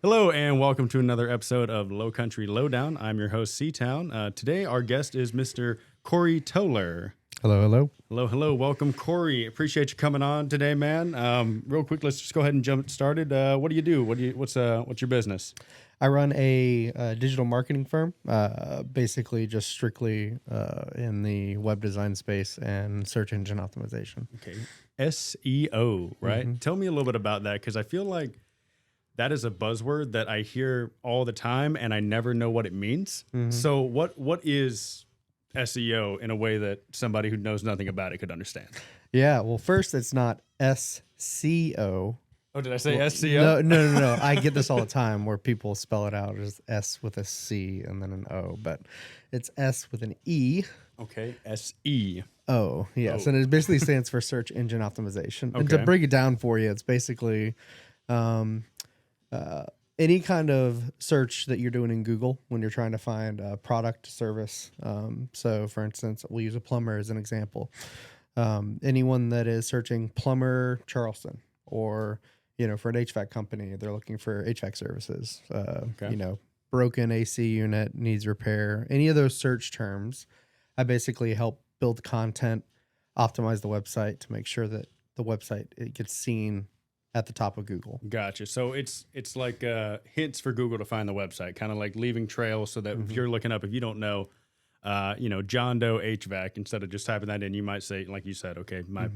Hello and welcome to another episode of Lowcountry Lowdown. I'm your host, C-Town. Today, our guest is Mr. Cory Towler. Hello, hello. Hello, hello. Welcome, Cory. Appreciate you coming on today, man. Real quick, let's just go ahead and jump started. What do you do? What's your business? I run a digital marketing firm, basically just strictly in the web design space and search engine optimization. Okay, SEO, right? Mm-hmm. Tell me a little bit about that because I feel like that is a buzzword that I hear all the time and I never know what it means. Mm-hmm. So what is SEO in a way that somebody who knows nothing about it could understand? Yeah, well, first, it's not SCO. Oh, did I say SCO? No. I get this all the time where people spell it out as S with a C and then an O, but it's S with an E. Okay, SEO. Yes, and it basically stands for search engine optimization. Okay. And to break it down for you, it's basically any kind of search that you're doing in Google when you're trying to find a product, service. So, for instance, we'll use a plumber as an example. Anyone that is searching plumber Charleston, or for an HVAC company, they're looking for HVAC services. Broken AC unit needs repair. Any of those search terms, I basically help build content, optimize the website to make sure that the website it gets seen at the top of Google. Gotcha. So it's like hints for Google to find the website, kind of like leaving trails so that if you're looking up, if you don't know, John Doe HVAC, instead of just typing that in, you might say, like you said, okay, my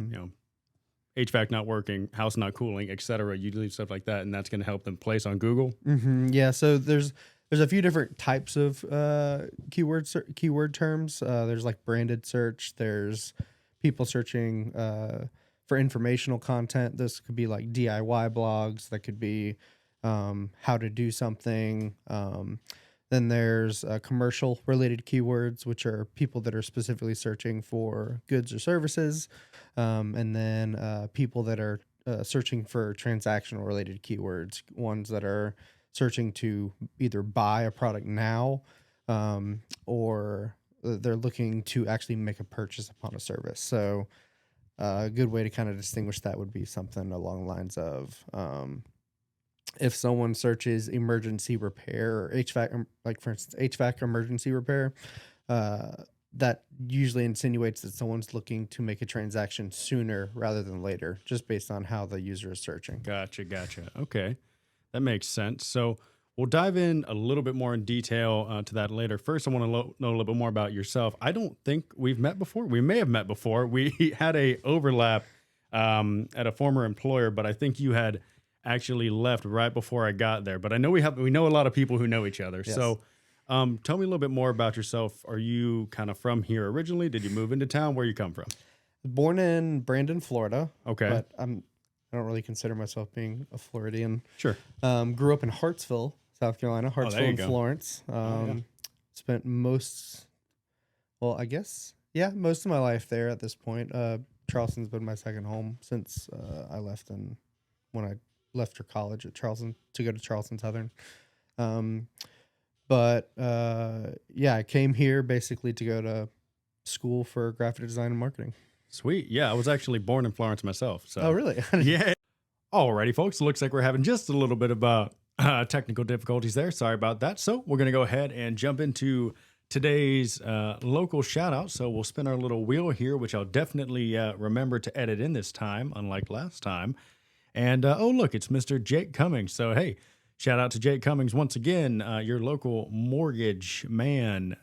HVAC not working, house not cooling, etc. You leave stuff like that, and that's going to help them place on Google. Mm-hmm. Yeah. So there's a few different types of keyword terms. There's like branded search. There's people searching for informational content. This could be like DIY blogs. That could be how to do something. Then there's commercial related keywords, which are people that are specifically searching for goods or services. And then people that are searching for transactional related keywords, ones that are searching to either buy a product now or they're looking to actually make a purchase upon a service. So a good way to kind of distinguish that would be something along the lines of if someone searches emergency repair or HVAC, like for instance, HVAC emergency repair, that usually insinuates that someone's looking to make a transaction sooner rather than later, just based on how the user is searching. Gotcha. Okay. That makes sense. So we'll dive in a little bit more in detail to that later. First, I want to know a little bit more about yourself. I don't think we've met before. We may have met before. We had a overlap at a former employer, but I think you had actually left right before I got there. But I know we know a lot of people who know each other. Yes. So tell me a little bit more about yourself. Are you kind of from here originally? Did you move into town? Where you come from? Born in Brandon, Florida. Okay. But I don't really consider myself being a Floridian. Sure. Grew up in Hartsville, South Carolina. Hartsville and Florence. Spent most of my life there at this point. Charleston's been my second home since I left when I left for college at Charleston to go to Charleston Southern. I came here basically to go to school for graphic design and marketing. Sweet. Yeah, I was actually born in Florence myself. So. Oh, really? Yeah. Alrighty, folks. It looks like we're having just a little bit of technical difficulties there. Sorry about that. So we're going to go ahead and jump into today's local shout out. So we'll spin our little wheel here, which I'll definitely remember to edit in this time, unlike last time. And, look, it's Mr. Jake Cummings. So, hey, shout out to Jake Cummings once again, your local mortgage man.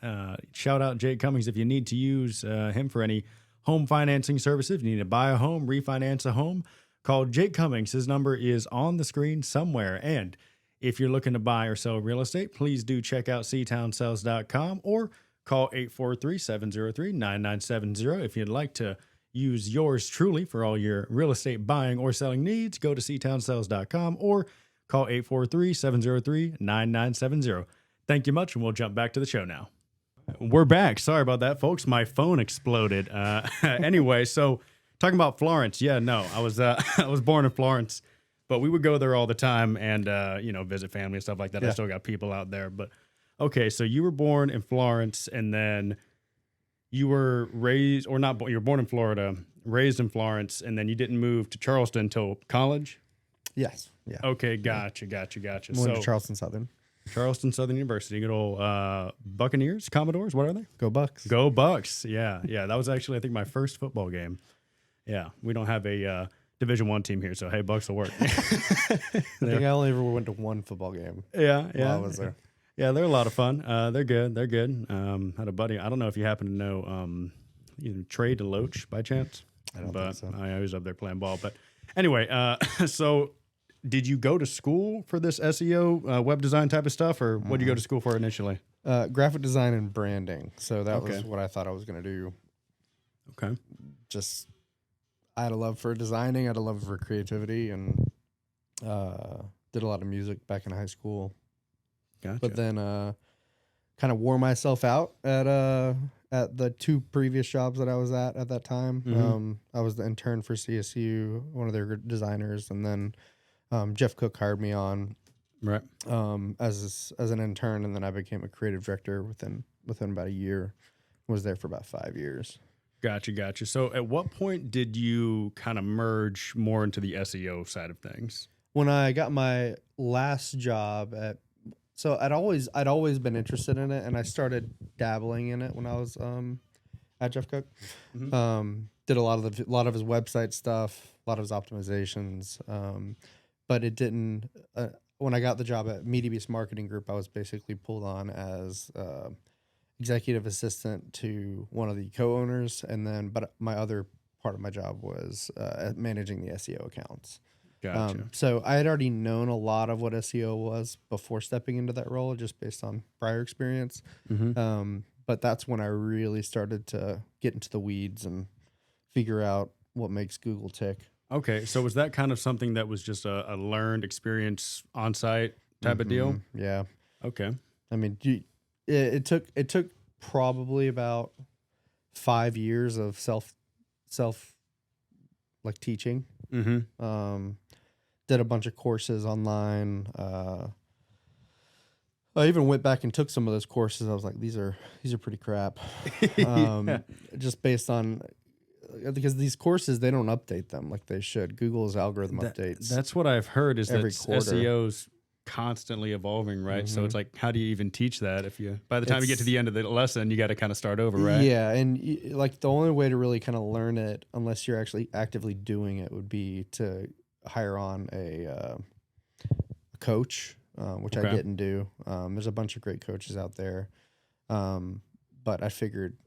Shout out Jake Cummings if you need to use him for any home financing services. If you need to buy a home, refinance a home, call Jake Cummings. His number is on the screen somewhere. And if you're looking to buy or sell real estate, please do check out ctownsales.com or call 843-703-9970 if you'd like to use yours truly for all your real estate buying or selling needs. Go to ctownsales.com or call 843-703-9970. Thank you much, and we'll jump back to the show now. We're back. Sorry about that, folks. My phone exploded. Anyway, so talking about Florence. Yeah, no, I was born in Florence, but we would go there all the time and visit family and stuff like that. Yeah. I still got people out there. But okay, so you were born in Florence, and then you were raised, or not, you were born in Florida, raised in Florence, and then you didn't move to Charleston until college? Yes. Yeah. Okay, gotcha. Went to So Charleston Southern. Charleston Southern University, good old Buccaneers, Commodores, what are they? Go Bucks. Go Bucks. Yeah. That was actually, I think, my first football game. Yeah, we don't have a Division I team here, so hey, Bucks will work. I think I only ever went to one football game. Yeah. While I was there. Yeah, they're a lot of fun. They're good. Had a buddy. I don't know if you happen to know Trey DeLoach by chance. I don't but think so. I was up there playing ball. But anyway, so did you go to school for this SEO web design type of stuff, or what did you go to school for initially? Graphic design and branding. So that Okay. was what I thought I was going to do. Okay. Just, I had a love for designing. I had a love for creativity, and did a lot of music back in high school. Gotcha. But then kind of wore myself out at the two previous jobs that I was at that time. Mhm. I was the intern for CSU, one of their designers, and then Jeff Cook hired me on right. as an intern, and then I became a creative director within about a year. Was there for about 5 years. Gotcha. So at what point did you kind of merge more into the SEO side of things? When I got my last job so I'd always been interested in it, and I started dabbling in it when I was at Jeff Cook. Mhm. Did a lot of his website stuff, a lot of his optimizations, but it didn't. When I got the job at Media Beast Marketing Group, I was basically pulled on as executive assistant to one of the co-owners, but my other part of my job was managing the SEO accounts. Gotcha. So I had already known a lot of what SEO was before stepping into that role, just based on prior experience. Mhm. But that's when I really started to get into the weeds and figure out what makes Google tick. Okay, so was that kind of something that was just a learned experience on site type of deal? Yeah. Okay. I mean, it took probably about 5 years of self like teaching. Mm-hmm. Did a bunch of courses online. I even went back and took some of those courses. I was like, these are pretty crap. Just based on, because these courses, they don't update them like they should. Google's algorithm updates. That's what I've heard is every that quarter. SEO's constantly evolving, right? So it's like, how do you even teach that if by the time you get to the end of the lesson, you got to kind of start over, right? Yeah, and like the only way to really kind of learn it, unless you're actually actively doing it, would be to hire on a coach, which I didn't do. There's a bunch of great coaches out there, but I figured,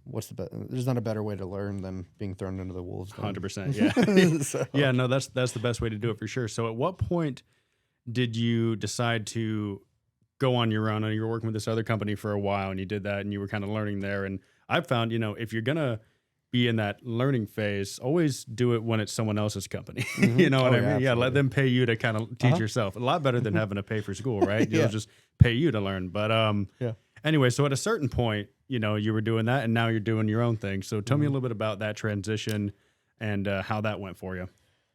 what's there's not a better way to learn than being thrown into the wolves. 100%. Yeah. So, Yeah. No, that's the best way to do it for sure. So at what point did you decide to go on your own? And you were working with this other company for a while, and you did that, and you were kind of learning there. And I've found, if you're gonna be in that learning phase, always do it when it's someone else's company. You know what I mean? Yeah, let them pay you to kind of teach yourself. A lot better than having to pay for school, right? They'll just pay you to learn. But anyway, so at a certain point, you were doing that, and now you're doing your own thing. So tell me a little bit about that transition and how that went for you.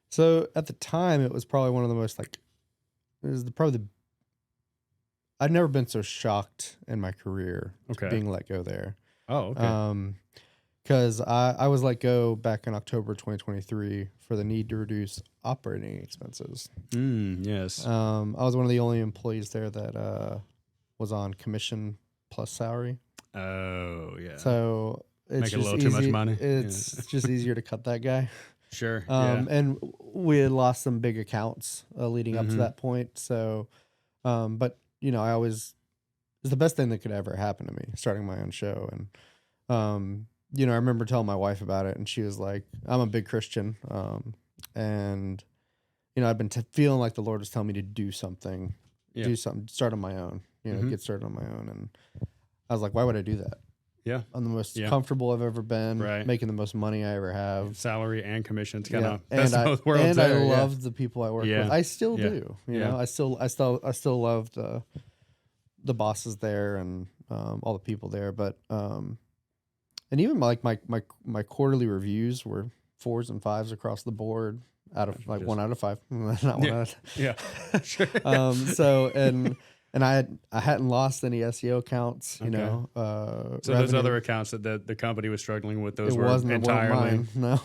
So at the time, it was probably one of the most I'd never been so shocked in my career being let go there. Oh, okay. Because I was let go back in October 2023 for the need to reduce operating expenses. Yes. I was one of the only employees there that was on commission plus salary. Oh, yeah. So it's Making a just little too much money. It's just easier to cut that guy. Sure. And we had lost some big accounts leading up to that point. So, but I always, it's the best thing that could ever happen to me, starting my own show. And, I remember telling my wife about it, and she was like, I'm a big Christian. And, I've been feeling like the Lord was telling me to do something, start on my own, get started on my own. And I was like, why would I do that? Yeah. I'm the most comfortable I've ever been, Right. making the most money I ever have. Salary and commissions, kind of and best of both worlds. And there, I love the people I work with. I still do. I still love the bosses there and all the people there. But and even like my quarterly reviews were 4s and 5s across the board, out of 1 out of 5, not 1 out of. Yeah. Sure. So and And I hadn't lost any SEO accounts, you know. So those other accounts that the company was struggling with, those it were weren't entirely mine, no.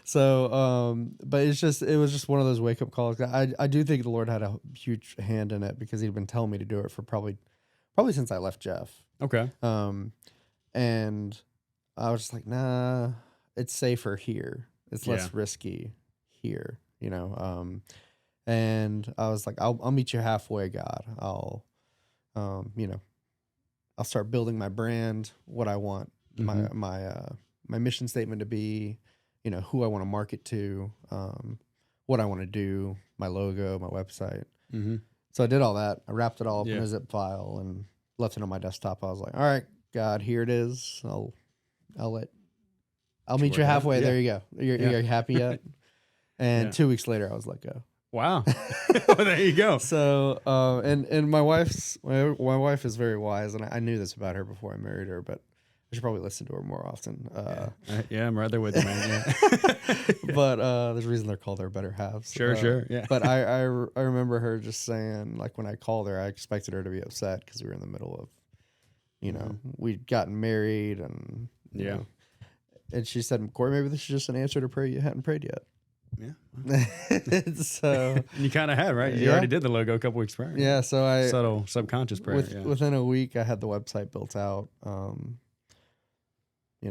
So, but it was just one of those wake up calls. I do think the Lord had a huge hand in it because He'd been telling me to do it for probably since I left Jeff. okay. And I was just like, nah, it's safer here. It's Yeah. less risky here, you know. And I was like, I'll meet you halfway, God. You know, I'll start building my brand, what I want my mission statement to be, you know, who I want to market to, what I want to do, my logo, my website. Mm-hmm. So I did all that. I wrapped it all up in Yeah. a zip file and left it on my desktop. I was like, all right, God, here it is. I'll meet you halfway. Yeah. There you go. You're happy yet? And Yeah. 2 weeks later, I was let go. Wow. Well, there you go. So, and my wife is very wise, and I knew this about her before I married her, but I should probably listen to her more often. Yeah, I'm right there with you, man. Yeah. But there's a reason they're called our better halves. Sure. Yeah. But I remember her just saying, like, when I called her, I expected her to be upset because we were in the middle of, you know, we'd gotten married and you know. And she said, Cory, maybe this is just an answer to prayer you hadn't prayed yet. Yeah. So you kind of had, right? You already did the logo a couple weeks prior. Yeah. So I subtle subconscious prayer. Within a week, I had the website built out. You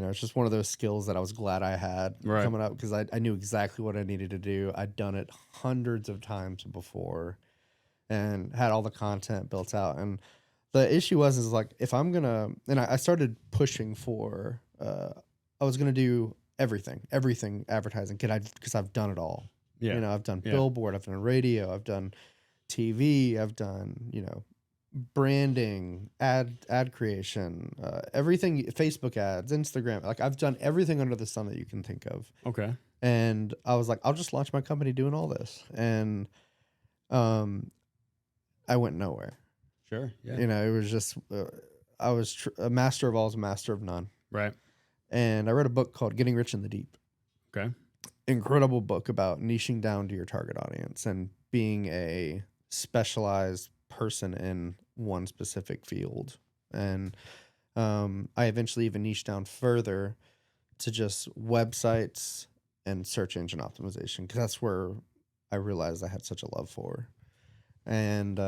know, it's just one of those skills that I was glad I had coming up because I knew exactly what I needed to do. I'd done it hundreds of times before and had all the content built out. And the issue is like, if I'm going to, and I started pushing for, I was going to do everything advertising because I've done it all. Yeah. You know, I've done billboard, I've done radio, I've done TV, I've done, you know, branding, ad creation, everything, Facebook ads, Instagram. Like I've done everything under the sun that you can think of. Okay. And I was like, I'll just launch my company doing all this. And I went nowhere. Sure. Yeah. You know, it was just, I was a master of all is a master of none. Right. And I read a book called Getting Rich in the Deep. Okay. Incredible book about niching down to your target audience and being a specialized person in one specific field. And I eventually even niched down further to just websites and search engine optimization because that's where I realized I had such a love for. And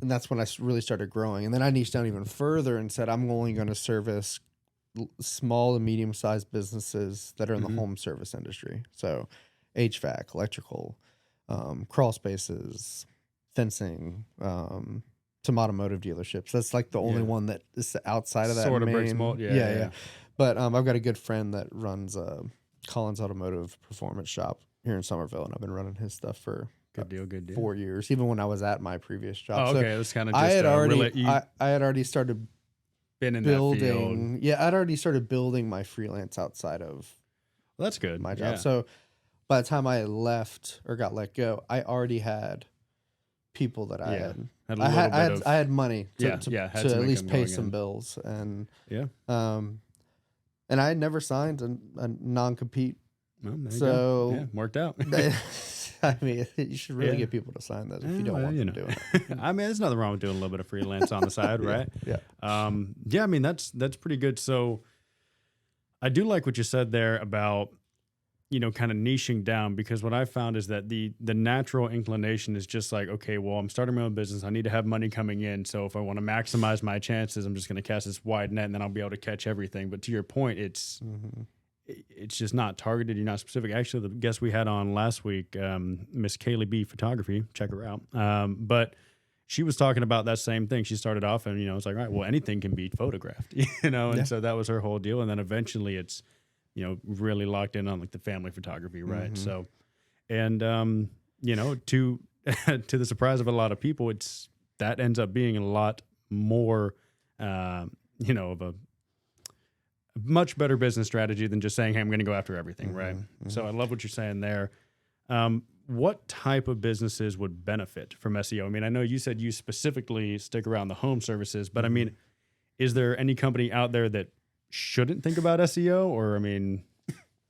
that's when I really started growing. And then I niched down even further and said, I'm only going to service small and medium-sized businesses that are in the home service industry. So HVAC, electrical, crawl spaces, fencing, some automotive dealerships. That's like the only one that is outside of that. Sort of bricks mold. Yeah. But I've got a good friend that runs Collins Automotive Performance Shop here in Somerville, and I've been running his stuff for Good deal. 4 years, even when I was at my previous job. Oh, okay. It was kind of just I had already started been in building. that field. Yeah, I'd already started building my freelance outside of Well, that's good. my job. Yeah. So by the time I left or got let go, I already had people that I had. I had money to at least pay some bills, and and I had never signed a non-compete. Well, so worked out. I mean, you should really get people to sign those if you don't want them doing it. I mean, there's nothing wrong with doing a little bit of freelance on the side, right? Yeah. I mean, that's pretty good. So I do like what you said there about, you know, kind of niching down, because what I found is that the natural inclination is just like, okay, well, I'm starting my own business. I need to have money coming in. So if I want to maximize my chances, I'm just going to cast this wide net and then I'll be able to catch everything. But to your point, it's just not targeted. You're not specific. Actually, the guest we had on last week, Miss Kaylee B Photography, check her out. But she was talking about that same thing. She started off and, you know, it's like, all right, well, anything can be photographed, you know? And so that was her whole deal. And then eventually it's, you know, really locked in on like the family photography. Right. So, and, you know, to the surprise of a lot of people, that ends up being a lot more, you know, of a much better business strategy than just saying, hey, I'm going to go after everything. Right. So I love what you're saying there. What type of businesses would benefit from SEO? I mean, I know you said you specifically stick around the home services, but I mean, is there any company out there that shouldn't think about SEO? Or, I mean,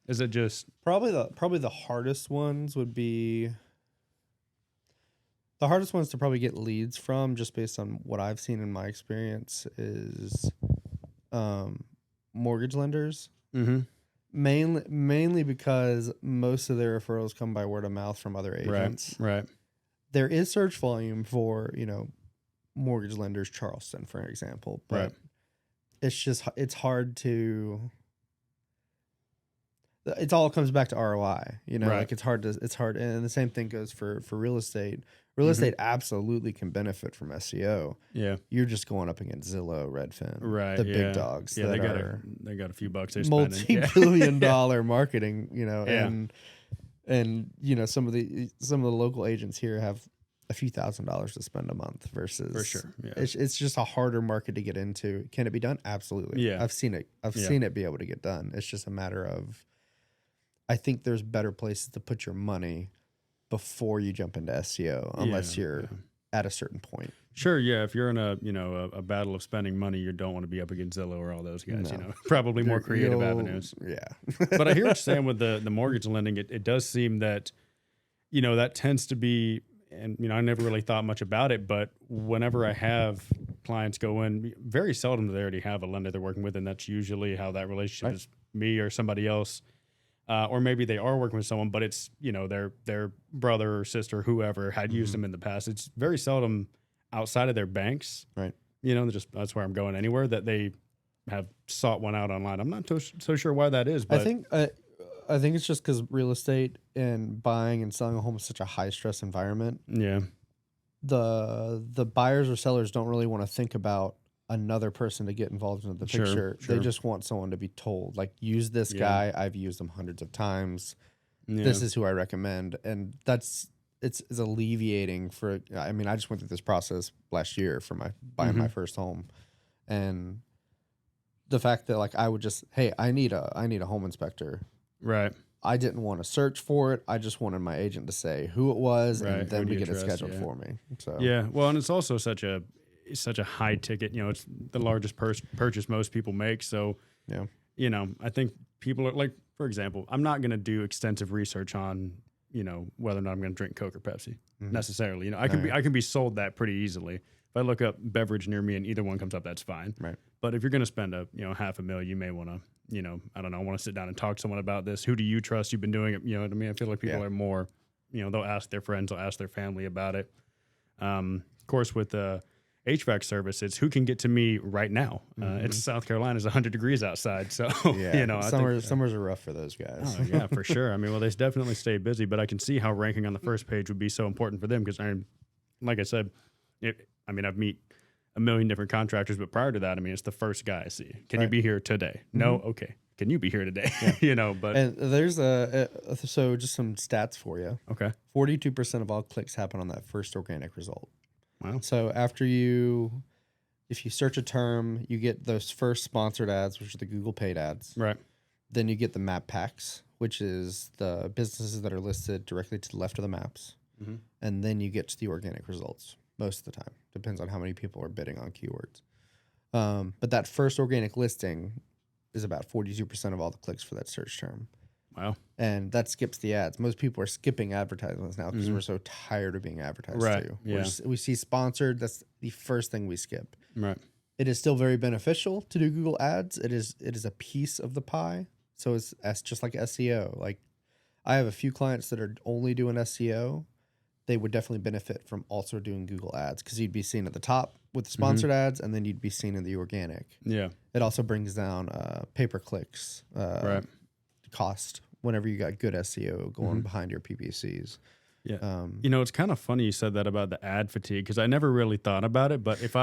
is it just probably the hardest ones would be The hardest ones to probably get leads from, just based on what I've seen in my experience, is mortgage lenders. Mm-hmm. Mainly because most of their referrals come by word of mouth from other agents. Right. There is search volume for, mortgage lenders, Charleston, for example, but it's hard to. It all comes back to ROI, like it's hard, and the same thing goes for real estate. Real estate absolutely can benefit from SEO. Yeah. You're just going up against Zillow, Redfin, the big dogs. Yeah, they got a few bucks they're spending. Multi-billion dollar marketing, and some of the local agents here have a few $1,000s to spend a month versus, for sure. Yeah. It's just a harder market to get into. Can it be done? Absolutely. Yeah. I've seen it. I've seen it be able to get done. It's just a matter of, I think there's better places to put your money before you jump into SEO, unless you're at a certain point. Sure, yeah. If you're in a battle of spending money, you don't want to be up against Zillow or all those guys. Probably more creative avenues. Yeah. But I hear what you're saying with the mortgage lending. It does seem that, that tends to be, and I never really thought much about it, but whenever I have clients go in, very seldom do they already have a lender they're working with, and that's usually how that relationship is, me or somebody else. Or maybe they are working with someone, but it's, their brother or sister, whoever had used them in the past. It's very seldom outside of their banks. Right. That's where I'm going, anywhere that they have sought one out online. I'm not so sure why that is, but I think it's just because real estate and buying and selling a home is such a high stress environment. Yeah. The buyers or sellers don't really want to think about another person to get involved in the picture. They just want someone to be told, like, use this guy. I've used him hundreds of times. This is who I recommend. And it's alleviating for, I just went through this process last year for buying my first home. And the fact that, like, I would just, hey, I need a home inspector. Right. I didn't want to search for it. I just wanted my agent to say who it was, and then we get it scheduled for me. So well, and it's also such a high ticket. It's the largest purchase most people make. So I think people are like, for example, I'm not going to do extensive research on whether or not I'm going to drink Coke or Pepsi necessarily. I can be sold that pretty easily. If I look up beverage near me and either one comes up, that's fine. Right. But if you're going to spend $500,000, you may want to, I don't know, want to sit down and talk to someone about this. Who do you trust? You've been doing it. What I mean? I feel like people are more, they'll ask their friends, they'll ask their family about it. Of course, with the HVAC service, it's who can get to me right now. It's South Carolina, it's 100 degrees outside. So, summers are rough for those guys. Oh, yeah, for sure. They definitely stay busy, but I can see how ranking on the first page would be so important for them because, like I said, I've met a million different contractors, but prior to that, it's the first guy I see. Can you be here today? No? Okay. Can you be here today? But. And there's so just some stats for you. Okay. 42% of all clicks happen on that first organic result. Wow. So if you search a term, you get those first sponsored ads, which are the Google paid ads. Right. Then you get the map packs, which is the businesses that are listed directly to the left of the maps. And then you get to the organic results most of the time. Depends on how many people are bidding on keywords. But that first organic listing is about 42% of all the clicks for that search term. Wow. And that skips the ads. Most people are skipping advertisements now because we're so tired of being advertised to. Yeah. We see sponsored. That's the first thing we skip. Right. It is still very beneficial to do Google ads. It is a piece of the pie. So it's just like SEO. Like, I have a few clients that are only doing SEO. They would definitely benefit from also doing Google ads because you'd be seen at the top with the sponsored ads, and then you'd be seen in the organic. Yeah. It also brings down pay-per-clicks cost whenever you got good SEO going behind your PPCs. Yeah. It's kind of funny you said that about the ad fatigue because I never really thought about it. But if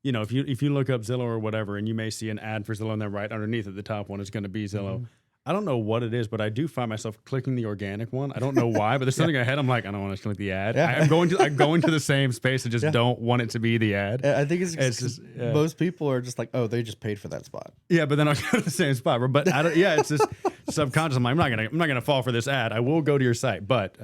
if you look up Zillow or whatever, and you may see an ad for Zillow, and then right underneath at the top one is going to be Zillow. I don't know what it is, but I do find myself clicking the organic one. I don't know why, but there's something ahead. I'm like, I don't want to click the ad. I'm going to the same space and just don't want it to be the ad. I think it's just most people are just like, oh, they just paid for that spot. Yeah, but then I'll go to the same spot. But it's just subconscious. I'm like, I'm not gonna fall for this ad. I will go to your site, but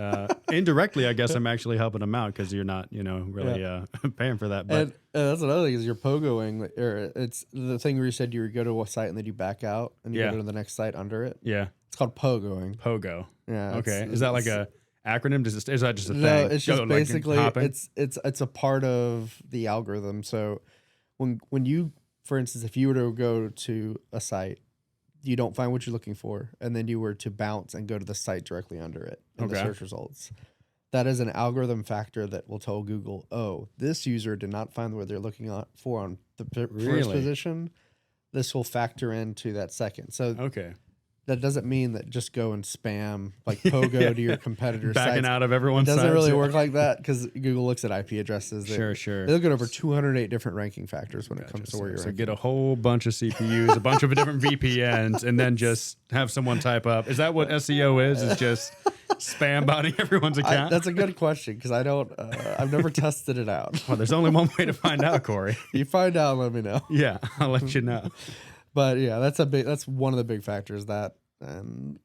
indirectly, I guess I'm actually helping them out because you're not, really paying for that. But and that's another thing is you're pogoing, or it's the thing where you said you go to a site and then you back out and you go to the next site under it. Yeah, it's called pogoing. Pogo. Yeah. Okay. Is that like a acronym? Is that just a No, thing? it's just Like basically hopping? it's a part of the algorithm. So when you, for instance, if you were to go to a site, you don't find what you're looking for, and then you were to bounce and go to the site directly under it in the Okay. search results. That is an algorithm factor that will tell Google, oh, this user did not find what they're looking for on the first Really? position. This will factor into that second. So Okay. that doesn't mean that just go and spam like Pogo to your competitor's Backing sites. out of It everyone's doesn't sites. really Yeah. work like that because Google looks at IP addresses. Sure, sure. They look at over 208 different ranking factors when it comes to where you're So ranking. get a whole bunch of CPUs, a bunch of different VPNs, and then just have someone type up. Is that what SEO is? Is just spam botting everyone's account? That's a good question because I don't. I've never tested it out. Well, there's only one way to find out, Corey. You find out, let me know. Yeah, I'll let you know. But yeah, that's one of the big factors that, and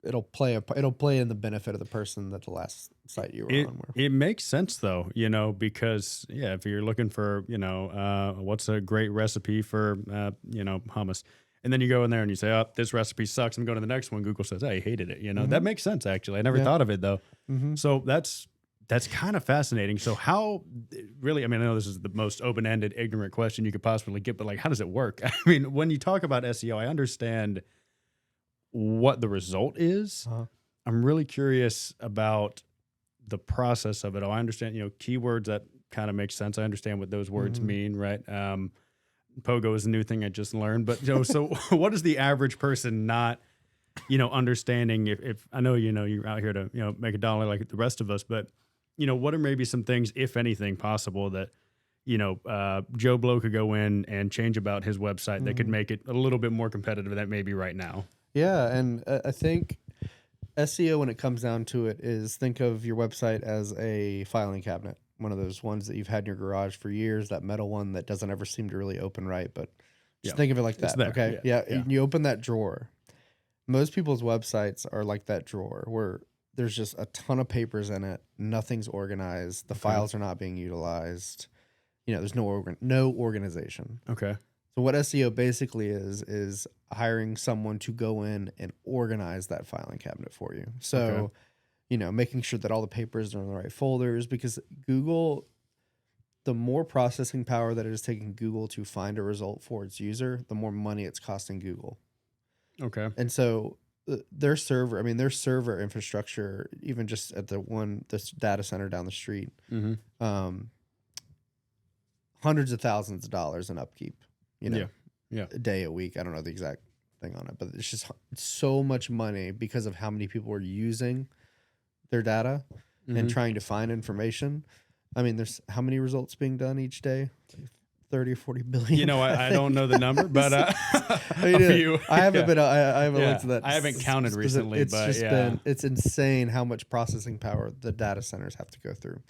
it'll play in the benefit of the person that the last site you were on. It makes sense though, because if you're looking for, what's a great recipe for, hummus, and then you go in there and you say, oh, this recipe sucks, I'm going to the next one. Google says, I hated it. That makes sense. Actually, I never thought of it though. So that's kind of fascinating. So how really, I know this is the most open-ended, ignorant question you could possibly get, but like, how does it work? I mean, when you talk about SEO, I understand what the result is. I'm really curious about the process of it all. I understand, keywords, that kind of makes sense. I understand what those words mean, right? Pogo is a new thing I just learned, but so what is the average person not, understanding if I know, you're out here to, make $1 like the rest of us, but what are maybe some things, if anything, possible that, Joe Blow could go in and change about his website that could make it a little bit more competitive than that maybe right now? Yeah, and I think SEO, when it comes down to it, is think of your website as a filing cabinet, one of those ones that you've had in your garage for years, that metal one that doesn't ever seem to really open right, but just think of it like that. Okay, yeah. You open that drawer. Most people's websites are like that drawer where there's just a ton of papers in it. Nothing's organized. The files are not being utilized. There's no organization. Okay. So what SEO basically is hiring someone to go in and organize that filing cabinet for you. So, making sure that all the papers are in the right folders, because Google, the more processing power that it is taking Google to find a result for its user, the more money it's costing Google. Okay. And so their server infrastructure, even just at this data center down the street, hundreds of thousands of dollars in upkeep, a day, a week. I don't know the exact thing on it, but it's just so much money because of how many people are using their data and trying to find information. There's how many results being done each day? 30 or 40 billion. I don't know the number, but a few. I haven't been. I haven't looked at that. I haven't counted recently, it's but just been. It's insane how much processing power the data centers have to go through.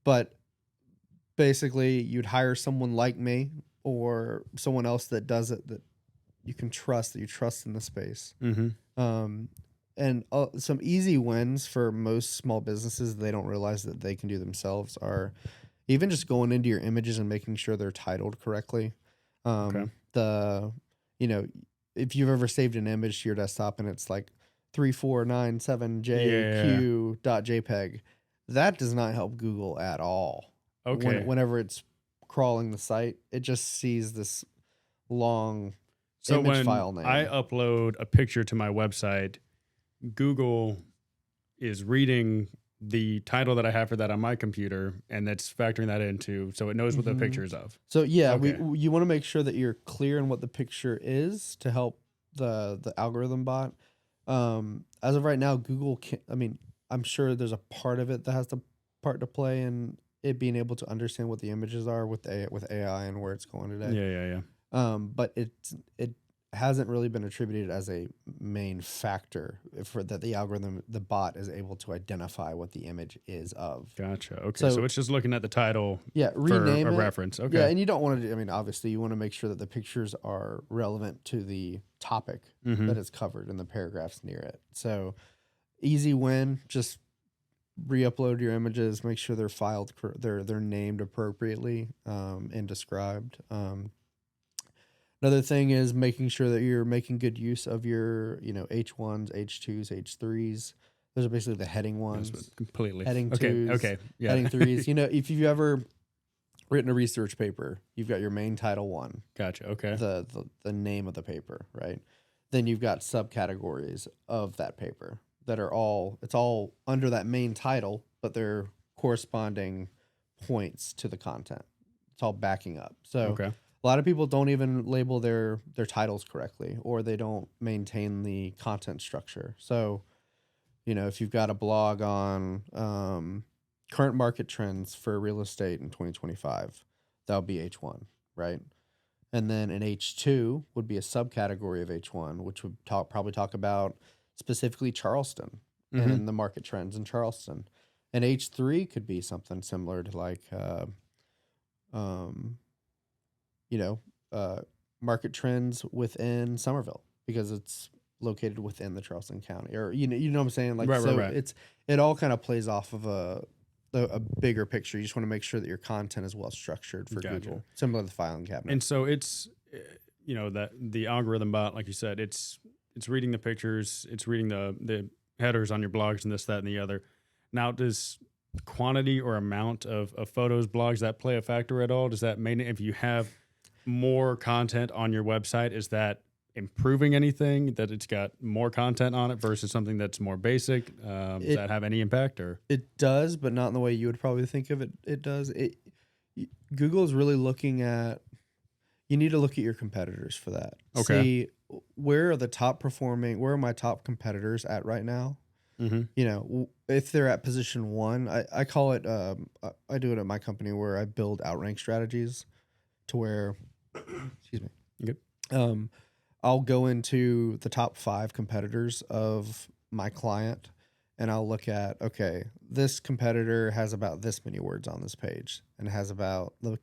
But basically, you'd hire someone like me or someone else that does it that you can trust, that you trust in the space. And some easy wins for most small businesses they don't realize that they can do themselves are even just going into your images and making sure they're titled correctly. If you've ever saved an image to your desktop and it's like 3497JQ.jpg, that does not help Google at all. Okay. Whenever it's crawling the site, it just sees this long image when file name. I upload a picture to my website, Google is reading the title that I have for that on my computer, and that's factoring that into, so it knows what the picture is of. So you want to make sure that you're clear in what the picture is to help the algorithm bot. As of right now, Google can't. I'm sure there's a part of it that has the part to play in it being able to understand what the images are with AI and where it's going today. But it hasn't really been attributed as a main factor for that the algorithm, the bot is able to identify what the image is of. Gotcha. Okay. So it's just looking at the title rename for a it. reference. Okay. Yeah, and you don't want to obviously you want to make sure that the pictures are relevant to the topic that is covered in the paragraphs near it. So easy win, just re-upload your images, make sure they're filed, they're named appropriately and described. Another thing is making sure that you're making good use of your, H1s, H2s, H3s. Those are basically the heading That's ones. completely. Heading Okay. twos, Okay. Yeah. heading threes. If you've ever written a research paper, you've got your main title one, Gotcha. Okay. the name of the paper, right? Then you've got subcategories of that paper that are it's all under that main title, but they're corresponding points to the content. It's all backing up. So Okay. a lot of people don't even label their titles correctly, or they don't maintain the content structure. So, if you've got a blog on current market trends for real estate in 2025, that'll be H1, right? And then an H2 would be a subcategory of H1, which would probably talk about specifically Charleston and the market trends in Charleston. And H3 could be something similar to like, market trends within Somerville, because it's located within the Charleston County, or you know what I'm saying? Like, Right. it all kind of plays off of a bigger picture. You just want to make sure that your content is well structured for Gotcha. Google, similar to the filing cabinet. And so it's, that the algorithm bot, like you said, it's reading the pictures, it's reading the headers on your blogs and this, that, and the other. Now, does quantity or amount of photos, blogs, that play a factor at all? Does that mean if you have more content on your website, is that improving anything, that it's got more content on it versus something that's more basic? Does that have any impact? Or it does, but not in the way you would probably think of it. It does. Google is really looking at. You need to look at your competitors for that. Okay. See where are my top competitors at right now? If they're at position one, I call it. I do it at my company where I build outrank strategies, to where, excuse me. Good. I'll go into the top 5 competitors of my client, and I'll look at, okay, this competitor has about this many words on this page, and has about the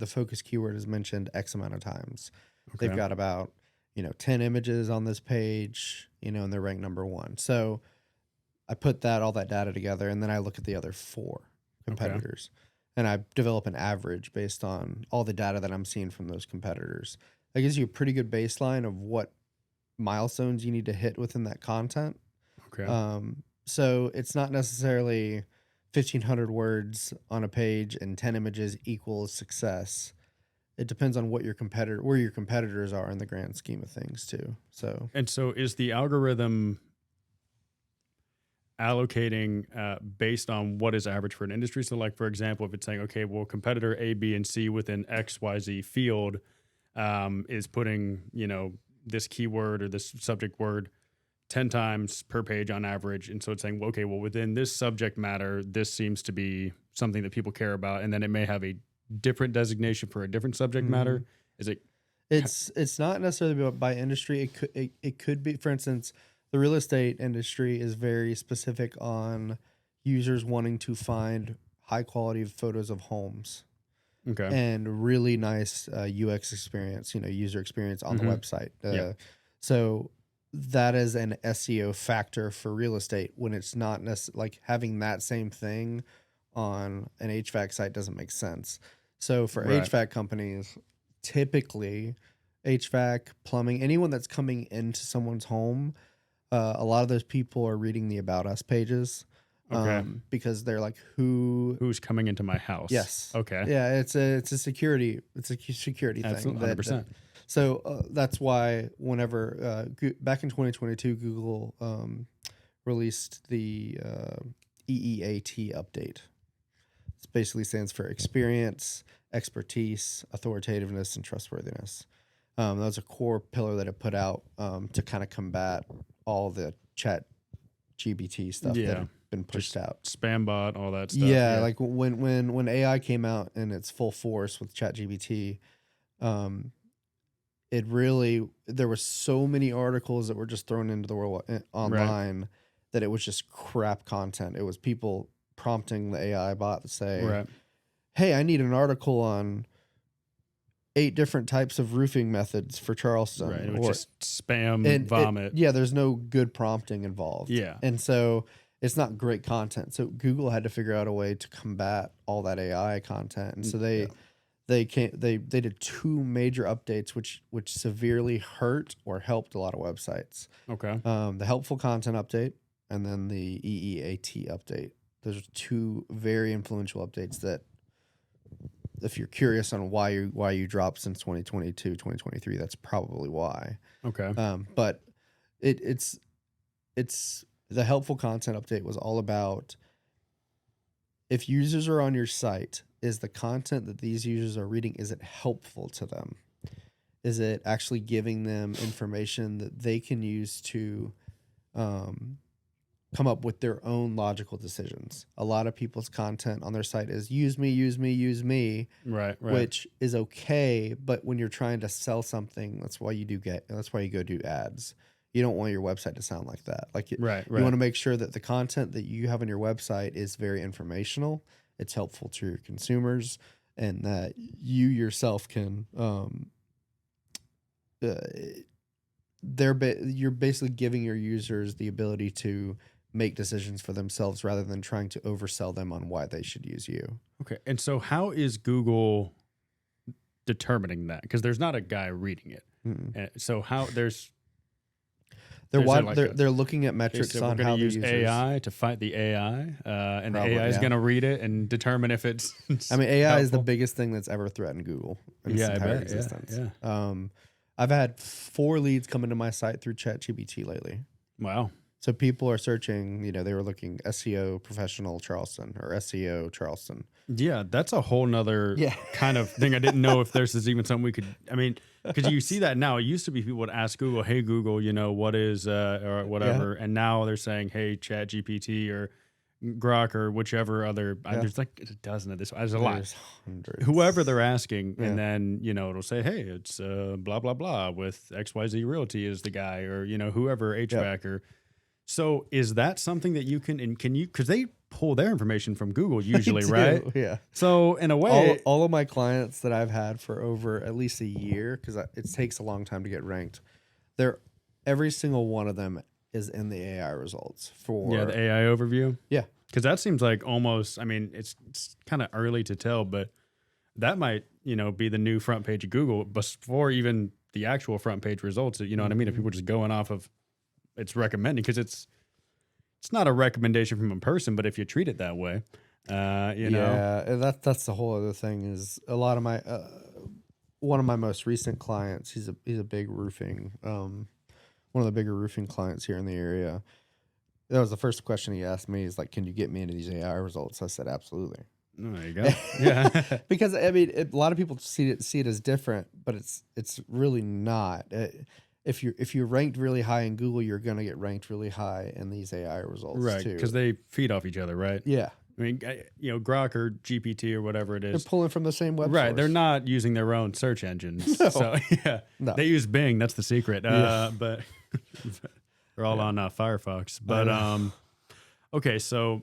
focus keyword is mentioned X amount of times. Okay. They've got about, 10 images on this page, and they're ranked number 1. So I put all that data together, and then I look at the other 4 competitors, and I develop an average based on all the data that I'm seeing from those competitors. That gives you a pretty good baseline of what milestones you need to hit within that content. Okay. So it's not necessarily 1,500 words on a page and 10 images equals success. It depends on where your competitors are in the grand scheme of things too. So is the algorithm allocating based on what is average for an industry? So like, for example, if it's saying, okay, well, competitor A, B, and C within XYZ field is putting, this keyword or this subject word 10 times per page on average. And so it's saying, okay, well, within this subject matter, this seems to be something that people care about. And then it may have a different designation for a different subject matter. Is it? It's not necessarily by industry. It could be, for instance, the real estate industry is very specific on users wanting to find high quality photos of homes. Okay. And really nice UX experience, user experience on the website. So that is an SEO factor for real estate, when it's not necessarily like having that same thing on an HVAC site doesn't make sense. So for HVAC companies, typically HVAC, plumbing, anyone that's coming into someone's home, a lot of those people are reading the About Us pages. Because they're like, who's coming into my house? Yes. Okay. Yeah, it's a security thing. Absolutely, 100%. So that's why whenever back in 2022, Google released the EEAT update. It basically stands for experience, expertise, authoritativeness, and trustworthiness. That was a core pillar that it put out to kind of combat all the chat GBT stuff that had been pushed out. Spam bot, all that stuff. Yeah, like when AI came out in its full force with ChatGPT, there were so many articles that were just thrown into the world online that it was just crap content. It was people prompting the AI bot to say, hey, I need an article on 8 different types of roofing methods for Charleston. Right. It was just spam vomit. There's no good prompting involved. Yeah. And so it's not great content. So Google had to figure out a way to combat all that AI content. And so they did 2 major updates which severely hurt or helped a lot of websites. Okay. The helpful content update, and then the EEAT update. Those are two very influential updates that, if you're curious on why you dropped since 2022, 2023, that's probably why. Okay. But it's the helpful content update was all about, if users are on your site, is the content that these users are reading, is it helpful to them? Is it actually giving them information that they can use to come up with their own logical decisions? A lot of people's content on their site is use me, use me, use me, Right. which is okay. But when you're trying to sell something, that's why you go do ads. You don't want your website to sound like that. Like you want to make sure that the content that you have on your website is very informational. It's helpful to your consumers, and that you yourself can, you're basically giving your users the ability to make decisions for themselves rather than trying to oversell them on why they should use you. Okay. And so how is Google determining that? Because there's not a guy reading it. And so they're looking at metrics so on we're how going to the use users. AI to fight the AI, and Probably, the AI is yeah. going to read it and determine if it's. I mean, AI is the helpful. biggest thing that's ever threatened Google in its Yeah, I entire bet. existence. Yeah. I've had 4 leads come into my site through ChatGPT lately. Wow. So people are searching, they were looking SEO professional Charleston or SEO Charleston. Yeah, that's a whole nother kind of thing. I didn't know if there's even something we could. I mean, because you see that now. It used to be people would ask Google, "Hey Google, what is or whatever," and now they're saying, "Hey ChatGPT or Grok or whichever other." There's like a dozen of this. There's a lot. Hundreds. Whoever they're asking, and then it'll say, "Hey, it's blah blah blah with XYZ Realty is the guy," or whoever HVAC or. So is that something that you can because they pull their information from Google usually, right? Yeah. So in a way, all of my clients that I've had for over at least a year, because it takes a long time to get ranked, every single one of them is in the AI results for the AI overview. Yeah. Because that seems like almost, I mean, it's kind of early to tell, but that might, be the new front page of Google before even the actual front page results. You know what I mean? If people are just going off of it's recommending, because it's not a recommendation from a person, but if you treat it that way, Yeah, and that's the whole other thing is a lot of my one of my most recent clients, he's a big roofing, one of the bigger roofing clients here in the area. That was the first question he asked me is like, can you get me into these AI results? I said, absolutely. Oh, there you go. Yeah. Because I mean, a lot of people see it as different, but it's really not. If you're ranked really high in Google, you're going to get ranked really high in these AI results Right, too. because they feed off each other, right? Yeah. I mean, Grok or GPT or whatever it is. They're pulling from the same web Right, source. they're not using their own search engines. No. So, No. they use Bing. That's the secret. But they're all on Firefox. But, okay, so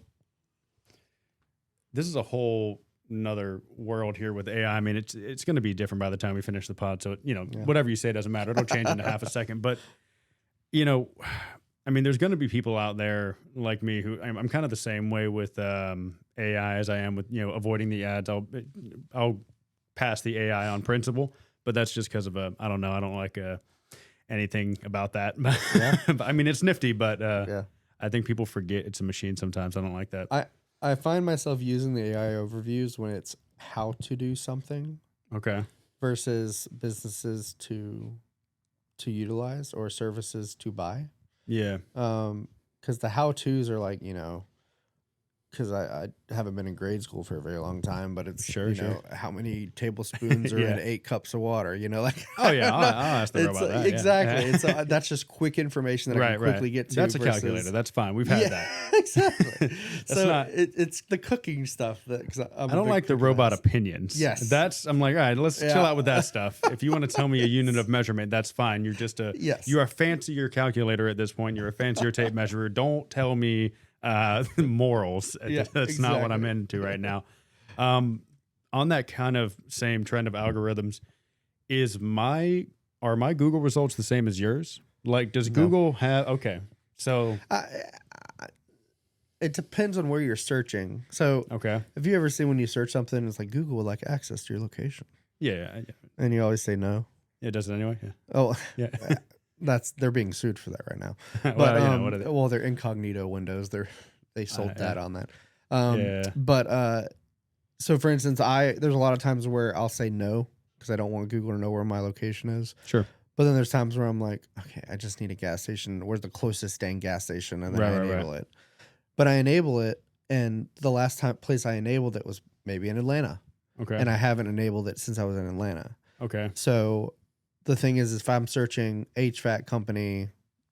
this is a whole another world here with AI. I mean, it's going to be different by the time we finish the pod. So, whatever you say doesn't matter. It'll change in half a second. But, I mean, there's going to be people out there like me who I'm kind of the same way with AI as I am with, avoiding the ads. I'll pass the AI on principle, but that's just because of I don't know. I don't like anything about that. But, I mean, it's nifty, but I think people forget it's a machine sometimes. I don't like that. I find myself using the AI overviews when it's how to do something. Okay. Versus businesses to utilize or services to buy. Yeah. Because the how-tos are like, because I haven't been in grade school for a very long time, but it's, sure. how many tablespoons are in 8 cups of water, like. Oh, yeah. I'll ask the robot that. Exactly. Yeah. And so that's just quick information that I can quickly get to. That's a calculator. That's fine. We've had that. Exactly. So not, it's the cooking stuff. I don't like the robot opinions. Yes. I'm like, all right, let's chill out with that stuff. If you want to tell me a unit of measurement, that's fine. You're just you're a fancier calculator at this point. You're a fancier tape measurer. Don't tell me morals. That's not what I'm into right now. On that kind of same trend of algorithms, are my Google results the same as yours? Like, does Google have? Okay, so it depends on where you're searching. So, have you ever seen when you search something, it's like Google would like access to your location? Yeah. And you always say no. It does it anyway. Yeah. Oh, yeah. they're being sued for that right now. But Well, what are they? well, they're incognito windows. They sold that on that. Yeah. But so for instance, there's a lot of times where I'll say no because I don't want Google to know where my location is. Sure. But then there's times where I'm like, okay, I just need a gas station. Where's the closest dang gas station? And then I enable it. But I enable it, and the last place I enabled it was maybe in Atlanta. Okay. And I haven't enabled it since I was in Atlanta. Okay. So the thing is if I'm searching HVAC company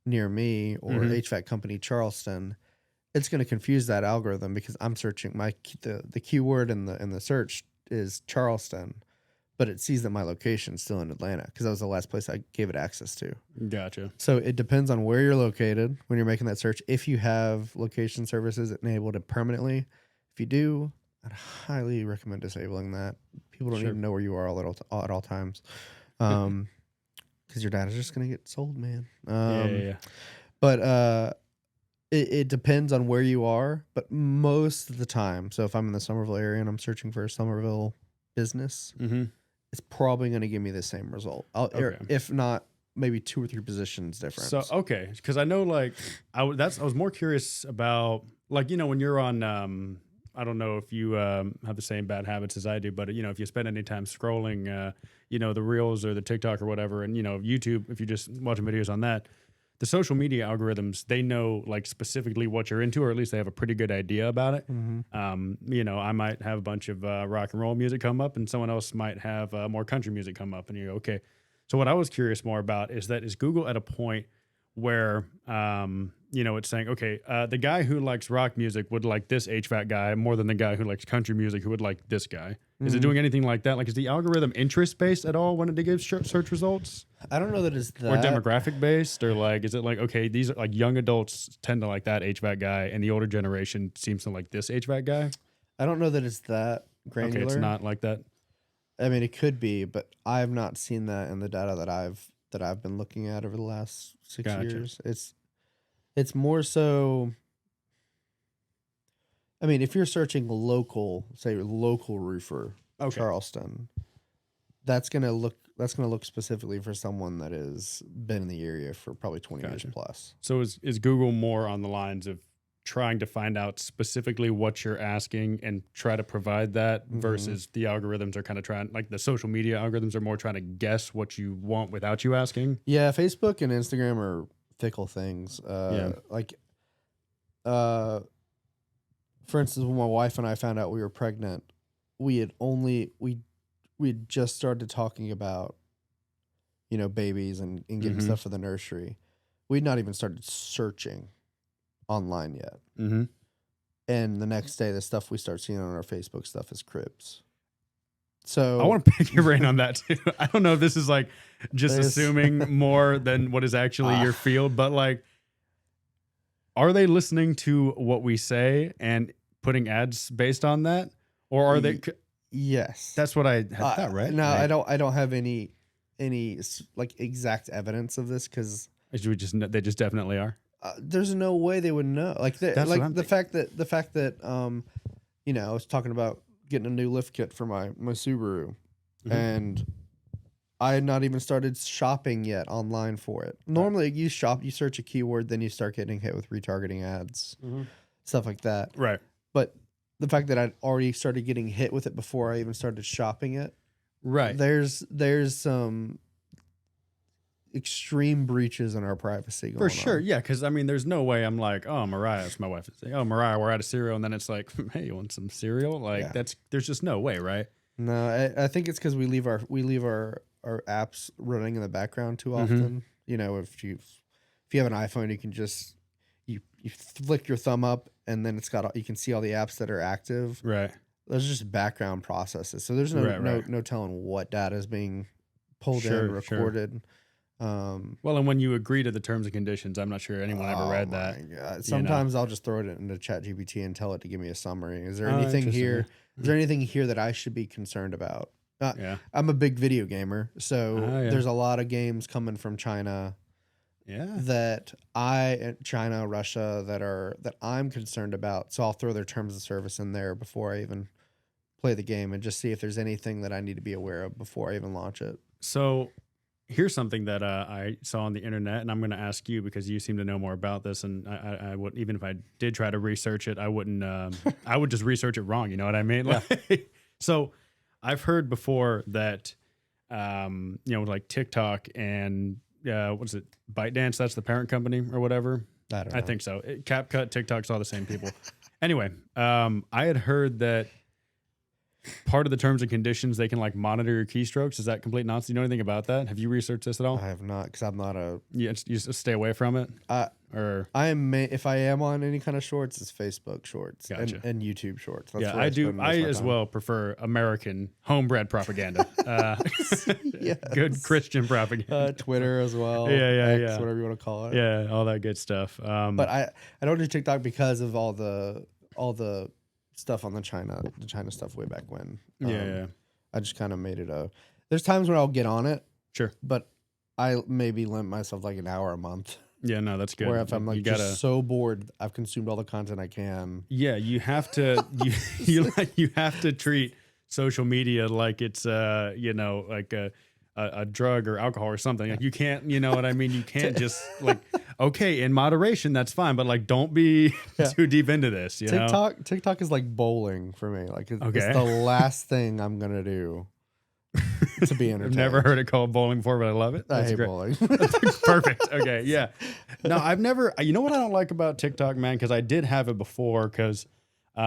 near me or HVAC company Charleston, it's going to confuse that algorithm because I'm searching the keyword in the search is Charleston, but it sees that my location is still in Atlanta because that was the last place I gave it access to. Gotcha. So it depends on where you're located when you're making that search. If you have location services enabled permanently, if you do, I'd highly recommend disabling that. People don't even know where you are at all times, because your data is just gonna get sold, man. Yeah. But it depends on where you are. But most of the time, so if I'm in the Somerville area and I'm searching for a Somerville business, it's probably going to give me the same result. If not, maybe 2 or 3 positions difference. So okay, because I know like I was more curious about like when you're on I don't know if you have the same bad habits as I do, but if you spend any time scrolling the Reels or the TikTok or whatever, and YouTube, if you're just watching videos on that, the social media algorithms, they know like specifically what you're into, or at least they have a pretty good idea about it. I might have a bunch of rock and roll music come up, and someone else might have more country music come up, and you go, okay. So what I was curious more about is Google at a point where it's saying, okay, the guy who likes rock music would like this HVAC guy more than the guy who likes country music who would like this guy. Is it doing anything like that? Like, is the algorithm interest based at all when it gives search results? I don't know that it's that. Or demographic based, or like, is it like, okay, these are like young adults tend to like that HVAC guy, and the older generation seems to like this HVAC guy? I don't know that it's that granular. Okay, it's not like that. I mean, it could be, but I have not seen that in the data that I've been looking at over the last 6 years. It's more so. I mean, if you're searching local, say local roofer, Charleston, that's gonna look specifically for someone that has been in the area for probably 20 years plus. So is Google more on the lines of trying to find out specifically what you're asking and try to provide that versus the algorithms are kind of trying, like the social media algorithms are more trying to guess what you want without you asking? Yeah, Facebook and Instagram are fickle things. For instance, when my wife and I found out we were pregnant, we had just started talking about, babies and getting stuff for the nursery. We'd not even started searching online yet. And the next day, the stuff we start seeing on our Facebook stuff is cribs. So I want to pick your brain on that too. I don't know if this is like just assuming more than what is actually your field, but like, are they listening to what we say and putting ads based on that, or are they? Yes, that's what I had thought. Right? No, I don't have any like exact evidence of this because they just definitely are. There's no way they would know. Like the fact that I was talking about getting a new lift kit for my Subaru, and I had not even started shopping yet online for it. Normally, you search a keyword, then you start getting hit with retargeting ads, stuff like that. Right. But the fact that I'd already started getting hit with it before I even started shopping it, right? There's some extreme breaches in our privacy going for sure on. Yeah, because I mean there's no way I'm like, oh Mariah, it's my wife, oh Mariah, we're out of cereal, and then it's like, hey, you want some cereal? Like there's just no way, right? No, I think it's because we leave our apps running in the background too often. If you have an iPhone, you can just you flick your thumb up and then you can see all the apps that are active. Right. Those are just background processes. So there's no telling what data is being pulled in, recorded. Well, and when you agree to the terms and conditions, I'm not sure anyone ever read that. God. Sometimes I'll just throw it into ChatGPT and tell it to give me a summary. Is there anything here? Is there anything here that I should be concerned about? I'm a big video gamer, so there's a lot of games coming from China. China, Russia, that I'm concerned about. So I'll throw their terms of service in there before I even play the game and just see if there's anything that I need to be aware of before I even launch it. So here's something that I saw on the internet, and I'm going to ask you because you seem to know more about this. And I wouldn't, even if I did try to research it, I wouldn't. I would just research it wrong. You know what I mean? Yeah. Like, so I've heard before that, like TikTok and what is it, ByteDance? That's the parent company or whatever. I don't know. I think so. CapCut, TikTok's all the same people. Anyway, I had heard that part of the terms and conditions, they can like monitor your keystrokes. Is that complete nonsense? Do you know anything about that? Have you researched this at all? I have not, because I'm not a. You just stay away from it? Or I am. If I am on any kind of shorts, it's Facebook shorts Gotcha. and YouTube shorts. That's yeah, where I do. spend most I of my as time. well prefer American homebred propaganda. Yes. Good Christian propaganda. Twitter as well. Yeah, X, whatever you want to call it. Yeah, all that good stuff. But I don't do TikTok because of all the stuff on the China stuff way back when. Yeah. I just kind of made it there's times where I'll get on it, Sure. but I maybe limit myself like an hour a month. Yeah, no, that's good. Where if I'm like you gotta, just so bored, I've consumed all the content I can. yeah, you have to you have to treat social media like it's like a drug or alcohol or something. Like you can't, you know what I mean? You can't just like, okay, in moderation, that's fine, but like don't be too deep into this, you know? TikTok is like bowling for me. Like it's Okay. the last thing I'm gonna do to be entertained. I've never heard it called bowling before, but I love it. I That's hate great. bowling. Perfect. Okay. Yeah. No, I've never, you know what I don't like about TikTok, man? Cause I did have it before. Cause, like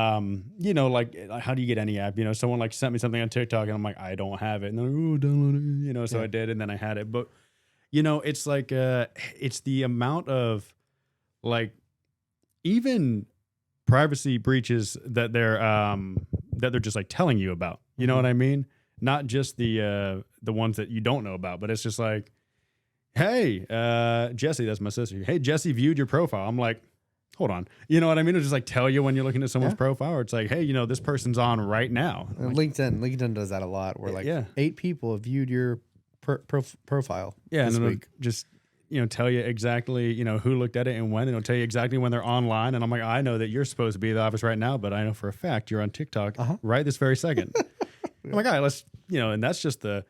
how do you get any app? You know, someone like sent me something on TikTok and I'm like, I don't have it. And they're like, oh, download it. So I did. And then I had it. But, it's like, it's the amount of like even privacy breaches that they're just like telling you about, you know what I mean? Not just the ones that you don't know about, but it's just like, hey, Jesse, that's my sister. Hey, Jesse viewed your profile. I'm like, hold on. You know what I mean? It'll just like tell you when you're looking at someone's profile, or it's like, hey, this person's on right now. Like, LinkedIn does that a lot. Where like 8 people have viewed your profile. Yeah, this and week. Just tell you exactly who looked at it and when. And it'll tell you exactly when they're online. And I'm like, I know that you're supposed to be at the office right now, but I know for a fact you're on TikTok right this very second. I'm like, all right, let's and that's just the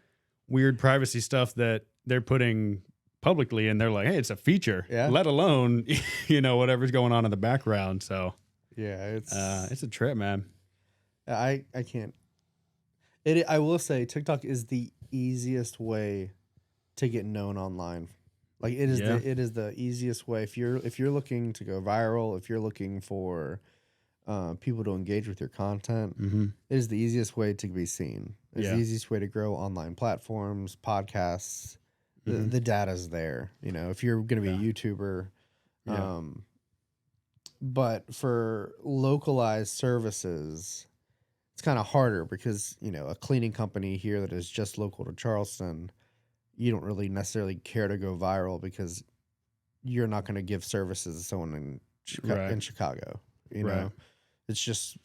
weird privacy stuff that they're putting publicly, and they're like, hey, it's a feature, let alone whatever's going on in the background. So yeah, it's a trip, man. I can't. I will say TikTok is the easiest way to get known online. Like it is the easiest way if you're looking to go viral, if you're looking for people to engage with your content. It is the easiest way to be seen. It's the easiest way to grow online platforms, podcasts. The data's there. If you're going to be a YouTuber, but for localized services, it's kind of harder because a cleaning company here that is just local to Charleston, you don't really necessarily care to go viral because you're not going to give services to someone in Chicago. You know, it's just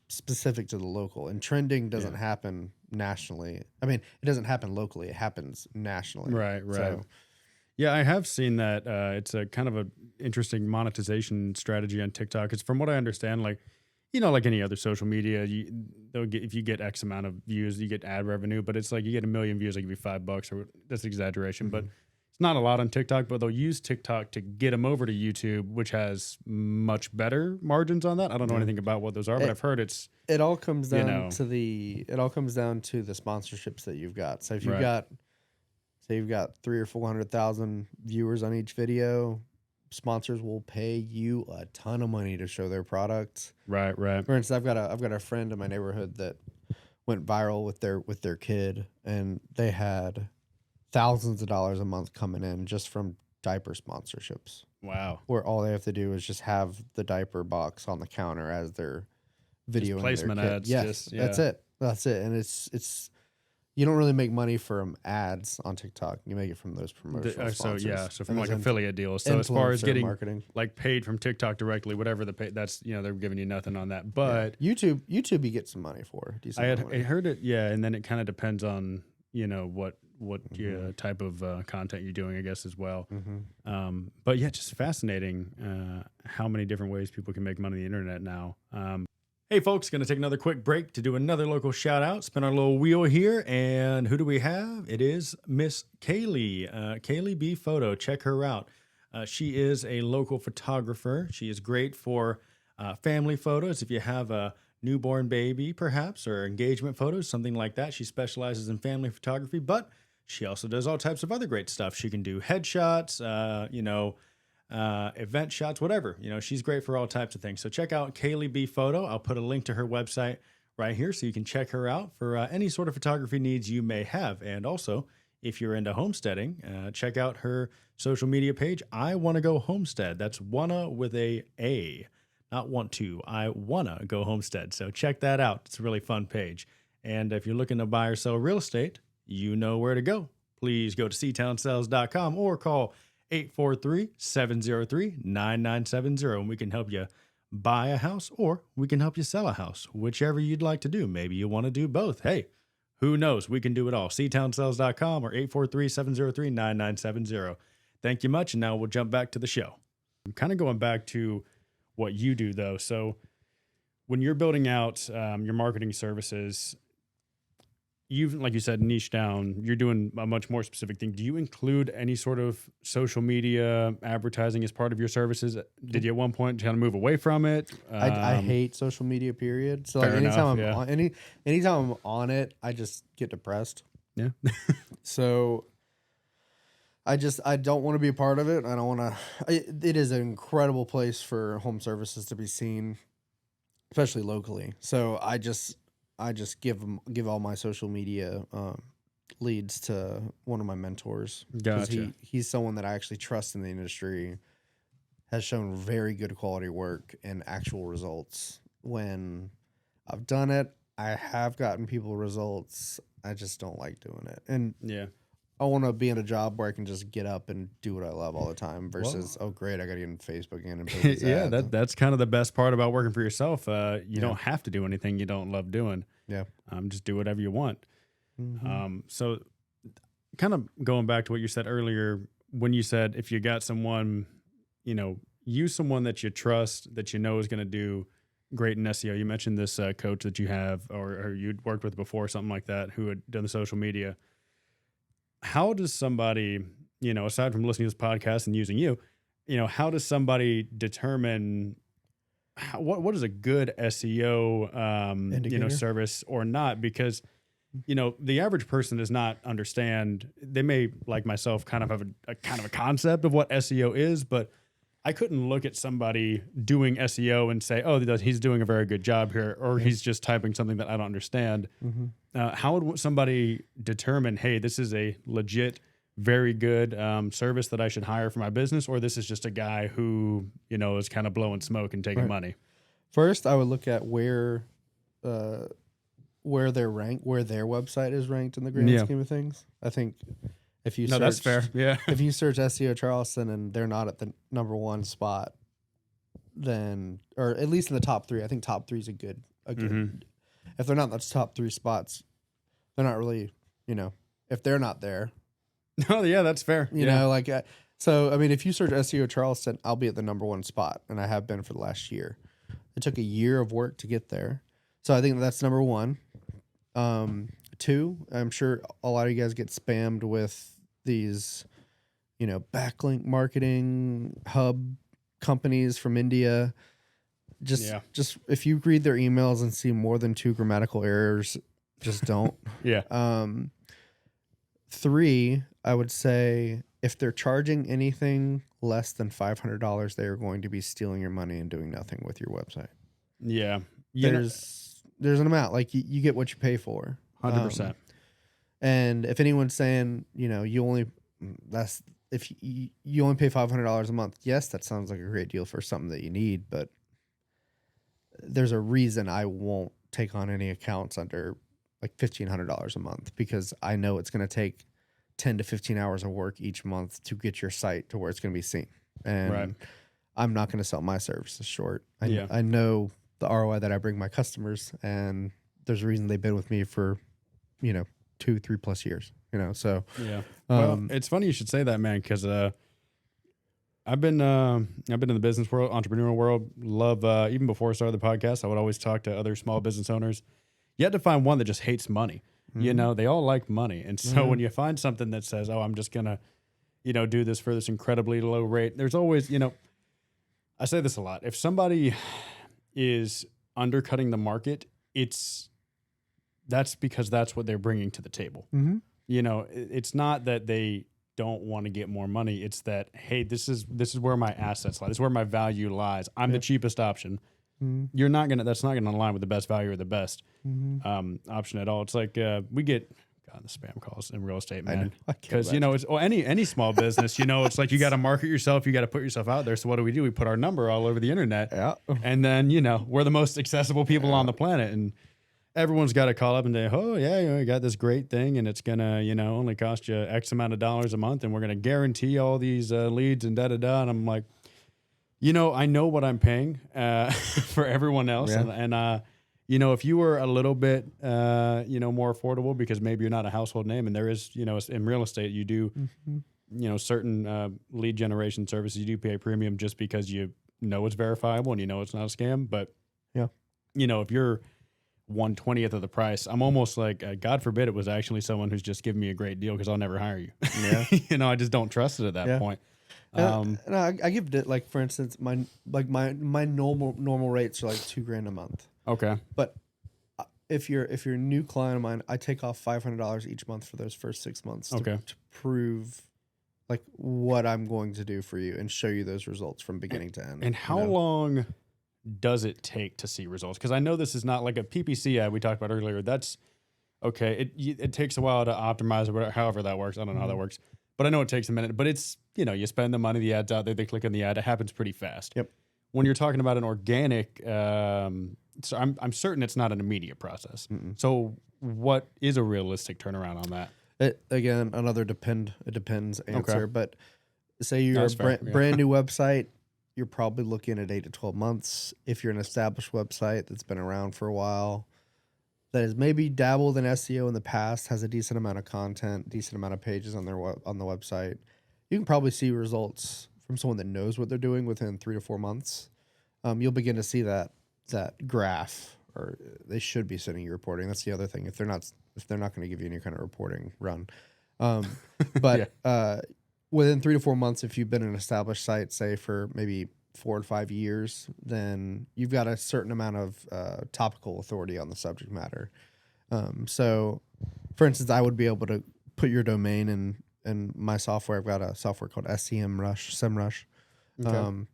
specific to the local, and trending doesn't happen nationally. I mean, it doesn't happen locally; it happens nationally. Right. So, yeah, I have seen that. It's a kind of a interesting monetization strategy on TikTok. It's from what I understand, like like any other social media, if you get X amount of views, you get ad revenue. But it's like you get 1 million views, they give you $5, or that's exaggeration, but it's not a lot on TikTok. But they'll use TikTok to get them over to YouTube, which has much better margins on that. I don't know anything about what those are, but I've heard it all comes down to the sponsorships that you've got. So if you've got, say you've got 300,000 or 400,000 viewers on each video, sponsors will pay you a ton of money to show their products. Right. For instance, I've got a friend in my neighborhood that went viral with their kid, and they had thousands of dollars a month coming in just from diaper sponsorships. Wow. Where all they have to do is just have the diaper box on the counter as their video placement ads. Yes, that's it. And it's you don't really make money from ads on TikTok. You make it from those promotional sponsors. So from like affiliate deals. So as far as getting marketing, like paid from TikTok directly, whatever the pay, that's they're giving you nothing on that. But YouTube you get some money for. I heard it, and then it kind of depends on what type of content you're doing, I guess, as well. But yeah, just fascinating how many different ways people can make money on the internet now. Hey, folks, going to take another quick break to do another local shout out. Spin our little wheel here. And who do we have? It is Miss Kaylee, Kaylee B Photo. Check her out. She is a local photographer. She is great for family photos. If you have a newborn baby, perhaps, or engagement photos, something like that. She specializes in family photography, but she also does all types of other great stuff. She can do headshots, event shots, whatever. She's great for all types of things. So check out Kaylee B Photo. I'll put a link to her website right here so you can check her out for any sort of photography needs you may have. And also, if you're into homesteading, check out her social media page. I Want to Go Homestead. That's wanna with a, not want to. I wanna go homestead. So check that out. It's a really fun page. And if you're looking to buy or sell real estate, you know where to go. Please go to ctownsales.com or call 843-703-9970, and we can help you buy a house or we can help you sell a house, whichever you'd like to do. Maybe you want to do both. Hey, who knows? We can do it all. ctownsales.com or 843-703-9970. Thank you much, and now we'll jump back to the show. I'm kind of going back to what you do, though. So when you're building out your marketing services, you've, like you said, niche down, you're doing a much more specific thing. Do you include any sort of social media advertising as part of your services? Did you at one point kind of move away from it? I hate social media, period. So like anytime I'm on it, I just get depressed. Yeah. So I don't want to be a part of it. I don't want to. It is an incredible place for home services to be seen, especially locally. So I just give all my social media leads to one of my mentors. Gotcha. He's someone that I actually trust in the industry, has shown very good quality work and actual results. When I've done it, I have gotten people results. I just don't like doing it. And yeah, I want to be in a job where I can just get up and do what I love all the time versus, oh, great, I got to get in Facebook again and put these yeah, ads. that's kind of the best part about working for yourself. You don't have to do anything you don't love doing. Yeah. Just do whatever you want. Mm-hmm. So kind of going back to what you said earlier, when you said if you got someone, use someone that you trust, that you know is going to do great in SEO. You mentioned this coach that you have or you'd worked with before, something like that, who had done the social media. How does somebody, aside from listening to this podcast and using you, how does somebody determine what is a good SEO, service or not? Because, the average person does not understand. They may, like myself, kind of have a kind of a concept of what SEO is, but I couldn't look at somebody doing SEO and say, oh, he's doing a very good job here, or he's just typing something that I don't understand. Mm-hmm. How would somebody determine, hey, this is a legit, very good service that I should hire for my business, or this is just a guy who, is kind of blowing smoke and taking money? First, I would look at where they're ranked, where their website is ranked in the grand scheme of things. I think if you that's fair. Yeah. If you search SEO Charleston and they're not at the number one spot, then, or at least in the top three, I think top three is a good. Mm-hmm. If they're not in those top three spots, they're not really, if they're not there. Oh yeah, that's fair. So I mean, if you search SEO Charleston, I'll be at the number one spot, and I have been for the last year. It took a year of work to get there, so I think that's number one. Two, I'm sure a lot of you guys get spammed with these, backlink marketing hub companies from India. Just if you read their emails and see more than 2 grammatical errors, just don't. Yeah. Three, I would say if they're charging anything less than $500, they are going to be stealing your money and doing nothing with your website. Yeah. There's an amount, like you get what you pay for. 100%. And if anyone's saying, you only pay $500 a month, yes, that sounds like a great deal for something that you need, but there's a reason I won't take on any accounts under like $1,500 a month, because I know it's going to take 10 to 15 hours of work each month to get your site to where it's going to be seen. And I'm not going to sell my services short. I know the ROI that I bring my customers, and there's a reason they've been with me for, 2-3+ years, so. Yeah. Well, it's funny you should say that, man, because I've been in the business world, entrepreneurial world. Love even before I started the podcast, I would always talk to other small business owners. You have to find one that just hates money. You know, they all like money, and so when you find something that says, "Oh, I'm just gonna, do this for this incredibly low rate," there's always, I say this a lot. If somebody is undercutting the market, that's because that's what they're bringing to the table. It's not that they don't want to get more money. It's that, hey, this is where my assets lie. This is where my value lies. I'm the cheapest option. That's not gonna align with the best value or the best option at all. It's like we get the spam calls in real estate, man. Because it's any small business. It's like you got to market yourself, you got to put yourself out there. So what do? We put our number all over the internet, and then we're the most accessible people on the planet, and everyone's got to call up and say, oh yeah, you got this great thing, and it's gonna only cost you X amount of dollars a month, and we're gonna guarantee all these leads and And I'm like, I know what I'm paying for everyone else. And if you were a little bit, more affordable, because maybe you're not a household name, and there is, in real estate, you do, certain lead generation services, you do pay a premium just because it's verifiable and it's not a scam. But, if you're 1/20th of the price, I'm almost like, God forbid it was actually someone who's just giving me a great deal, because I'll never hire you. I just don't trust it at that point. And I give it, like, for instance, my normal rates are like $2,000 a month. Okay. But if you're a new client of mine, I take off $500 each month for those first 6 months to prove like what I'm going to do for you and show you those results from beginning to end. And how long does it take to see results? Because I know this is not like a PPC ad we talked about earlier. That's okay. It takes a while to optimize, or however that works. I don't know how that works. But I know it takes a minute, but it's, you spend the money, the ad's out there, they click on the ad, it happens pretty fast. Yep. When you're talking about an organic, so I'm certain it's not an immediate process. So what is a realistic turnaround on that? Again, it depends answer. Okay. But say you're brand new website, you're probably looking at 8 to 12 months. If you're an established website that's been around for a while, that has maybe dabbled in SEO in the past, has a decent amount of content, decent amount of pages on the website, you can probably see results from someone that knows what they're doing within 3 to 4 months. You'll begin to see that graph, or they should be sending you reporting. That's the other thing. If they're not going to give you any kind of reporting run, but within 3 to 4 months, if you've been an established site, say for maybe 4 to 5 years, then you've got a certain amount of topical authority on the subject matter. So, for instance, I would be able to put your domain in my software. I've got a software called SEMrush. Okay.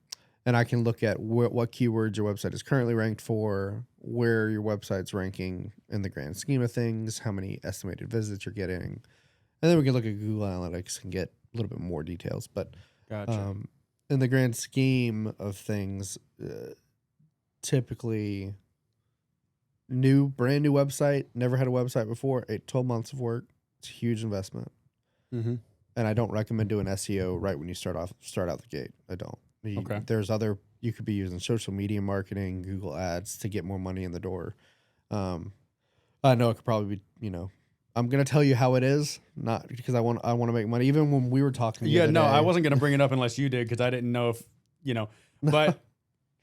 And I can look at what keywords your website is currently ranked for, where your website's ranking in the grand scheme of things, how many estimated visits you're getting. And then we can look at Google Analytics and get a little bit more details. But gotcha. In the grand scheme of things, typically brand new website, never had a website before, 8 to 12 months of work. It's a huge investment. And I don't recommend doing SEO right when you start out the gate. I don't. Okay. You could be using social media marketing, Google ads to get more money in the door. I know it could probably be, I'm going to tell you how it is, not because I want to make money. Even when we were talking the other day, I wasn't going to bring it up unless you did, because I didn't know if, but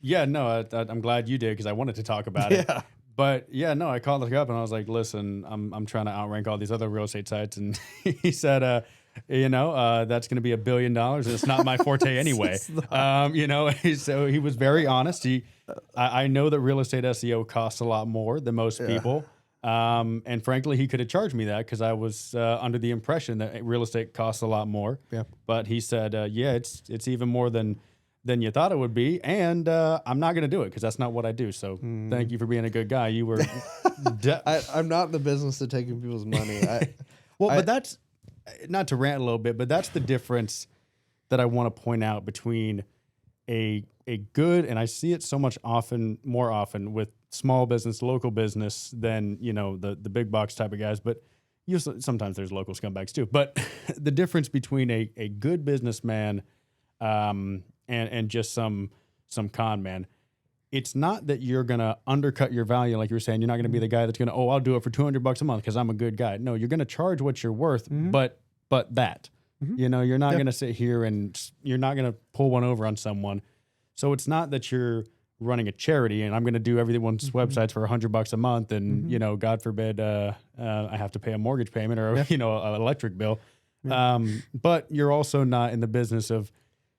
I'm glad you did, because I wanted to talk about it. But I called the guy up and I was like, listen, I'm trying to outrank all these other real estate sites. And he said, that's going to be $1 billion, and it's not my forte anyway. So he was very honest. I know that real estate SEO costs a lot more than most people. And frankly, he could have charged me that, because I was under the impression that real estate costs a lot more. Yeah. But he said, it's even more than you thought it would be, and I'm not going to do it, because that's not what I do. So thank you for being a good guy. You were. I'm not in the business of taking people's money. But that's not to rant a little bit, but that's the difference that I want to point out between a good, and I see it so much more often with small business, local business than, the big box type of guys, but sometimes there's local scumbags too. But the difference between a good businessman and just some con man, it's not that you're going to undercut your value. Like you were saying, you're not going to be the guy that's going to, I'll do it for $200 a month because I'm a good guy. No, you're going to charge what you're worth, but that. Mhm. You know, you're not Yeah. going to sit here and you're not going to pull one over on someone. So it's not that you're running a charity and I'm going to do everyone's websites for $100 a month. And, you know, God forbid, I have to pay a mortgage payment or, you know, an electric bill. Yeah. But you're also not in the business of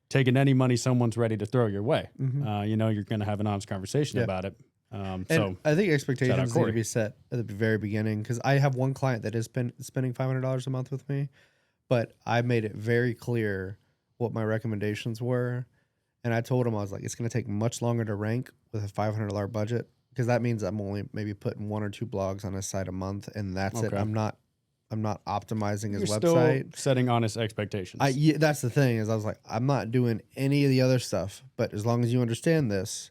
taking any money someone's ready to throw your way. You know, you're going to have an honest conversation Yeah. about it. And So I think shout out expectations need to Cory. be set at the very beginning, because I have one client that is spending $500 a month with me, but I made it very clear what my recommendations were. And I told him, I was like, it's going to take much longer to rank with a $500 budget, because that means I'm only maybe putting 1 or 2 blogs on his site a month, and that's it. Okay. I'm not optimizing his You're still website. setting honest expectations. Yeah, that's the thing, is I was like, I'm not doing any of the other stuff, but as long as you understand this.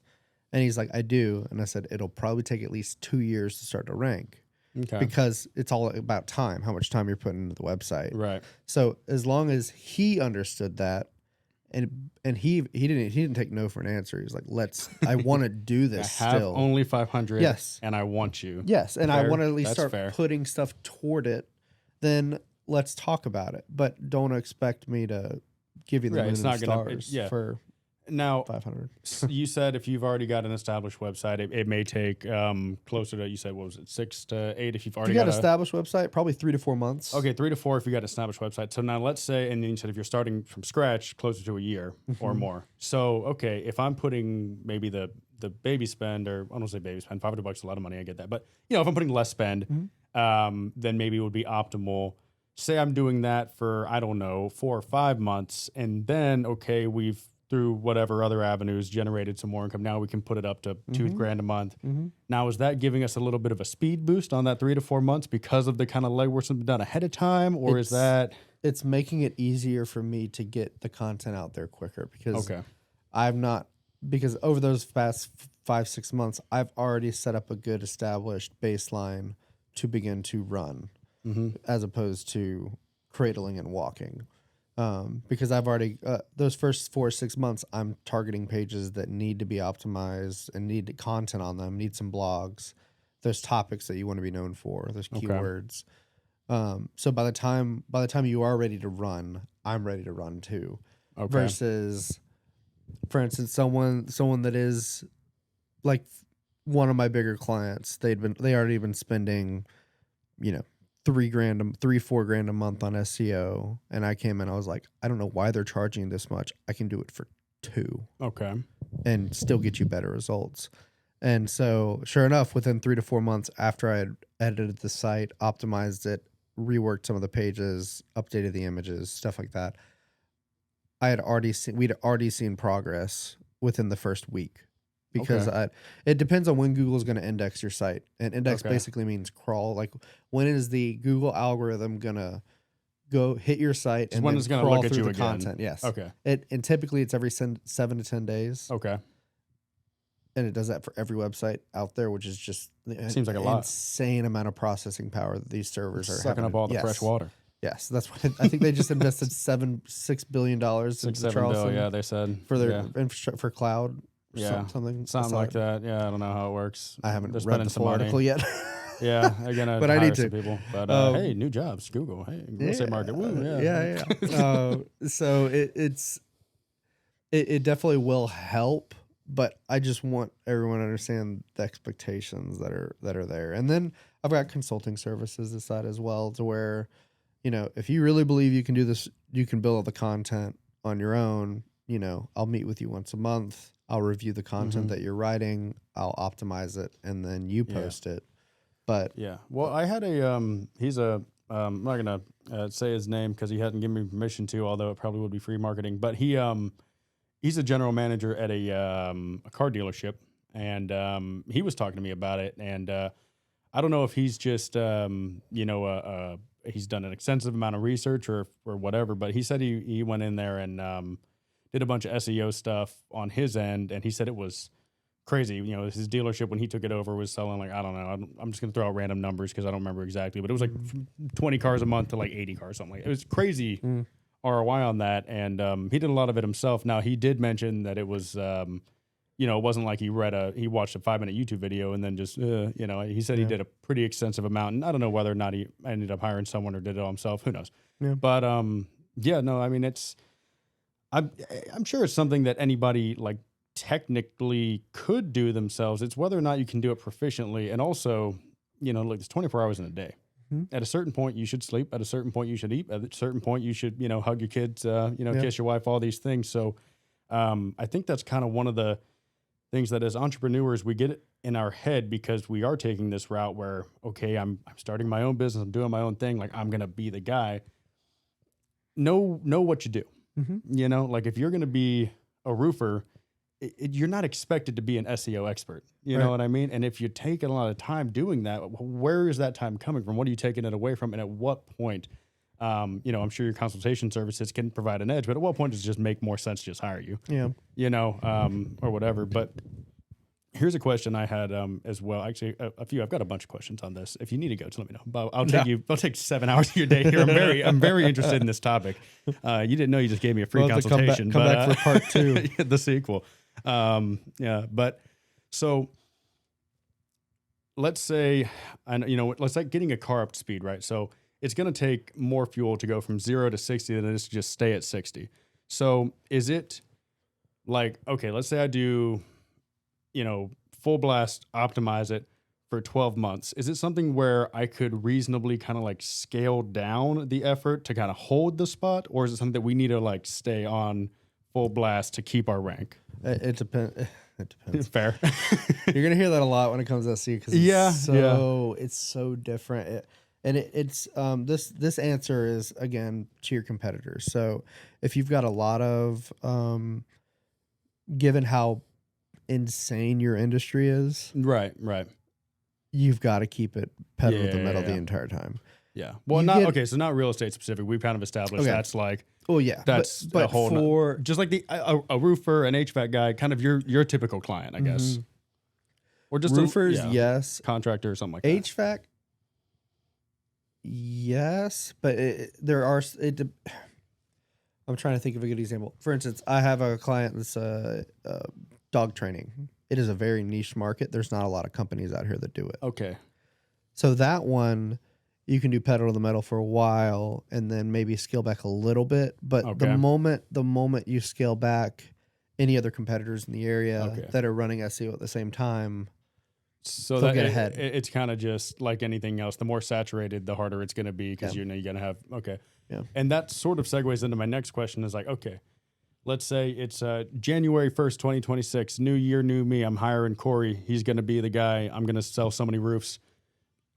And he's like, I do. And I said, it'll probably take at least 2 years to start to rank, Okay. because it's all about time, how much time you're putting into the website. Right. So as long as he understood that, and he didn't take no for an answer. He was like, I want to do this I have still. only 500. Yes. And I want you. Yes. And I Fair. want to at least That's start fair. putting stuff toward it. Then let's talk about it. But don't expect me to give you the Right, moon it's and not gonna- stars yeah. for Now, 500. you said if you've already got an established website, it may take closer to, you said, what was it, 6 to 8 if you've If already you got got an established website, probably 3 to 4 months. Okay, 3 to 4 if you got an established website. So now let's say, and then you said if you're starting from scratch, closer to a year or more. So, okay, if I'm putting maybe the baby spend, or I don't say baby spend, $500 is a lot of money, I get that. But, you know, if I'm putting less spend, then maybe it would be optimal. Say I'm doing that for, I don't know, 4 or 5 months. And then, okay, we've, through whatever other avenues, generated some more income. Now we can put it up to $2,000 a month. Now, is that giving us a little bit of a speed boost on that 3 to 4 months because of the kind of legwork that's been done ahead of time? Or is that... It's making it easier for me to get the content out there quicker, because Okay. because over those past 5-6 months, I've already set up a good established baseline to begin to run, as opposed to cradling and walking. Because I've already, those first 4 or 6 months, I'm targeting pages that need to be optimized and need content on them, need some blogs. There's topics that you want to be known for. There's keywords. So by the time you are ready to run, I'm ready to run too. Okay. Versus, for instance, someone that is like one of my bigger clients, they already been spending, you know, $3,000-$4,000 a month on SEO, and I came in, I was like, I don't know why they're charging this much. I can do it for 2 Okay. and still get you better results. And so, sure enough, within 3 to 4 months after I had edited the site, optimized it, reworked some of the pages, updated the images, stuff like that, we'd already seen progress within the first week. Because it depends on when Google's going to index your site. And index basically means crawl. Like, when is the Google algorithm going to go hit your site and when then it's gonna crawl look at through you the again. content? Yes. Okay. And typically it's every 7 to 10 days. Okay. And it does that for every website out there, which is just Seems like a lot. insane amount of processing power that these servers are Sucking having. up all the Yes. fresh water. Yes, that's what I think they just invested $6 billion into 6-7 Charleston. bill, yeah, they said. For their infrastructure for cloud. Yeah. Something Like that. Yeah, I don't know how it works. I haven't They're read spending the some full money. article yet. Yeah, again, But I need to. some people. But hey, new jobs, Google. Hey, real estate market. Woo, yeah. So it definitely will help, but I just want everyone to understand the expectations that are there. And then I've got consulting services aside as well, to where, you know, if you really believe you can do this, you can build all the content on your own. You know, I'll meet with you once a month. I'll review the content that you're writing. I'll optimize it, and then you post it. But yeah, well, I had a he's a I'm not gonna say his name because he hadn't given me permission to, although it probably would be free marketing. But he's a general manager at a car dealership, and he was talking to me about it. And I don't know if he's just he's done an extensive amount of research or whatever, but he said he went in there and did a bunch of SEO stuff on his end, and he said it was crazy. You know, his dealership when he took it over was selling like, I don't know, I'm just gonna throw out random numbers because I don't remember exactly, but it was like 20 cars a month to like 80 cars, something like that. It was crazy ROI on that, and he did a lot of it himself. Now he did mention that it was it wasn't like he watched a 5-minute YouTube video and then just he said he did a pretty extensive amount, and I don't know whether or not he ended up hiring someone or did it all himself, who knows. Yeah. But Yeah, no, I mean I'm I'm sure it's something that anybody like technically could do themselves. It's whether or not you can do it proficiently, and also, like there's 24 hours in a day. Mhm. At a certain point, you should sleep. At a certain point, you should eat. At a certain point, you should, hug your kids, Yeah. kiss your wife, all these things. So, I think that's kind of one of the things that as entrepreneurs we get it in our head because we are taking this route where, okay, I'm starting my own business, I'm doing my own thing, like I'm gonna be the guy. Know what you do. Mhm. Like if you're gonna be a roofer, you're not expected to be an SEO expert. You know Right. what I mean? And if you're taking a lot of time doing that, where is that time coming from? What are you taking it away from? And at what point, I'm sure your consultation services can provide an edge, but at what point does it just make more sense to just hire you, Yeah. or whatever. But here's a question I had as well. Actually, a few. I've got a bunch of questions on this. If you need to go, just let me know. But I'll take 7 hours of your day here. I'm very interested in this topic. You didn't know you just gave me a free We'll have to consultation. come back for part 2. The sequel. Yeah, but so let's say, let's like getting a car up to speed, right? So it's going to take more fuel to go from 0 to 60 than it is to just stay at 60. So is it like, okay, let's say I do, full blast, optimize it for 12 months. Is it something where I could reasonably kind of like scale down the effort to kind of hold the spot? Or is it something that we need to like stay on full blast to keep our rank? It depends. It depends. Fair. You're gonna hear that a lot when it comes to SEO because it's so different. It's this answer is again to your competitors. So if you've got a lot of given how insane your industry is, Right. you've got to keep it pedal to the Yeah, metal yeah. the entire time. Yeah. Well, so not real estate specific. We've kind of established Okay. that's like, Oh yeah, that's but a whole for just like a roofer, an HVAC guy, kind of your typical client, I guess. Mhm. Or just roofers, yes. contractor or something like that. HVAC, yes, but there are. I'm trying to think of a good example. For instance, I have a client that's dog training. It is a very niche market. There's not a lot of companies out here that do it. Okay. So that one, you can do pedal to the metal for a while and then maybe scale back a little bit. But Okay. the moment you scale back, any other competitors in the area Okay. that are running SEO at the same time, So they'll that get ahead. It's kind of just like anything else. The more saturated, the harder it's going to be because Yeah. you're going to have Yeah. And that sort of segues into my next question. Is like, okay, let's say it's January 1st, 2026, new year, new me. I'm hiring Cory. He's going to be the guy. I'm going to sell so many roofs,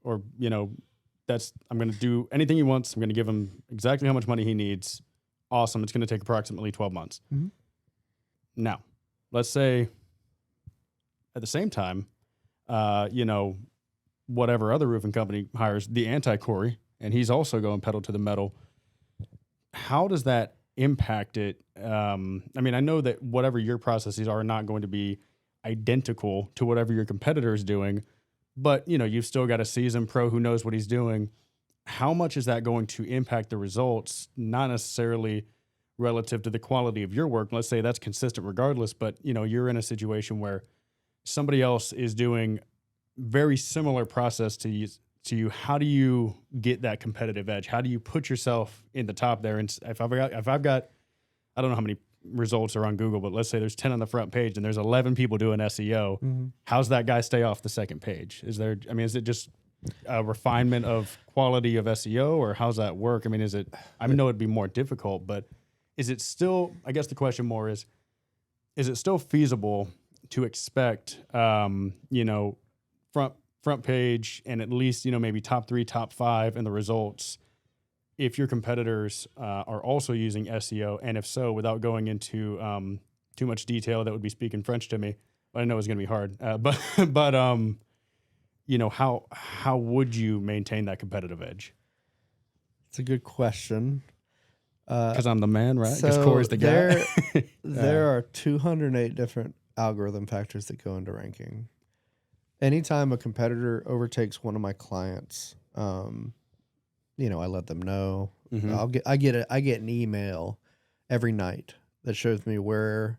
or I'm going to do anything he wants. I'm going to give him exactly how much money he needs. Awesome. It's going to take approximately 12 months. Mhm. Now, let's say at the same time, whatever other roofing company hires the anti-Cory, and he's also going pedal to the metal. How does that impact it? I mean, I know that whatever your processes are not going to be identical to whatever your competitor is doing, but you've still got a seasoned pro who knows what he's doing. How much is that going to impact the results? Not necessarily relative to the quality of your work. Let's say that's consistent regardless, but you're in a situation where somebody else is doing very similar process to you. How do you get that competitive edge? How do you put yourself in the top there? And if I've got, I don't know how many results are on Google, but let's say there's 10 on the front page and there's 11 people doing SEO. Mm-hmm. How's that guy stay off the second page? Is it just a refinement of quality of SEO, or how's that work? I mean, I know it'd be more difficult, but is it still, I guess the question more is it still feasible to expect, front page and at least, maybe top 3, top 5 in the results if your competitors are also using SEO? And if so, without going into too much detail, that would be speaking French to me. I know it's going to be hard, but how would you maintain that competitive edge? It's a good question. Because I'm the man, right? Because So Cory's the guy. there are 208 different algorithm factors that go into ranking. Anytime a competitor overtakes one of my clients, I let them know. Mhm. I get an email every night that shows me where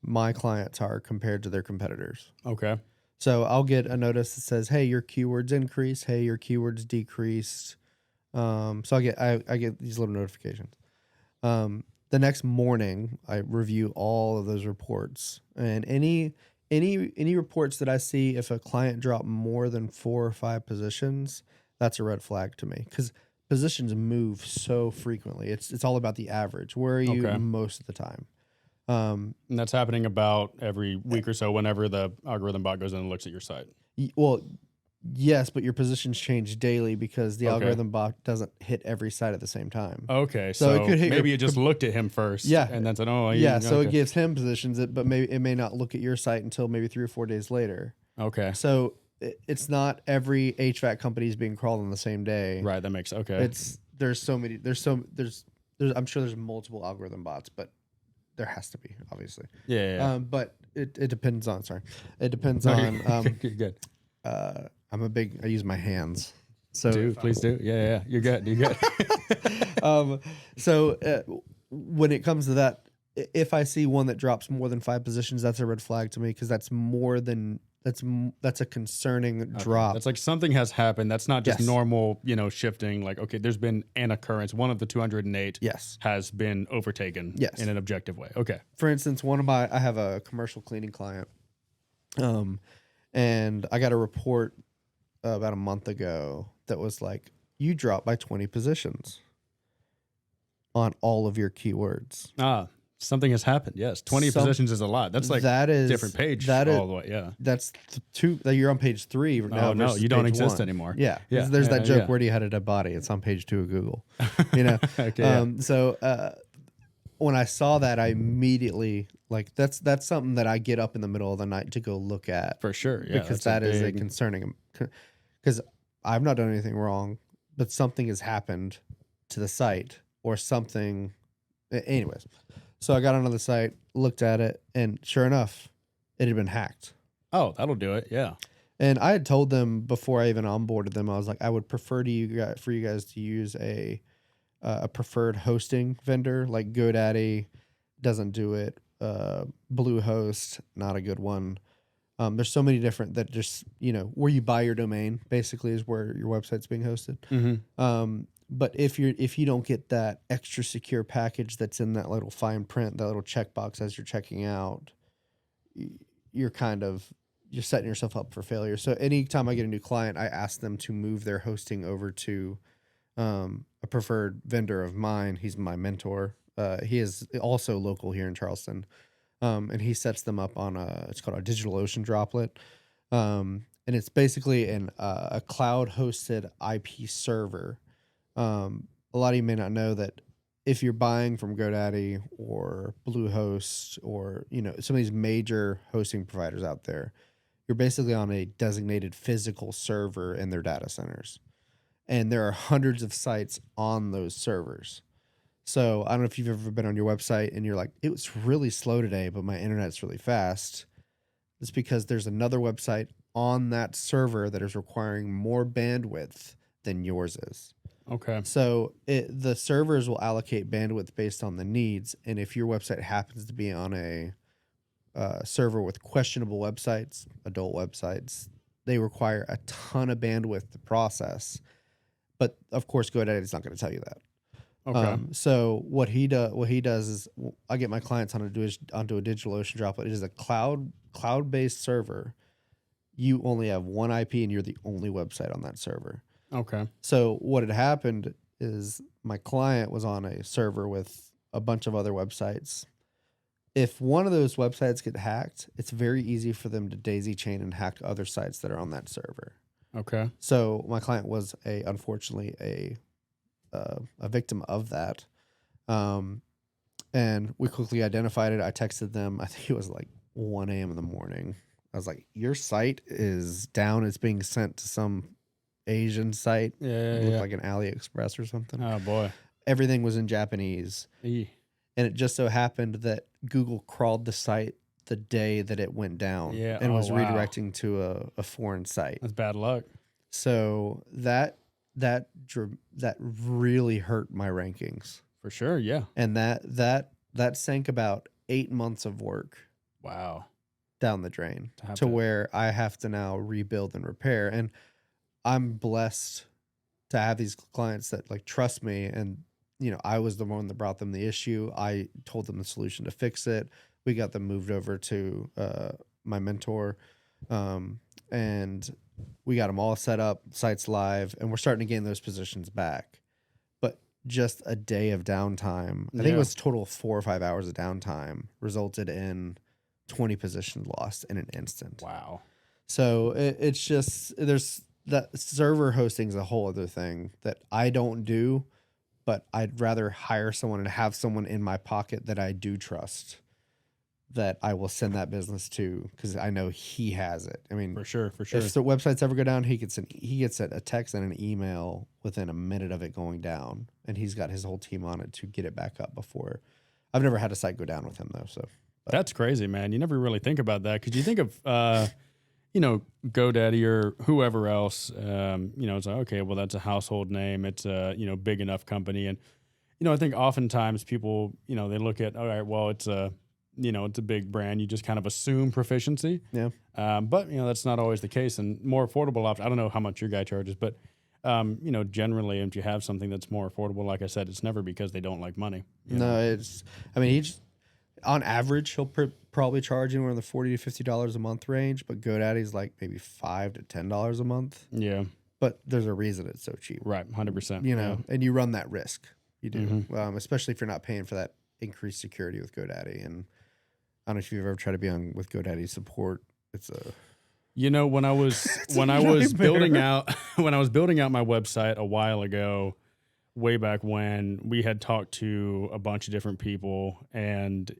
my clients are compared to their competitors. Okay. So I'll get a notice that says, "Hey, your keywords increased. Hey, your keywords decreased." So I get these little notifications. The next morning, I review all of those reports, and any reports that I see, if a client dropped more than 4 or 5 positions, that's a red flag to me because positions move so frequently. It's all about the average. Where are you Okay. most of the time? And that's happening about every week or so whenever the algorithm bot goes in and looks at your site. Well, yes, but your positions change daily because the Okay. algorithm bot doesn't hit every site at the same time. Okay. So it could hit maybe your- it just looked at him first. Yeah. And then said, oh, Yeah, so okay. it gives him positions, but maybe it may not look at your site until maybe 3 or 4 days later. Okay. So it's not every HVAC company is being crawled on the same day. Right. That makes, okay. There's I'm sure there's multiple algorithm bots, but there has to be, obviously. Yeah. But it depends on, it depends No, on, you're good. I use my hands. So Please do. Yeah. You're good. You're good. When it comes to that, if I see one that drops more than 5 positions, that's a red flag to me because that's a concerning drop. That's like something has happened. That's not just Yes. normal, shifting. Like, okay, there's been an occurrence. One of the 208 Yes. has been overtaken Yes. in an objective way. Okay. For instance, I have a commercial cleaning client, and I got a report about a month ago that was like, you dropped by 20 positions on all of your keywords. Something has happened. Yes. 20 positions is a lot. That's like different page all the way. Yeah. That's you're on page 3 now. Oh, no, you don't page exist 1. anymore. Yeah. Yeah. There's that joke, yeah. where do you hide a dead body? It's on page 2 of Google. Okay. When I saw that, I immediately, like, that's something that I get up in the middle of the night to go look at. For sure. Yeah. Because that is a concerning, because I've not done anything wrong, but something has happened to the site or something. Anyways, so I got onto the site, looked at it, and sure enough, it had been hacked. Oh, that'll do it. Yeah. And I had told them before I even onboarded them, I was like, I would prefer for you guys to use a preferred hosting vendor. Like GoDaddy doesn't do it. Bluehost, not a good one. There's so many different that just, where you buy your domain basically is where your website's being hosted. Mm-hmm. But if you don't get that extra secure package that's in that little fine print, that little checkbox as you're checking out, you're setting yourself up for failure. So anytime I get a new client, I ask them to move their hosting over to a preferred vendor of mine. He's my mentor. He is also local here in Charleston. And he sets them up on it's called a DigitalOcean droplet. And it's basically a cloud hosted IP server. A lot of you may not know that if you're buying from GoDaddy or Bluehost or, some of these major hosting providers out there, you're basically on a designated physical server in their data centers. And there are hundreds of sites on those servers. So I don't know if you've ever been on your website and you're like, it was really slow today, but my internet's really fast. It's because there's another website on that server that is requiring more bandwidth than yours is. Okay. So the servers will allocate bandwidth based on the needs. And if your website happens to be on a server with questionable websites, adult websites, they require a ton of bandwidth to process. But of course, GoDaddy is not going to tell you that. Okay. So what he does is I get my clients onto a DigitalOcean droplet. It is a cloud-based server. You only have one IP and you're the only website on that server. Okay. So what had happened is my client was on a server with a bunch of other websites. If one of those websites get hacked, it's very easy for them to daisy chain and hack other sites that are on that server. Okay. So my client was unfortunately a victim of that. And we quickly identified it. I texted them. I think it was like 1 a.m. in the morning. I was like, your site is down. It's being sent to some Asian site. Yeah. It looked like an AliExpress or something. Oh, boy. Everything was in Japanese. Eee. And it just so happened that Google crawled the site the day that it went down. Yeah. And was wow. redirecting to a foreign site. That's bad luck. So that really hurt my rankings. For sure. Yeah. And that sank about 8 months of work Wow. down the drain to where I have to now rebuild and repair. And I'm blessed to have these clients that like trust me and I was the one that brought them the issue. I told them the solution to fix it. We got them moved over to my mentor, and we got them all set up, sites live, and we're starting to gain those positions back. But just a day of downtime, I think it was a total of 4 or 5 hours of downtime, resulted in 20 positions lost in an instant. Wow. So it's just, there's that server hosting is a whole other thing that I don't do, but I'd rather hire someone and have someone in my pocket that I do trust, that I will send that business to, because I know he has it. I mean, For sure. if the websites ever go down, he gets a text and an email within a minute of it going down, and he's got his whole team on it to get it back up before. I've never had a site go down with him though. So that's crazy, man. You never really think about that, because you think of GoDaddy or whoever else. It's like, okay, well, that's a household name. It's a big enough company, and I think oftentimes people they look at, all right, well, it's a it's a big brand. You just kind of assume proficiency. Yeah. But that's not always the case. And more affordable options, I don't know how much your guy charges, but generally, if you have something that's more affordable, like I said, it's never because they don't like money. He's on average, he'll probably charge anywhere in the $40 to $50 a month range, but GoDaddy's like maybe $5 to $10 a month. Yeah. But there's a reason it's so cheap. Right. 100%. And you run that risk. You do. Especially if you're not paying for that increased security with GoDaddy. And I don't know if you've ever tried to be on with GoDaddy support. It's a when I was building out my website a while ago, way back when, we had talked to a bunch of different people, and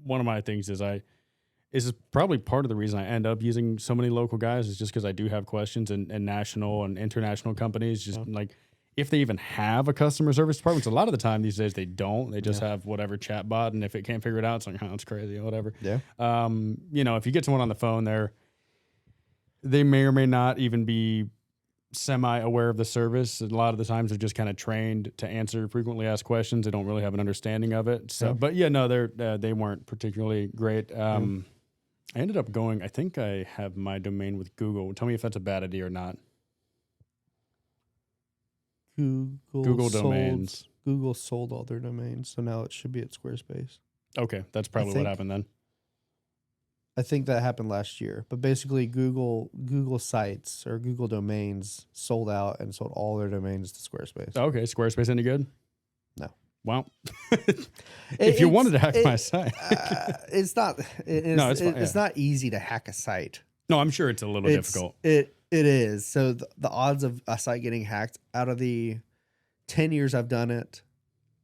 one of my things is this is probably part of the reason I end up using so many local guys, is just because I do have questions, and national and international companies just like, if they even have a customer service department. A lot of the time these days they don't. They just have whatever chat bot, and if it can't figure it out, it's like, it's crazy or whatever. Yeah. If you get someone on the phone there, they may or may not even be semi-aware of the service. A lot of the times they're just kind of trained to answer frequently asked questions. They don't really have an understanding of it. So, but they weren't particularly great. I ended up going, I think I have my domain with Google. Tell me if that's a bad idea or not. Google domains. Google sold all their domains, so now it should be at Squarespace. Okay, that's probably what happened then. I think that happened last year, but basically Google sites or Google domains sold out and sold all their domains to Squarespace. Okay, Squarespace any good? No. Wow. If you wanted to hack my site, it's not. It's not easy to hack a site. No, I'm sure it's a little difficult. It is. So the odds of a site getting hacked, out of the 10 years I've done it,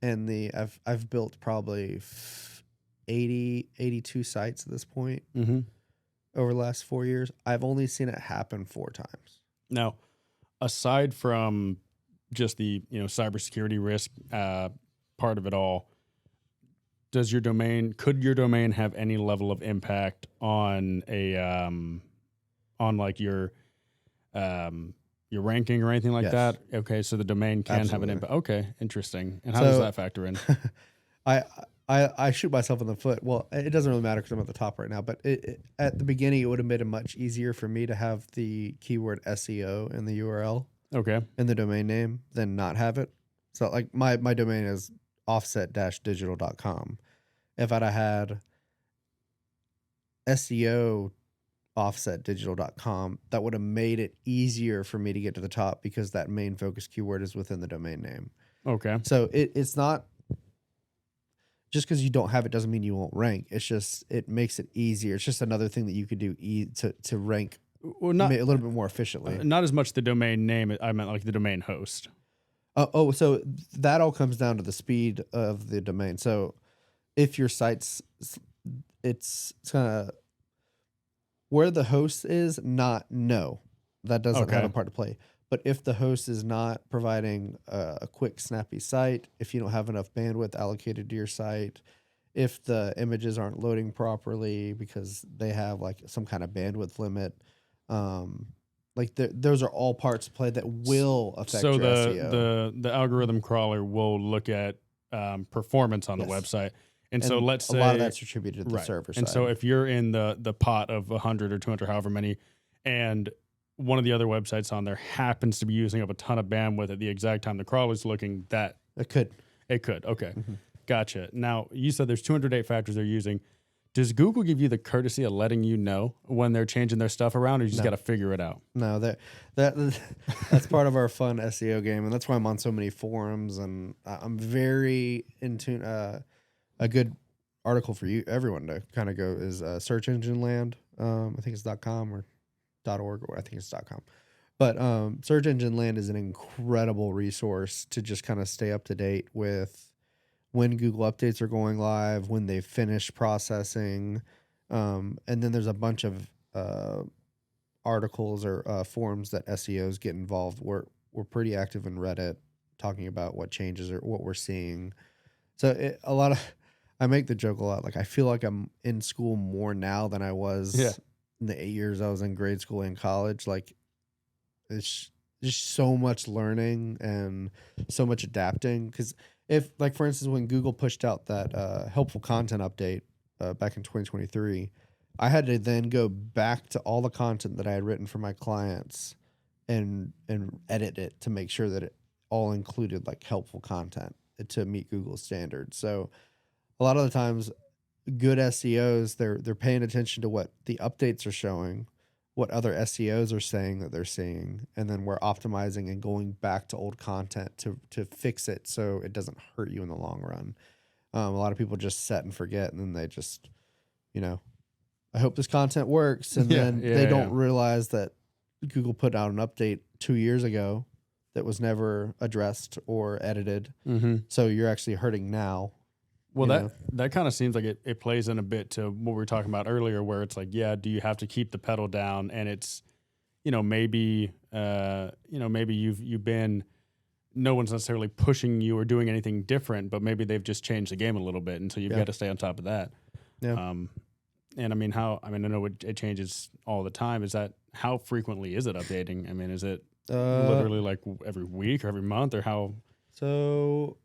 and I've built probably 82 sites at this point over the last 4 years. I've only seen it happen 4 times. Now, aside from just the cybersecurity risk part of it all, could your domain have any level of impact on like your ranking or anything like that? Okay, so the domain can have an impact. Okay, interesting. And how does that factor in? I shoot myself in the foot. Well, it doesn't really matter because I'm at the top right now, but at the beginning, it would have made it much easier for me to have the keyword SEO in the URL. Okay. In the domain name than not have it. So like my domain is offset-digital.com. If I'd have had SEO offsetdigital.com, that would have made it easier for me to get to the top because that main focus keyword is within the domain name. Okay. So it's not just because you don't have it doesn't mean you won't rank. It's just, it makes it easier. It's just another thing that you could do to rank a little bit more efficiently. Not as much the domain name. I meant like the domain host. So that all comes down to the speed of the domain. So if your site's, it's kind of where the host is, that doesn't have a part to play. But if the host is not providing a quick, snappy site, if you don't have enough bandwidth allocated to your site, if the images aren't loading properly because they have like some kind of bandwidth limit, those are all parts to play that will affect your SEO. So the algorithm crawler will look at performance on the website. And so let's say a lot of that's attributed to the server side. And so if you're in the pot of 100 or 200, however many, and one of the other websites on there happens to be using up a ton of bandwidth at the exact time the crawler's looking, that It could. It could. Okay. Gotcha. Now, you said there's 208 factors they're using. Does Google give you the courtesy of letting you know when they're changing their stuff around, or you just got to figure it out? No, that's part of our fun SEO game, and that's why I'm on so many forums, and I'm very in tune. A good article for everyone to kind of go is Search Engine Land. I think it's .com or .org, or I think it's .com. But Search Engine Land is an incredible resource to just kind of stay up to date with when Google updates are going live, when they've finished processing. And then there's a bunch of articles or forums that SEOs get involved. We're pretty active in Reddit talking about what changes or what we're seeing. So I make the joke a lot. Like, I feel like I'm in school more now than I was in the 8 years I was in grade school and college. Like, it's just so much learning and so much adapting. Because if, like, for instance, when Google pushed out that helpful content update back in 2023, I had to then go back to all the content that I had written for my clients and edit it to make sure that it all included like helpful content to meet Google's standards. So a lot of the times, good SEOs, they're paying attention to what the updates are showing, what other SEOs are saying that they're seeing, and then we're optimizing and going back to old content to fix it so it doesn't hurt you in the long run. A lot of people just set and forget, and then they just, I hope this content works, and then they don't realize that Google put out an update 2 years ago that was never addressed or edited. So you're actually hurting now. Well, that kind of seems like it plays in a bit to what we were talking about earlier, where it's like, do you have to keep the pedal down? And it's, maybe you've been, no one's necessarily pushing you or doing anything different, but maybe they've just changed the game a little bit. And so you've got to stay on top of that. Yeah. And I know it changes all the time. How frequently is it updating? I mean, is it literally like every week or every month, or how? So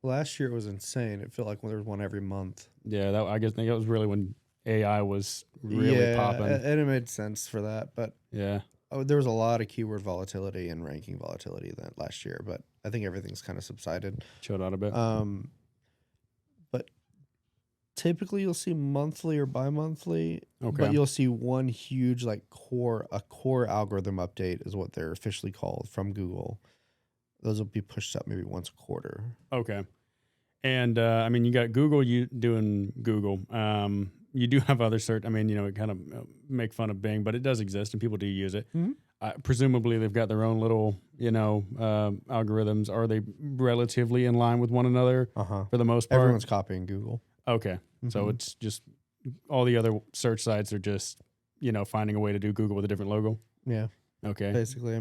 last year it was insane. It felt like there was one every month. Yeah, I think that was really when AI was really popping. And it made sense for that. But there was a lot of keyword volatility and ranking volatility that last year. But I think everything's kind of subsided. Chilled out a bit. But typically you'll see monthly or bi-monthly. Okay. But you'll see one huge core algorithm update is what they're officially called from Google. Those will be pushed up maybe once a quarter. Okay. And you got Google, you doing Google. You do have other search. It kind of make fun of Bing, but it does exist and people do use it. Presumably they've got their own little, algorithms. Are they relatively in line with one another for the most part? Everyone's copying Google. Okay. So it's just all the other search sites are just, finding a way to do Google with a different logo. Yeah. Okay. Basically,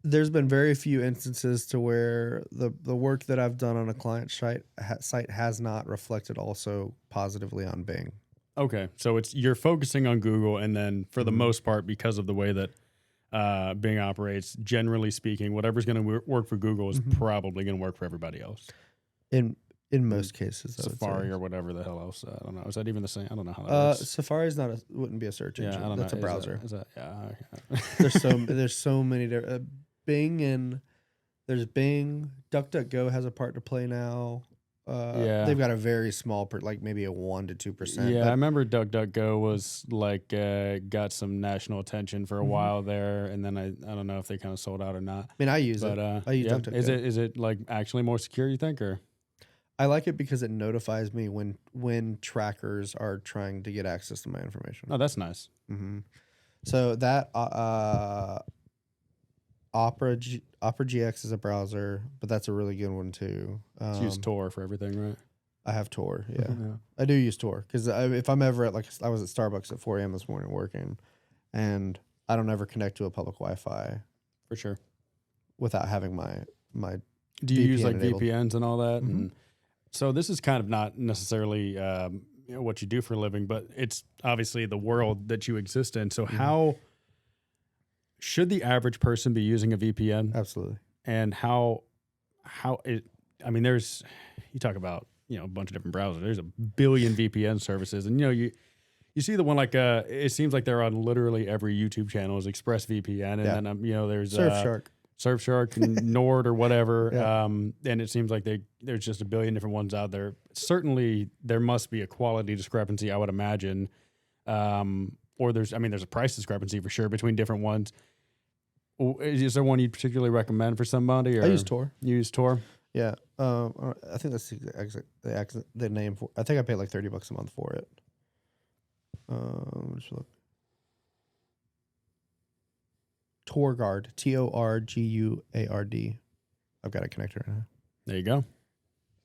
there's been very few instances to where the work that I've done on a client site has not reflected also positively on Bing. Okay, so you're focusing on Google, and then for the most part, because of the way that Bing operates, generally speaking, whatever's going to work for Google is probably going to work for everybody else. In most cases, Safari or whatever the hell else. I don't know. Is that even the same? I don't know how that works. Safari's wouldn't be a search engine. I don't That's know. a browser. Okay. There's so many different Bing, and there's Bing. DuckDuckGo has a part to play now. They've got a very small, maybe a 1% to 2%. Yeah, I remember DuckDuckGo was got some national attention for a while there, and then I don't know if they kind of sold out or not. I use it. I use DuckDuckGo. Is it like actually more secure, you think, or? I like it because it notifies me when trackers are trying to get access to my information. Oh, that's nice. So that Opera GX is a browser, but that's a really good one too. Use Tor for everything, right? I have Tor, yeah. I do use Tor because if I'm ever at I was at Starbucks at 4 a.m. this morning working, and I don't ever connect to a public Wi-Fi for sure without having my. Do you VPN use enabled. VPNs and all that? And so this is kind of not necessarily what you do for a living, but it's obviously the world that you exist in. So how should the average person be using a VPN? Absolutely. And there's, you talk about, a bunch of different browsers. There's a billion VPN services, and you You see the one like it seems like they're on literally every YouTube channel is ExpressVPN, and then there's Surfshark, Nord or whatever. Yeah. And it seems like there's just a billion different ones out there. Certainly, there must be a quality discrepancy, I would imagine. Or there's a price discrepancy for sure between different ones. Is there one you'd particularly recommend for somebody? Or I use Tor. You use Tor? Yeah. I think that's the name for. I think I paid like $30 a month for it. Just look. Torguard, Torguard. I've got it connected right now. There you go.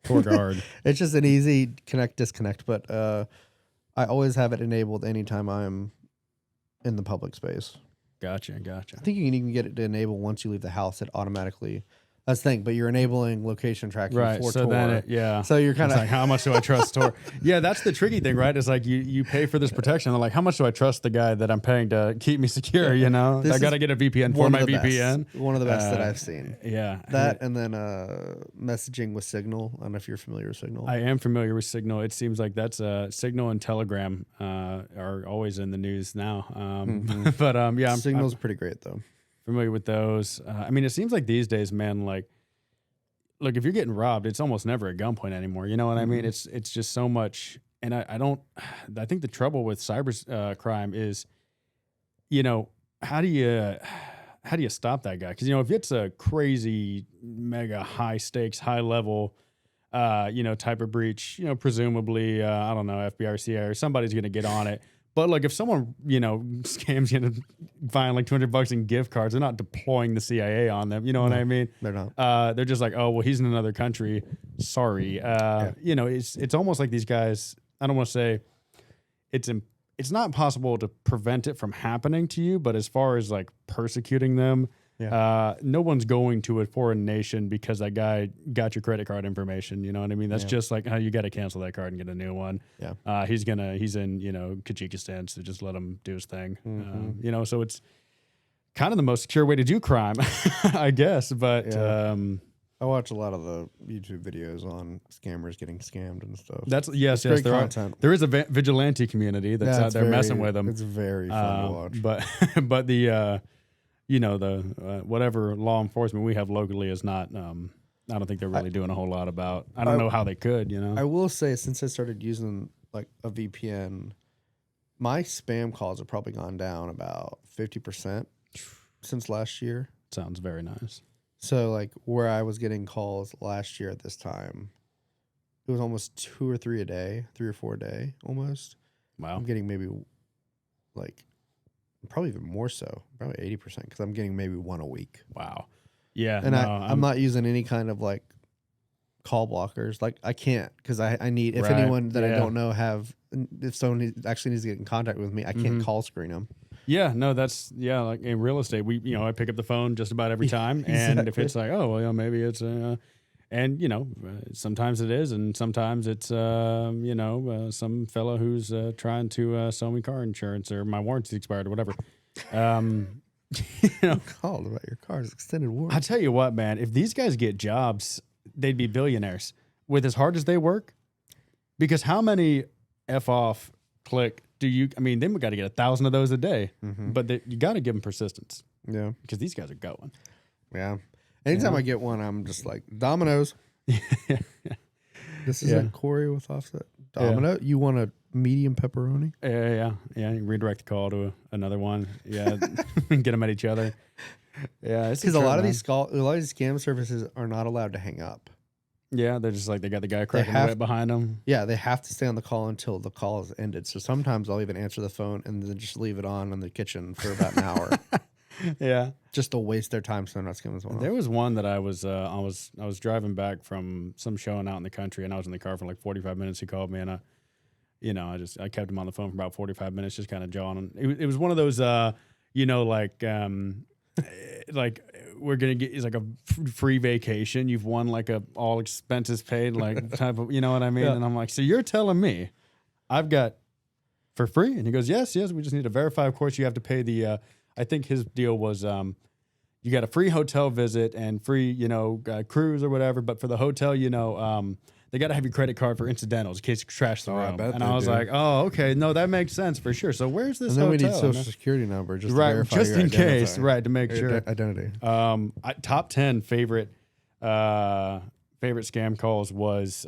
Torguard. It's just an easy connect disconnect, but I always have it enabled anytime I'm in the public space. Gotcha. I think you can even get it to enable once you leave the house. It automatically. That's the thing, but you're enabling location tracking for so Tor. Then So you're kind of like, how much do I trust Tor? Yeah, that's the tricky thing, right? It's like you pay for this protection. They're like, how much do I trust the guy that I'm paying to keep me secure? You know, I got to get a VPN for my VPN. One of the best that I've seen. Yeah, that and then messaging with Signal. I don't know if you're familiar with Signal. I am familiar with Signal. It seems like that's Signal and Telegram are always in the news now. But yeah, Signal's pretty great though. Familiar with those. I mean, it seems like these days, man, like. Look, if you're getting robbed, it's almost never at gunpoint anymore. You know what I mean? It's just so much. And I think the trouble with cyber crime is, how do you stop that guy? Because, if it's a crazy, mega high stakes, high level, type of breach, presumably, I don't know, FBI or CIA or somebody's going to get on it. But like if someone, scams you into buying like $200 in gift cards, they're not deploying the CIA on them. You know what I mean? They're not. They're just like, oh, well, he's in another country. Sorry. It's almost like these guys, I don't want to say it's not possible to prevent it from happening to you, but as far as like persecuting them, no one's going to a foreign nation because that guy got your credit card information. You know what I mean? That's just like how you got to cancel that card and get a new one. Yeah. He's in, Kyrgyzstan, so just let him do his thing. So it's kind of the most secure way to do crime, I guess. But I watch a lot of the YouTube videos on scammers getting scammed and stuff. Yes, great there content. There is a vigilante community that's out there messing with them. It's very fun to watch. But the the whatever law enforcement we have locally is not. I don't think they're really doing a whole lot about. I don't know how they could. I will say, since I started using like a VPN, my spam calls have probably gone down about 50% since last year. Sounds very nice. So like where I was getting calls last year at this time, it was almost 2 or 3 a day, 3 or 4 a day almost. Wow. I'm getting maybe like probably even more so, probably 80% because I'm getting maybe one a week. Wow. Yeah. And I'm not using any kind of like call blockers. Like I can't because I need, if anyone that I don't know if someone actually needs to get in contact with me, I can't call screen them. Yeah, no, that's like in real estate, I pick up the phone just about every time. And if it's like, oh, well, maybe it's, sometimes it is. And sometimes it's, some fellow who's trying to sell me car insurance or my warranty expired or whatever. Called about your car's extended warranty. I tell you what, man, if these guys get jobs, they'd be billionaires with as hard as they work. Because how many F off click they've got to get 1,000 of those a day, but you got to give them persistence. Yeah. Because these guys are going. Yeah. Anytime I get one, I'm just like, Domino's. This isn't Cory with Offset. Domino, you want a medium pepperoni? Yeah. You redirect the call to another one. Yeah. Get them at each other. Yeah. Because a lot of these scam services are not allowed to hang up. Yeah, they're just like, they got the guy cracking the whip behind them. Yeah, they have to stay on the call until the call is ended. So sometimes I'll even answer the phone and then just leave it on in the kitchen for about an hour. Yeah, just to waste their time so they're not skimming someone. There was one that I was driving back from some showing out in the country, and I was in the car for like 45 minutes. He called me, and I kept him on the phone for about 45 minutes, just kind of jawing. It was one of those, like we're gonna get is like a free vacation. You've won like a all expenses paid like type of, you know what I mean? Yeah. And I'm like, so you're telling me I've got for free? And he goes, yes. We just need to verify. Of course, you have to pay the. I think his deal was you got a free hotel visit and free cruise or whatever. But for the hotel, they got to have your credit card for incidentals in case you trash the Oh, I room. bet And they I was do. like, oh, okay, no, that makes sense for sure. So where's this And then we need hotel? social security number just to Right, verify just your in case, identity. right, to make Your sure. identity. Top 10 favorite scam calls was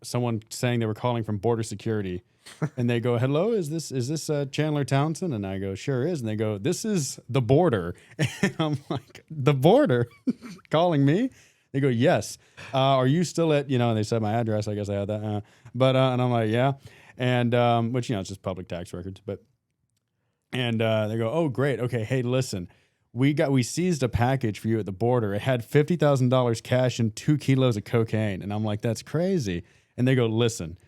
someone saying they were calling from border security, and they go, "Hello, is this Chandler Townsend?" And I go, "Sure is." And they go, "This is the border," and I'm like, "The border, calling me?" They go, "Yes." Are you still at And they said my address. I guess I had that, and I'm like, "Yeah," and which it's just public tax records, but. And they go, "Oh, great. Okay. Hey, listen, we seized a package for you at the border. It had $50,000 cash and 2 kilos of cocaine." And I'm like, "That's crazy." And they go, "Listen,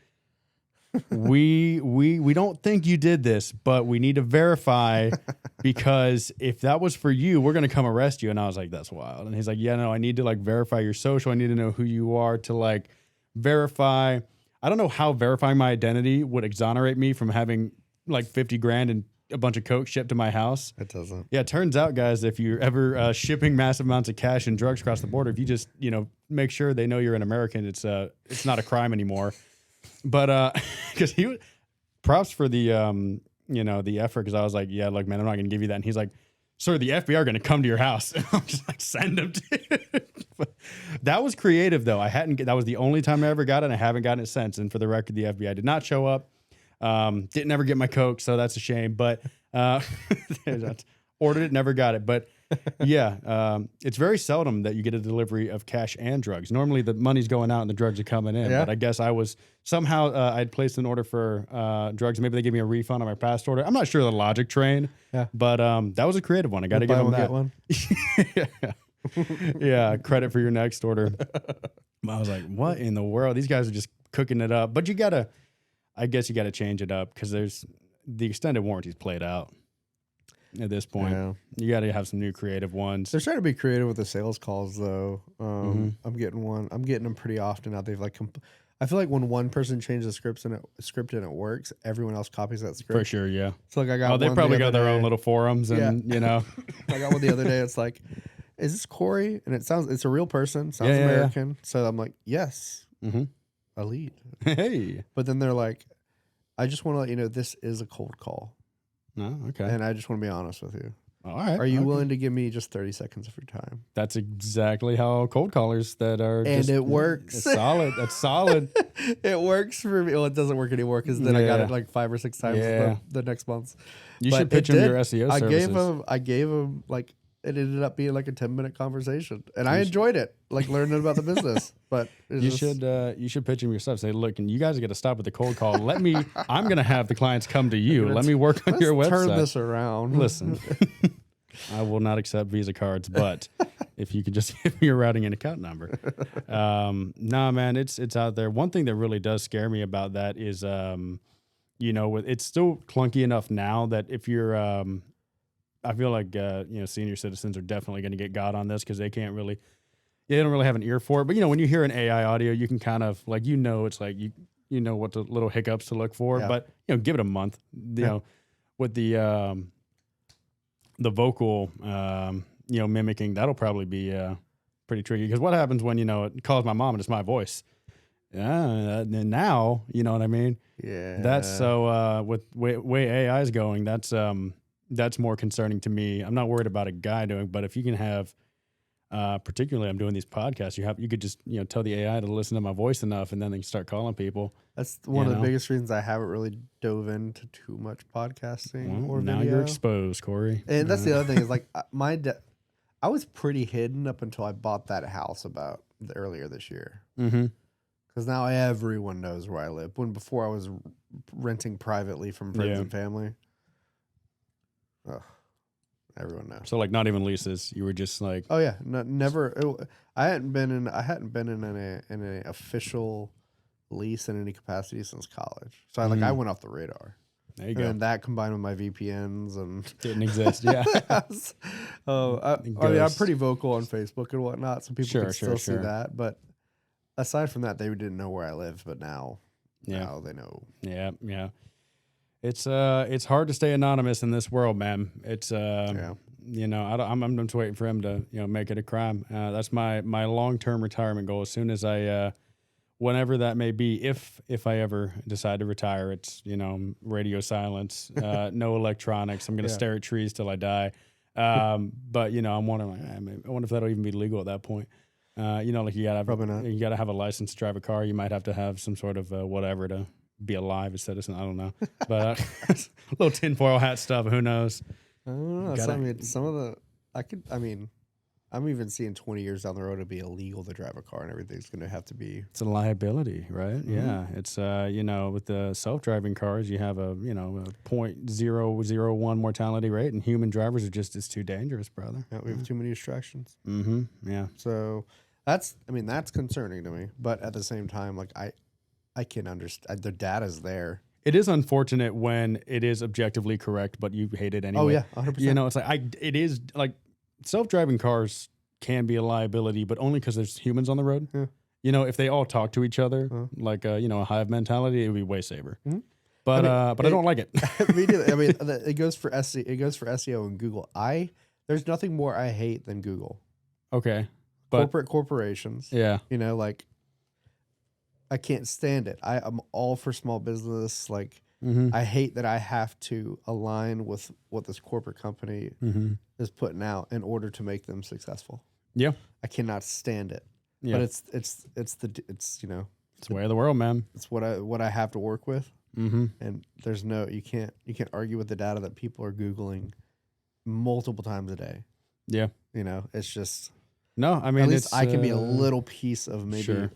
we don't think you did this, but we need to verify because if that was for you, we're gonna come arrest you." And I was like, "That's wild." And he's like, "Yeah, no, I need to like verify your social. I need to know who you are to like verify. I don't know how verifying my identity would exonerate me from having like 50 grand and a bunch of coke shipped to my house." It doesn't. Yeah, it turns out, guys, if you're ever shipping massive amounts of cash and drugs across the border, if you just make sure they know you're an American, it's not a crime anymore. But because props for the the effort, because I was like, "Yeah, look, man, I'm not gonna give you that." And he's like, "Sir, the FBI are gonna come to your house." And I'm just like, "Send them to you." But that was creative, though. That was the only time I ever got it, and I haven't gotten it since. And for the record, the FBI did not show up. Didn't ever get my coke, so that's a shame. But ordered it, never got it. But yeah, it's very seldom that you get a delivery of cash and drugs. Normally, the money's going out and the drugs are coming in. Yeah. But I guess I was somehow I'd placed an order for drugs. Maybe they gave me a refund on my past order. I'm not sure the logic train. Yeah. But that was a creative one. I got to give them that. One. Yeah, credit for your next order. I was like, "What in the world? These guys are just cooking it up." But I guess you got to change it up because there's the extended warranty's played out at this point. Yeah. You got to have some new creative ones. They're trying to be creative with the sales calls, though. I'm getting them pretty often now. They've like, I feel like when one person changes the script and it works, everyone else copies that script. For sure, yeah. So like I got. Oh, they one probably the got their other own day. little forums, and I got one the other day. It's like, "Is this Cory?" And it's a real person. Sounds Yeah. American. So I'm like, "Yes, Mm-hmm. a lead." Hey. But then they're like, "I just want to let you know this is a cold call, Oh, okay. and I just want to be honest with you. All right. Are you okay. willing to give me just 30 seconds of your time?" That's exactly how cold callers that are. And just, it works. It's solid. That's solid. It works for me. Well, it doesn't work anymore because then I got Yeah. it like 5 or 6 times Yeah. the next month. You But should pitch it them your did. SEO I services. gave him like it ended up being like a 10-minute conversation, and I enjoyed it, like learning about the business. But You should pitch them yourself. Say, "Look, and you guys got to stop with the cold call. I'm going to have the clients come to you. Let me work on your website. turn this around. Listen, I will not accept Visa cards, but if you could just give me your routing and account number." Nah, man, it's out there. One thing that really does scare me about that is, it's still clunky enough now that if you're, I feel like, senior citizens are definitely going to get got on this because they don't really have an ear for it. But, when you hear an AI audio, you can kind of like, it's like, you know what the little hiccups to look for, Yeah. but, give it a month, with the vocal, mimicking, that'll probably be pretty tricky. Because what happens when, it calls my mom and it's my voice? And now, you know what I mean? Yeah. That's so, with way AI is going, that's more concerning to me. I'm not worried about a guy doing, but if you can have, particularly I'm doing these podcasts, you could just, tell the AI to listen to my voice enough and then they can start calling people. That's one of the biggest reasons I haven't really dove into too much podcasting or now video. you're exposed, Cory. And that's the other thing is like I was pretty hidden up until I bought that house earlier this year. Mm-hmm. Because now everyone knows where I live. When before I was renting privately from friends and family. Ugh, everyone knows. So like not even leases. You were just like, Oh yeah, never. I hadn't been in an official lease in any capacity since college. So I went off the radar. there you And go. then that combined with my VPNs and Didn't exist. Yeah. I mean, I'm pretty vocal on Facebook and whatnot, so people can still see that. But aside from that, they didn't know where I lived, but now they know. Yeah. Yeah. It's hard to stay anonymous in this world, man. It's You know, I'm just waiting for him to, make it a crime. That's my long-term retirement goal. As soon as I, whenever that may be, if I ever decide to retire, it's, radio silence, no electronics. I'm going to Yeah. stare at trees till I die. But I'm wondering, I wonder if that'll even be legal at that point. Like Probably not. you gotta have a license to drive a car. You might have to have some sort of whatever to be a live citizen. I don't know, but little tinfoil hat stuff. Who knows? I don't know. Gotta- Some of the I'm even seeing 20 years down the road it'll be illegal to drive a car and everything's going to have to be. It's a liability, right? Mm-hmm. Yeah, it's with the self-driving cars, you have a 0.001 mortality rate, and human drivers are just as too dangerous, brother. Yeah, we have too many distractions. Mm-hmm. Yeah. So that's concerning to me. But at the same time, like I can understand the data's there. It is unfortunate when it is objectively correct, but you hate it anyway. Oh yeah, 100%. It's like it is like self-driving cars can be a liability, but only because there's humans on the road. Yeah. If they all talk to each other, like a hive mentality, it would be way safer. Mm-hmm. But I don't like it. Me neither. I mean, it goes for SEO. It goes for SEO and Google. There's nothing more I hate than Google. Okay, but Corporations. yeah, like I can't stand it. I'm all for small business. Like I hate that I have to align with what this corporate company is putting out in order to make them successful. Yeah, I cannot stand it. yeah. But it's It's the way of the world, man. it's what I have to work with. Mm-hmm. And there's you can't argue with the data that people are Googling multiple times a day. Yeah. It's just No, I mean, at least it's, I can be a little piece of maybe sure.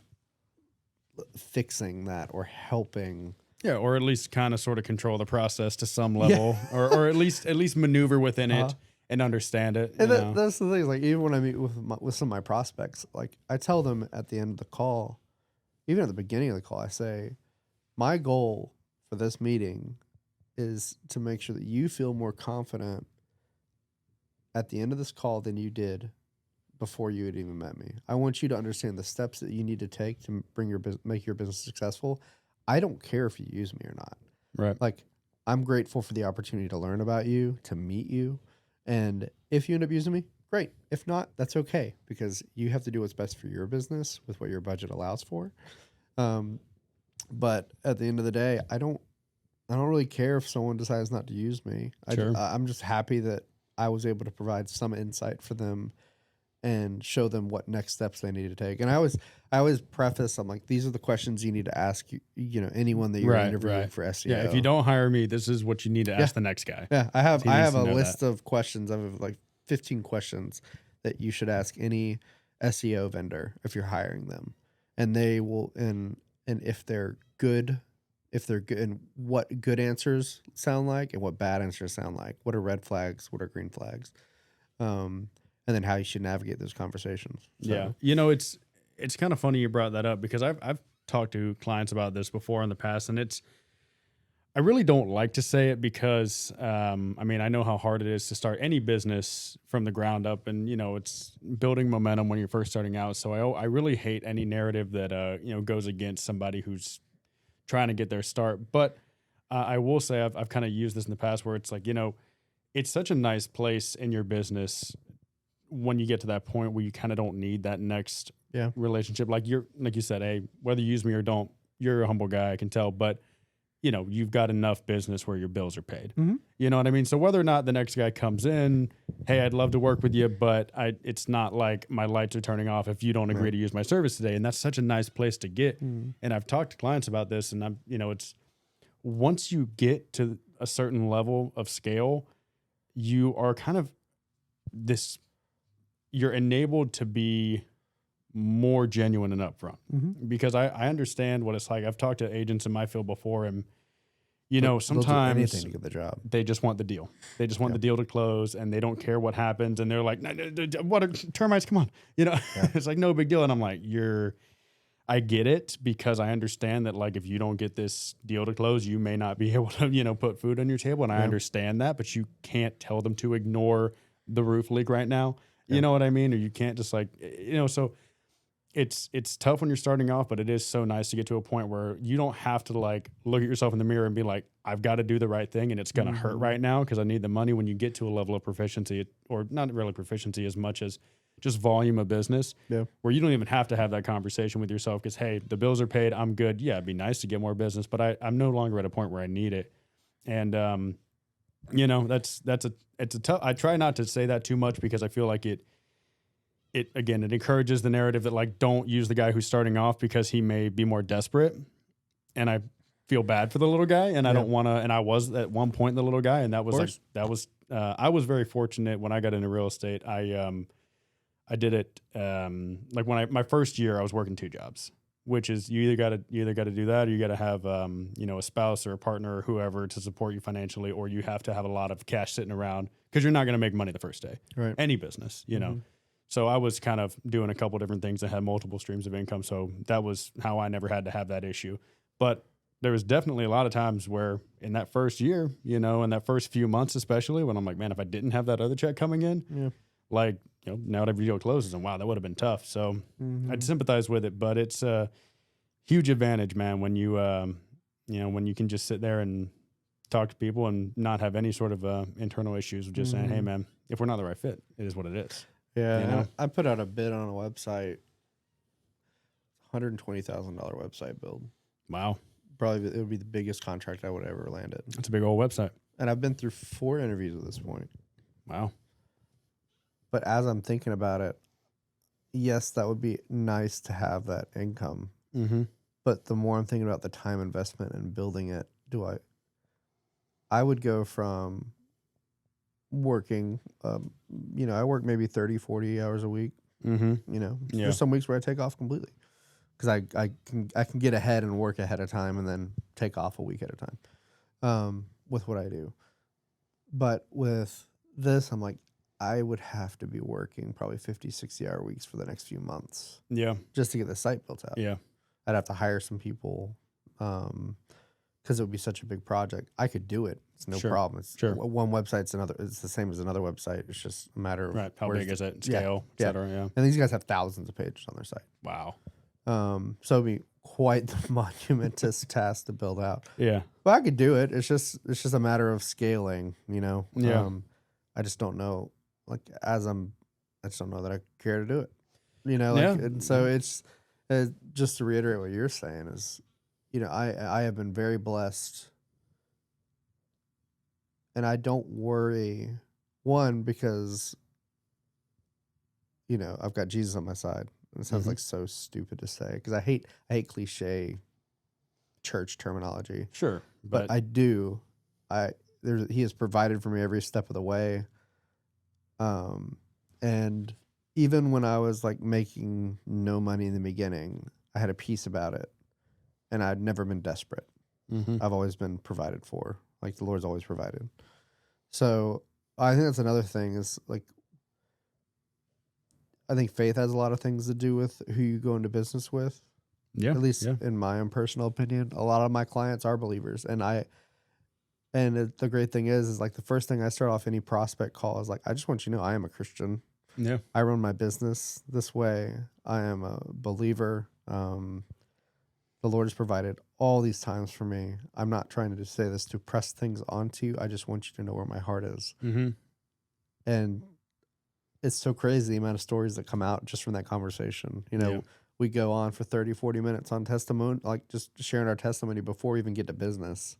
fixing that or helping. Yeah, or at least kind of sort of control the process to some level, or at least maneuver within it and understand it. And that's the thing. Like even when I meet with some of my prospects, like I tell them at the end of the call, even at the beginning of the call, I say, my goal for this meeting is to make sure that you feel more confident at the end of this call than you did before you had even met me. I want you to understand the steps that you need to take to make your business successful. I don't care if you use me or not. Right. Like, I'm grateful for the opportunity to learn about you, to meet you. And if you end up using me, great. If not, that's okay, because you have to do what's best for your business with what your budget allows for. But at the end of the day, I don't really care if someone decides not to use me. Sure. I'm just happy that I was able to provide some insight for them and show them what next steps they need to take. And I always preface, I'm like, these are the questions you need to ask, anyone that you're interviewing for SEO. Yeah, if you don't hire me, this is what you need to ask the next guy. Yeah, I have a list of questions. I have like 15 questions that you should ask any SEO vendor if you're hiring them. And they will, and if they're good, and what good answers sound like and what bad answers sound like. What are red flags? What are green flags? And then how you should navigate those conversations. So. Yeah. It's kind of funny you brought that up, because I've talked to clients about this before in the past, and I really don't like to say it because, I know how hard it is to start any business from the ground up, and, it's building momentum when you're first starting out. So I really hate any narrative that, goes against somebody who's trying to get their start. But I will say I've kind of used this in the past where it's like, it's such a nice place in your business when you get to that point where you kind of don't need that next relationship. Like you said, hey, whether you use me or don't, you're a humble guy, I can tell, but you've got enough business where your bills are paid. Mm-hmm. You know what I mean? So whether or not the next guy comes in, hey, I'd love to work with you, but it's not like my lights are turning off if you don't agree to use my service today. And that's such a nice place to get. Mm-hmm. And I've talked to clients about this, and it's once you get to a certain level of scale, you are kind of you're enabled to be more genuine and upfront, because I understand what it's like. I've talked to agents in my field before, and sometimes anything to get the job. They just want the deal. They just want the deal to close, and they don't care what happens. And they're like, no, what are termites? Come on. It's like no big deal. And I'm like, I get it, because I understand that, like, if you don't get this deal to close, you may not be able to, put food on your table. And I understand that, but you can't tell them to ignore the roof leak right now. You know what I mean? Or you can't just so it's tough when you're starting off, but it is so nice to get to a point where you don't have to like look at yourself in the mirror and be like, I've got to do the right thing and it's going to hurt right now because I need the money. When you get to a level of proficiency, or not really proficiency as much as just volume of business, where you don't even have to have that conversation with yourself because, hey, the bills are paid, I'm good. Yeah, it'd be nice to get more business, but I'm no longer at a point where I need it. And you know, it's a tough. I try not to say that too much because I feel like it encourages the narrative that like, don't use the guy who's starting off because he may be more desperate. And I feel bad for the little guy, and I don't want to, and I was at one point the little guy, and that was I was very fortunate when I got into real estate. I did it, like when my first year I was working 2 jobs, which is you either got to do that, or you got to have, you know, a spouse or a partner or whoever to support you financially, or you have to have a lot of cash sitting around because you're not going to make money the first day. Right. Any business, you know. So I was kind of doing a couple different things that had multiple streams of income. So that was how I never had to have that issue. But there was definitely a lot of times where in that first year, you know, in that first few months, especially when I'm like, man, if I didn't have that other check coming in, like, you know, now every deal closes and wow, that would have been tough. So I'd sympathize with it, but it's a huge advantage, man, when you, you know, when you can just sit there and talk to people and not have any sort of internal issues of just saying, hey, man, if we're not the right fit, it is what it is. Yeah, you know? I put out a bid on a website, $120,000 website build. Wow. Probably it would be the biggest contract I would ever landed. That's a big old website. And I've been through 4 interviews at this point. Wow. But as I'm thinking about it, yes, that would be nice to have that income. But the more I'm thinking about the time investment and building it, I would go from working, you know, I work maybe 30, 40 hours a week. You know, there's some weeks where I take off completely because I can get ahead and work ahead of time and then take off a week at a time with what I do. But with this, I'm like, I would have to be working probably 50, 60-hour weeks for the next few months. Just to get the site built out. I'd have to hire some people because it would be such a big project. I could do it. It's no problem. It's one website's another. It's the same as another website. It's just a matter of how big is it, scale, et cetera. And these guys have thousands of pages on their site. Wow. So it'd be quite the monumentous task to build out. But I could do it. It's just a matter of scaling. You know. I just don't know. Like I just don't know that I care to do it. You know. Like, and so it's just to reiterate what you're saying is, you know, I have been very blessed. And I don't worry, one, because, you know, I've got Jesus on my side. And it sounds like so stupid to say because I hate cliche church terminology. But I do. He has provided for me every step of the way. And even when I was like making no money in the beginning, I had a peace about it. And I'd never been desperate. I've always been provided for. Like the Lord's always provided. So I think that's another thing is like, I think faith has a lot of things to do with who you go into business with. At least in my own personal opinion, a lot of my clients are believers. And the great thing is like the first thing I start off any prospect call is like, I just want you to know I am a Christian. I run my business this way. I am a believer. The Lord has provided all these times for me. I'm not trying to just say this to press things onto you. I just want you to know where my heart is. And it's so crazy the amount of stories that come out just from that conversation. You know, we go on for 30, 40 minutes on testimony, like just sharing our testimony before we even get to business.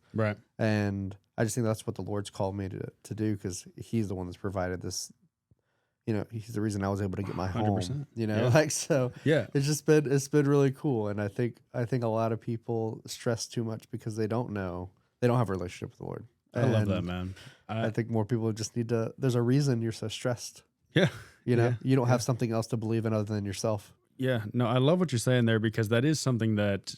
And I just think that's what the Lord's called me to do because he's the one that's provided this. You know, he's the reason I was able to get my 100%. Home. You know, like so. It's been really cool, and I think a lot of people stress too much because they don't have a relationship with the Lord. I love that, man. I think more people just need to. There's a reason you're so stressed. You know, you don't have something else to believe in other than yourself. No, I love what you're saying there because that is something that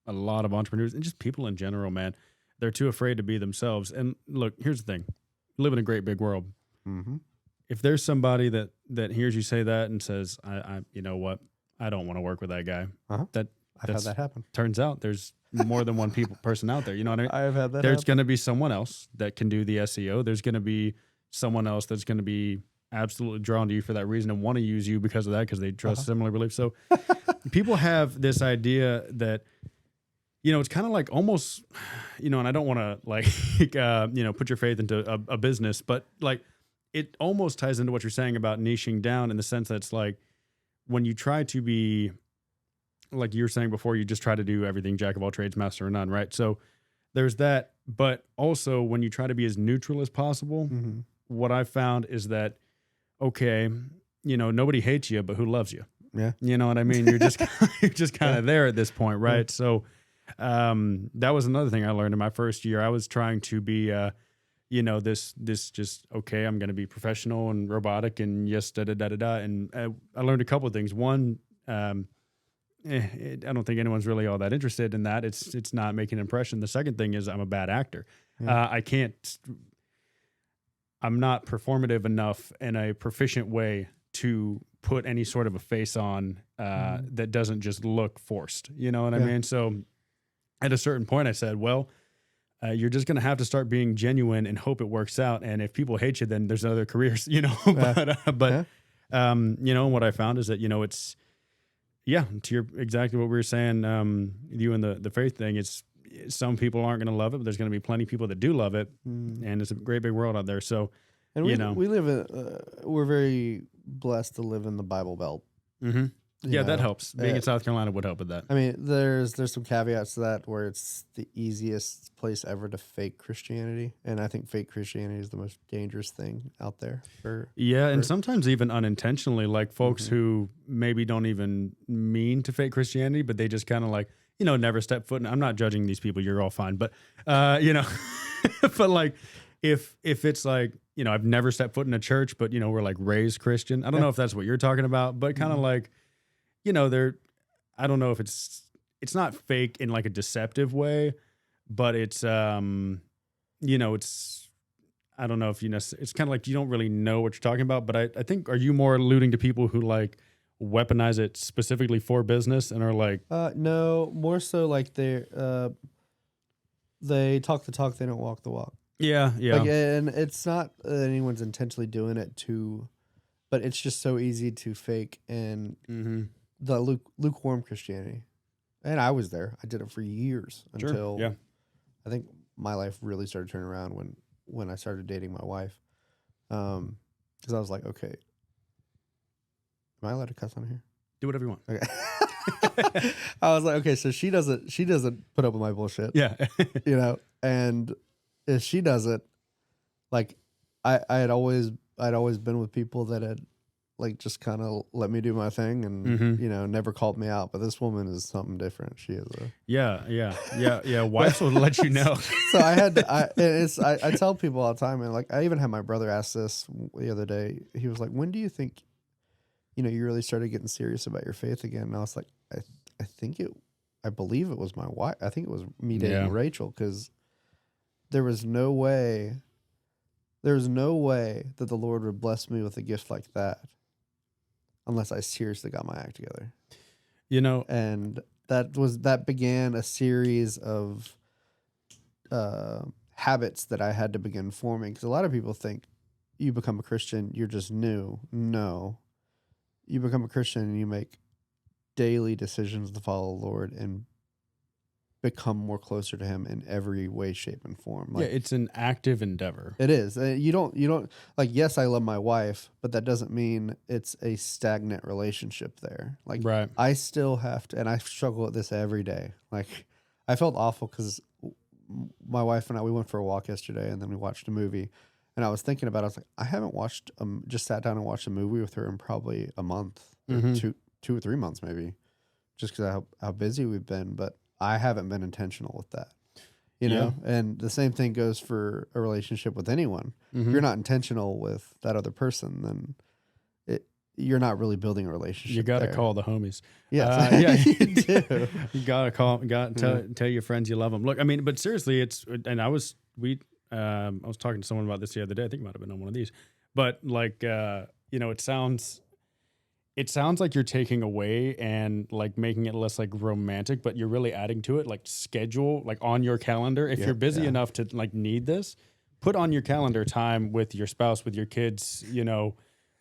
a lot of entrepreneurs and just people in general, man, they're too afraid to be themselves. And look, here's the thing: we live in a great big world. If there's somebody that hears you say that and says, I you know what, I don't want to work with that guy. I've had that happen. Turns out there's more than one person out there. You know what I mean? I have had that. There's going to be someone else that can do the SEO. There's going to be someone else that's going to be absolutely drawn to you for that reason and want to use you because of that, because they trust similar beliefs. So people have this idea that, it's kind of like almost, and I don't want to like, put your faith into a business, but like it almost ties into what you're saying about niching down, in the sense that it's like when you try to be, like you were saying before, you just try to do everything, jack of all trades, master of none, right? So there's that, but also when you try to be as neutral as possible, what I've found is that, okay, nobody hates you, but who loves you? Yeah. You know what I mean? You're just kind of there at this point, right? So that was another thing I learned in my first year. I was trying to be this just, okay, I'm going to be professional and robotic and yes, da da da da da. And I learned a couple of things. One, I don't think anyone's really all that interested in that. It's not making an impression. The second thing is I'm a bad actor. Yeah. I'm not performative enough in a proficient way to put any sort of a face on that doesn't just look forced. You know what I mean? So at a certain point I said, well, you're just going to have to start being genuine and hope it works out. And if people hate you, then there's other careers, but what I found is that, it's, to your exactly what we were saying, you and the faith thing, it's some people aren't going to love it, but there's going to be plenty of people that do love it. And it's a great big world out there. So, and we live in, we're very blessed to live in the Bible Belt. Mm-hmm. Yeah, that helps. Being in South Carolina would help with that. I mean, there's some caveats to that where it's the easiest place ever to fake Christianity, and I think fake Christianity is the most dangerous thing out there. And sometimes even unintentionally, like folks who maybe don't even mean to fake Christianity, but they just kind of like, never step foot in. I'm not judging these people. You're all fine, but but like if it's like, I've never stepped foot in a church, but we're like raised Christian. I don't know if that's what you're talking about, but kind of like, I don't know if it's not fake in like a deceptive way, but it's, it's, I don't know if it's kind of like, you don't really know what you're talking about, but I think, are you more alluding to people who like weaponize it specifically for business and are like, no, more so like they talk the talk, they don't walk the walk. Yeah. Like, and it's not that anyone's intentionally doing it but it's just so easy to fake and the lukewarm Christianity. And I was there. I did it for years until I think my life really started turning around when I started dating my wife. Because I was like, okay, am I allowed to cuss on here? Do whatever you want. Okay. I was like, okay, so she doesn't put up with my bullshit. Yeah. And if she doesn't, like I'd always been with people that had like just kind of let me do my thing and never called me out. But this woman is something different. She is a Wives will let you know. So I had to, I tell people all the time, and like I even had my brother ask this the other day. He was like, "When do you think, you really started getting serious about your faith again?" And I was like, I believe it was my wife. I think it was me dating Rachel, because there was no way that the Lord would bless me with a gift like that unless I seriously got my act together. And that began a series of habits that I had to begin forming. Because a lot of people think you become a Christian, you're just new. No. You become a Christian and you make daily decisions to follow the Lord and become more closer to him in every way, shape, and form. Like, it's an active endeavor. It is. You don't like, yes, I love my wife, but that doesn't mean it's a stagnant relationship there. Like, right. I still have to, and I struggle with this every day. Like, I felt awful because my wife and I, we went for a walk yesterday and then we watched a movie, and I was thinking about it. I was like, I haven't watched, just sat down and watched a movie with her in probably a month, or 2 or 3 months maybe, just because of how busy we've been. But I haven't been intentional with that, and the same thing goes for a relationship with anyone. If you're not intentional with that other person, then you're not really building a relationship. You got to call the homies. Yes. You do. You got to call, tell your friends you love them. Look, I mean, but seriously, I was talking to someone about this the other day. I think it might've been on one of these, but like, it sounds like you're taking away and like making it less like romantic, but you're really adding to it, like schedule, like on your calendar. If you're busy enough to like need this, put on your calendar time with your spouse, with your kids,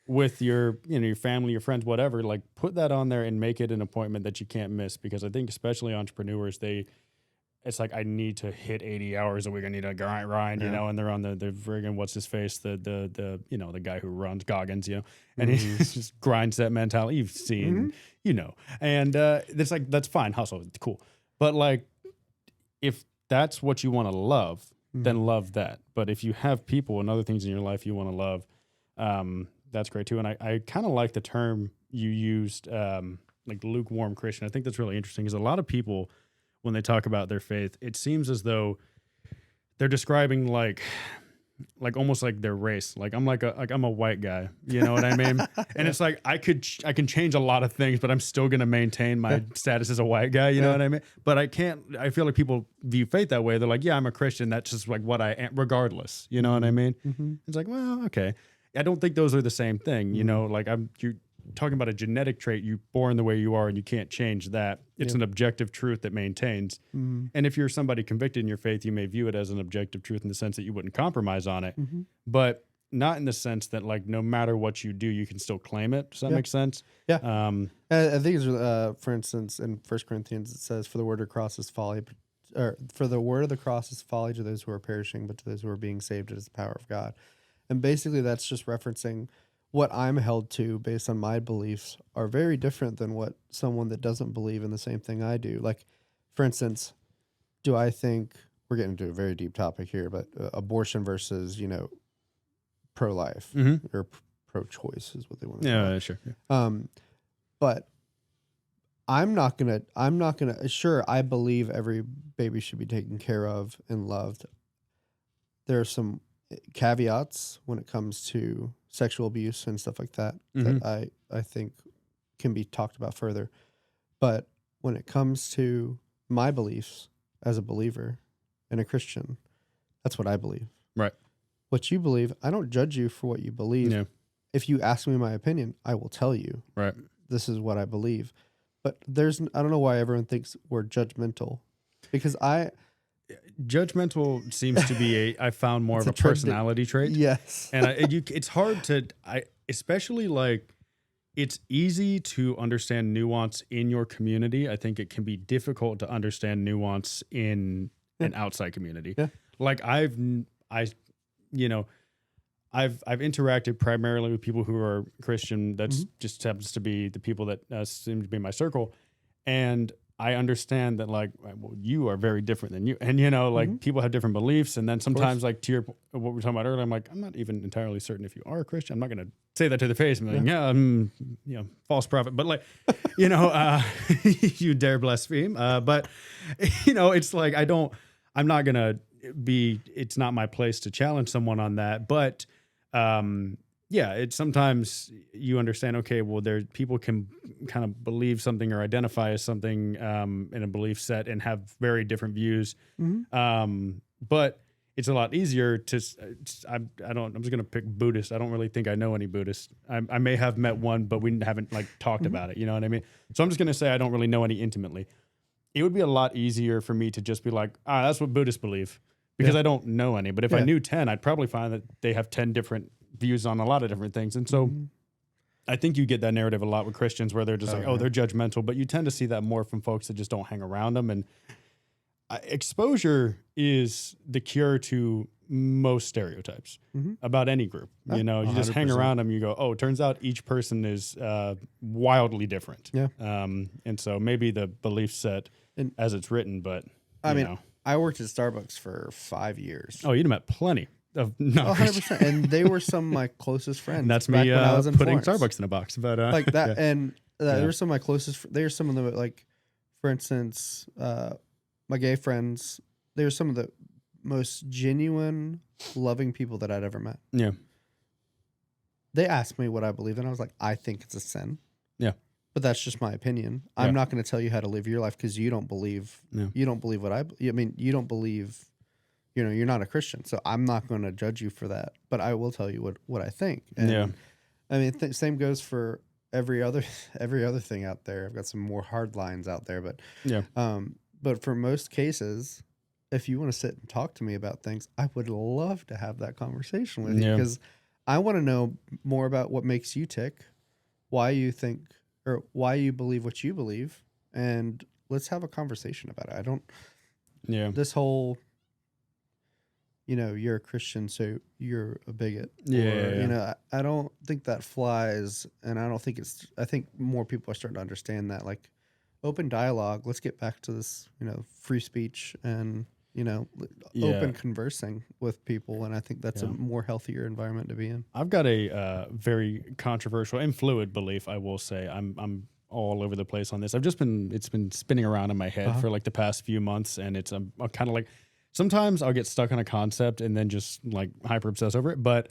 with your, your family, your friends, whatever, like put that on there and make it an appointment that you can't miss. Because I think especially entrepreneurs, it's like, I need to hit 80 hours a week. I need to grind, and they're on the friggin' what's his face, the the guy who runs Goggins, and he just grinds that mentality. You've seen, and it's like, that's fine. Hustle, it's cool. But like, if that's what you want to love, then love that. But if you have people and other things in your life you want to love, that's great too. And I kind of like the term you used, like lukewarm Christian. I think that's really interesting, because a lot of people, when they talk about their faith, it seems as though they're describing like almost like their race. Like I'm I'm a white guy, you know what I mean? And it's like, I can change a lot of things, but I'm still going to maintain my status as a white guy. You know what I mean? But I can't, I feel like people view faith that way. They're like, yeah, I'm a Christian. That's just like what I am regardless. You know what I mean? It's like, well, okay. I don't think those are the same thing. Like you're talking about a genetic trait. You're born the way you are and you can't change that. It's an objective truth that maintains. And if you're somebody convicted in your faith, you may view it as an objective truth in the sense that you wouldn't compromise on it, but not in the sense that like, no matter what you do, you can still claim it. Does that make sense? Yeah. I think it's, for instance, in 1 Corinthians, it says, for the word of the cross is folly, or for the word of the cross is folly to those who are perishing, but to those who are being saved, it is the power of God. And basically that's just referencing what I'm held to based on my beliefs are very different than what someone that doesn't believe in the same thing I do. Like, for instance, do I think, we're getting into a very deep topic here, but abortion versus, pro-life or pro-choice is what they want to call it. Sure. But I'm not gonna, sure, I believe every baby should be taken care of and loved. There are some caveats when it comes to sexual abuse and stuff like that that I think can be talked about further. But when it comes to my beliefs as a believer and a Christian, that's what I believe. Right. What you believe, I don't judge you for what you believe. Yeah. If you ask me my opinion, I will tell you. Right. This is what I believe. But I don't know why everyone thinks we're judgmental, because judgmental seems to be I found more of a personality trait. Yes. And it's hard to, especially like, it's easy to understand nuance in your community. I think it can be difficult to understand nuance in an outside community. Yeah. Like I've interacted primarily with people who are Christian. That's just happens to be the people that seem to be in my circle. And I understand that, like, well, you are very different than you. And, like people have different beliefs. And then sometimes, like, to what we were talking about earlier, I'm like, I'm not even entirely certain if you are a Christian. I'm not going to say that to their face. I'm like, I'm, false prophet. But, like, you dare blaspheme. But, it's like, I'm not going to it's not my place to challenge someone on that. But, it's sometimes you understand, okay, well, people can kind of believe something or identify as something in a belief set and have very different views. But it's a lot easier to, I'm just going to pick Buddhist. I don't really think I know any Buddhists. I may have met one, but we haven't like talked about it. You know what I mean? So I'm just going to say I don't really know any intimately. It would be a lot easier for me to just be like, that's what Buddhists believe, because I don't know any. But if I knew 10, I'd probably find that they have 10 different views on a lot of different things. And so I think you get that narrative a lot with Christians where they're just they're judgmental, but you tend to see that more from folks that just don't hang around them. And exposure is the cure to most stereotypes about any group. You just hang around them, you go, it turns out each person is wildly different. Yeah. And so maybe the belief set as it's written, but I worked at Starbucks for 5 years. Oh, you'd have met plenty. 100%, and they were some of my closest friends. And that's me when I was in putting Florence. Starbucks in a box, but like that, and they were some of my closest. They were some of the, like, for instance, my gay friends. They were some of the most genuine, loving people that I'd ever met. Yeah. They asked me what I believe, and I was like, I think it's a sin. Yeah. But that's just my opinion. Yeah. I'm not going to tell you how to live your life because you don't believe. Yeah. You don't believe what I mean. You don't believe. You're not a Christian, so I'm not going to judge you for that. But I will tell you what I think. And I mean, same goes for every other thing out there. I've got some more hard lines out there, but but for most cases, if you want to sit and talk to me about things, I would love to have that conversation with you, because I want to know more about what makes you tick, why you think or why you believe what you believe, and let's have a conversation about it. I don't Yeah. this whole you're a Christian, so you're a bigot. Yeah, Or, yeah, yeah. I don't think that flies. And I think more people are starting to understand that, like, open dialogue. Let's get back to this, free speech and, Yeah. open conversing with people. And I think that's a Yeah. more healthier environment to be in. I've got a very controversial and fluid belief. I will say I'm all over the place on this. It's been spinning around in my head for like the past few months, and it's I'm kind of like sometimes I'll get stuck on a concept and then just like hyper obsess over it. But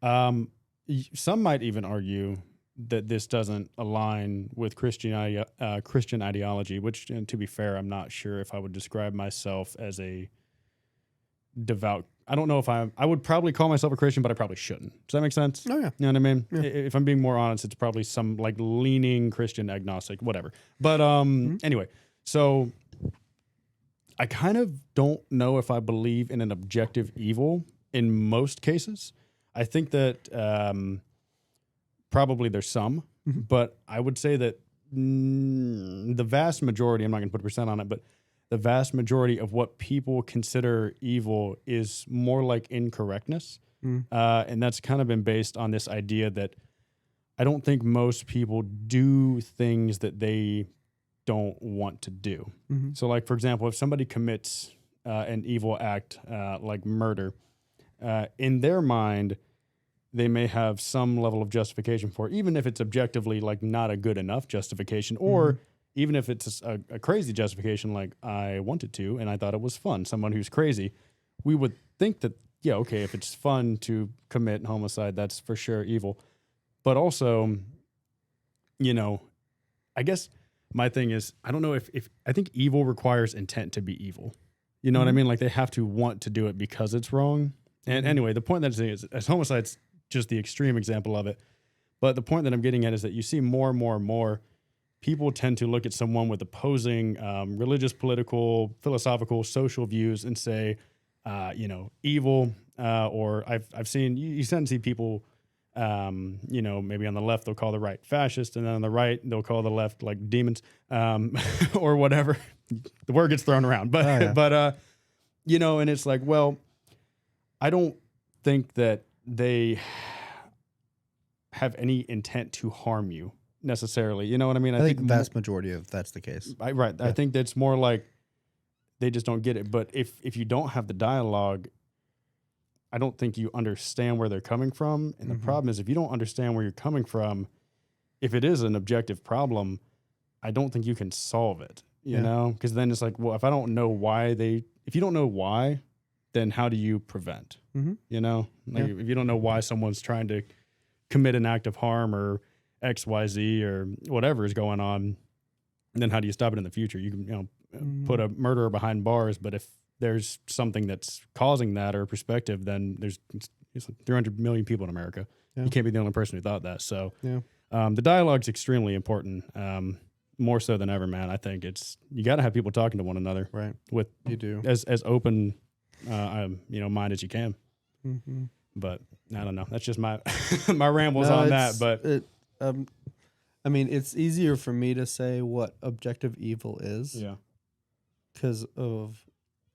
some might even argue that this doesn't align with Christian ideology. Which, and to be fair, I'm not sure if I would describe myself as a devout. I don't know if I would probably call myself a Christian, but I probably shouldn't. Does that make sense? Oh, yeah. You know what I mean? Yeah. If I'm being more honest, it's probably some like leaning Christian agnostic, whatever. But anyway, so I kind of don't know if I believe in an objective evil in most cases. I think that probably there's some, but I would say that the vast majority, I'm not going to put a percent on it, but the vast majority of what people consider evil is more like incorrectness. And that's kind of been based on this idea that I don't think most people do things that they don't want to do. So, like, for example, if somebody commits an evil act like murder, in their mind, they may have some level of justification for it, even if it's objectively like not a good enough justification, or even if it's a crazy justification, like I wanted to and I thought it was fun. Someone who's crazy, we would think that, yeah, okay, if it's fun to commit homicide, that's for sure evil. But also, I guess my thing is, I don't know if I think evil requires intent to be evil. You know what I mean? Like they have to want to do it because it's wrong. And anyway, the point that I'm saying is, as homicide's just the extreme example of it. But the point that I'm getting at is that you see more and more and more people tend to look at someone with opposing religious, political, philosophical, social views and say, evil. Or I've seen you tend to see people, maybe on the left they'll call the right fascist, and then on the right they'll call the left like demons, or whatever. The word gets thrown around, but and it's like, well, I don't think that they have any intent to harm you necessarily. You know what I mean? I think the vast majority of that's the case. Right. Yeah. I think that's more like they just don't get it. But if you don't have the dialogue, I don't think you understand where they're coming from. And the problem is, if you don't understand where you're coming from, if it is an objective problem, I don't think you can solve it, you know? Because then it's like, well, if you don't know why, then how do you prevent? You know? Like if you don't know why someone's trying to commit an act of harm or X, Y, Z or whatever is going on, then how do you stop it in the future? You can, put a murderer behind bars, but if there's something that's causing that or perspective, then there's 300 million people in America. You can't be the only person who thought that. So the dialogue's extremely important, more so than ever, man. I think you got to have people talking to one another, Right. With You do. as open, mind as you can. But I don't know. That's just my my rambles on that. But I mean, it's easier for me to say what objective evil is. Yeah. Because of,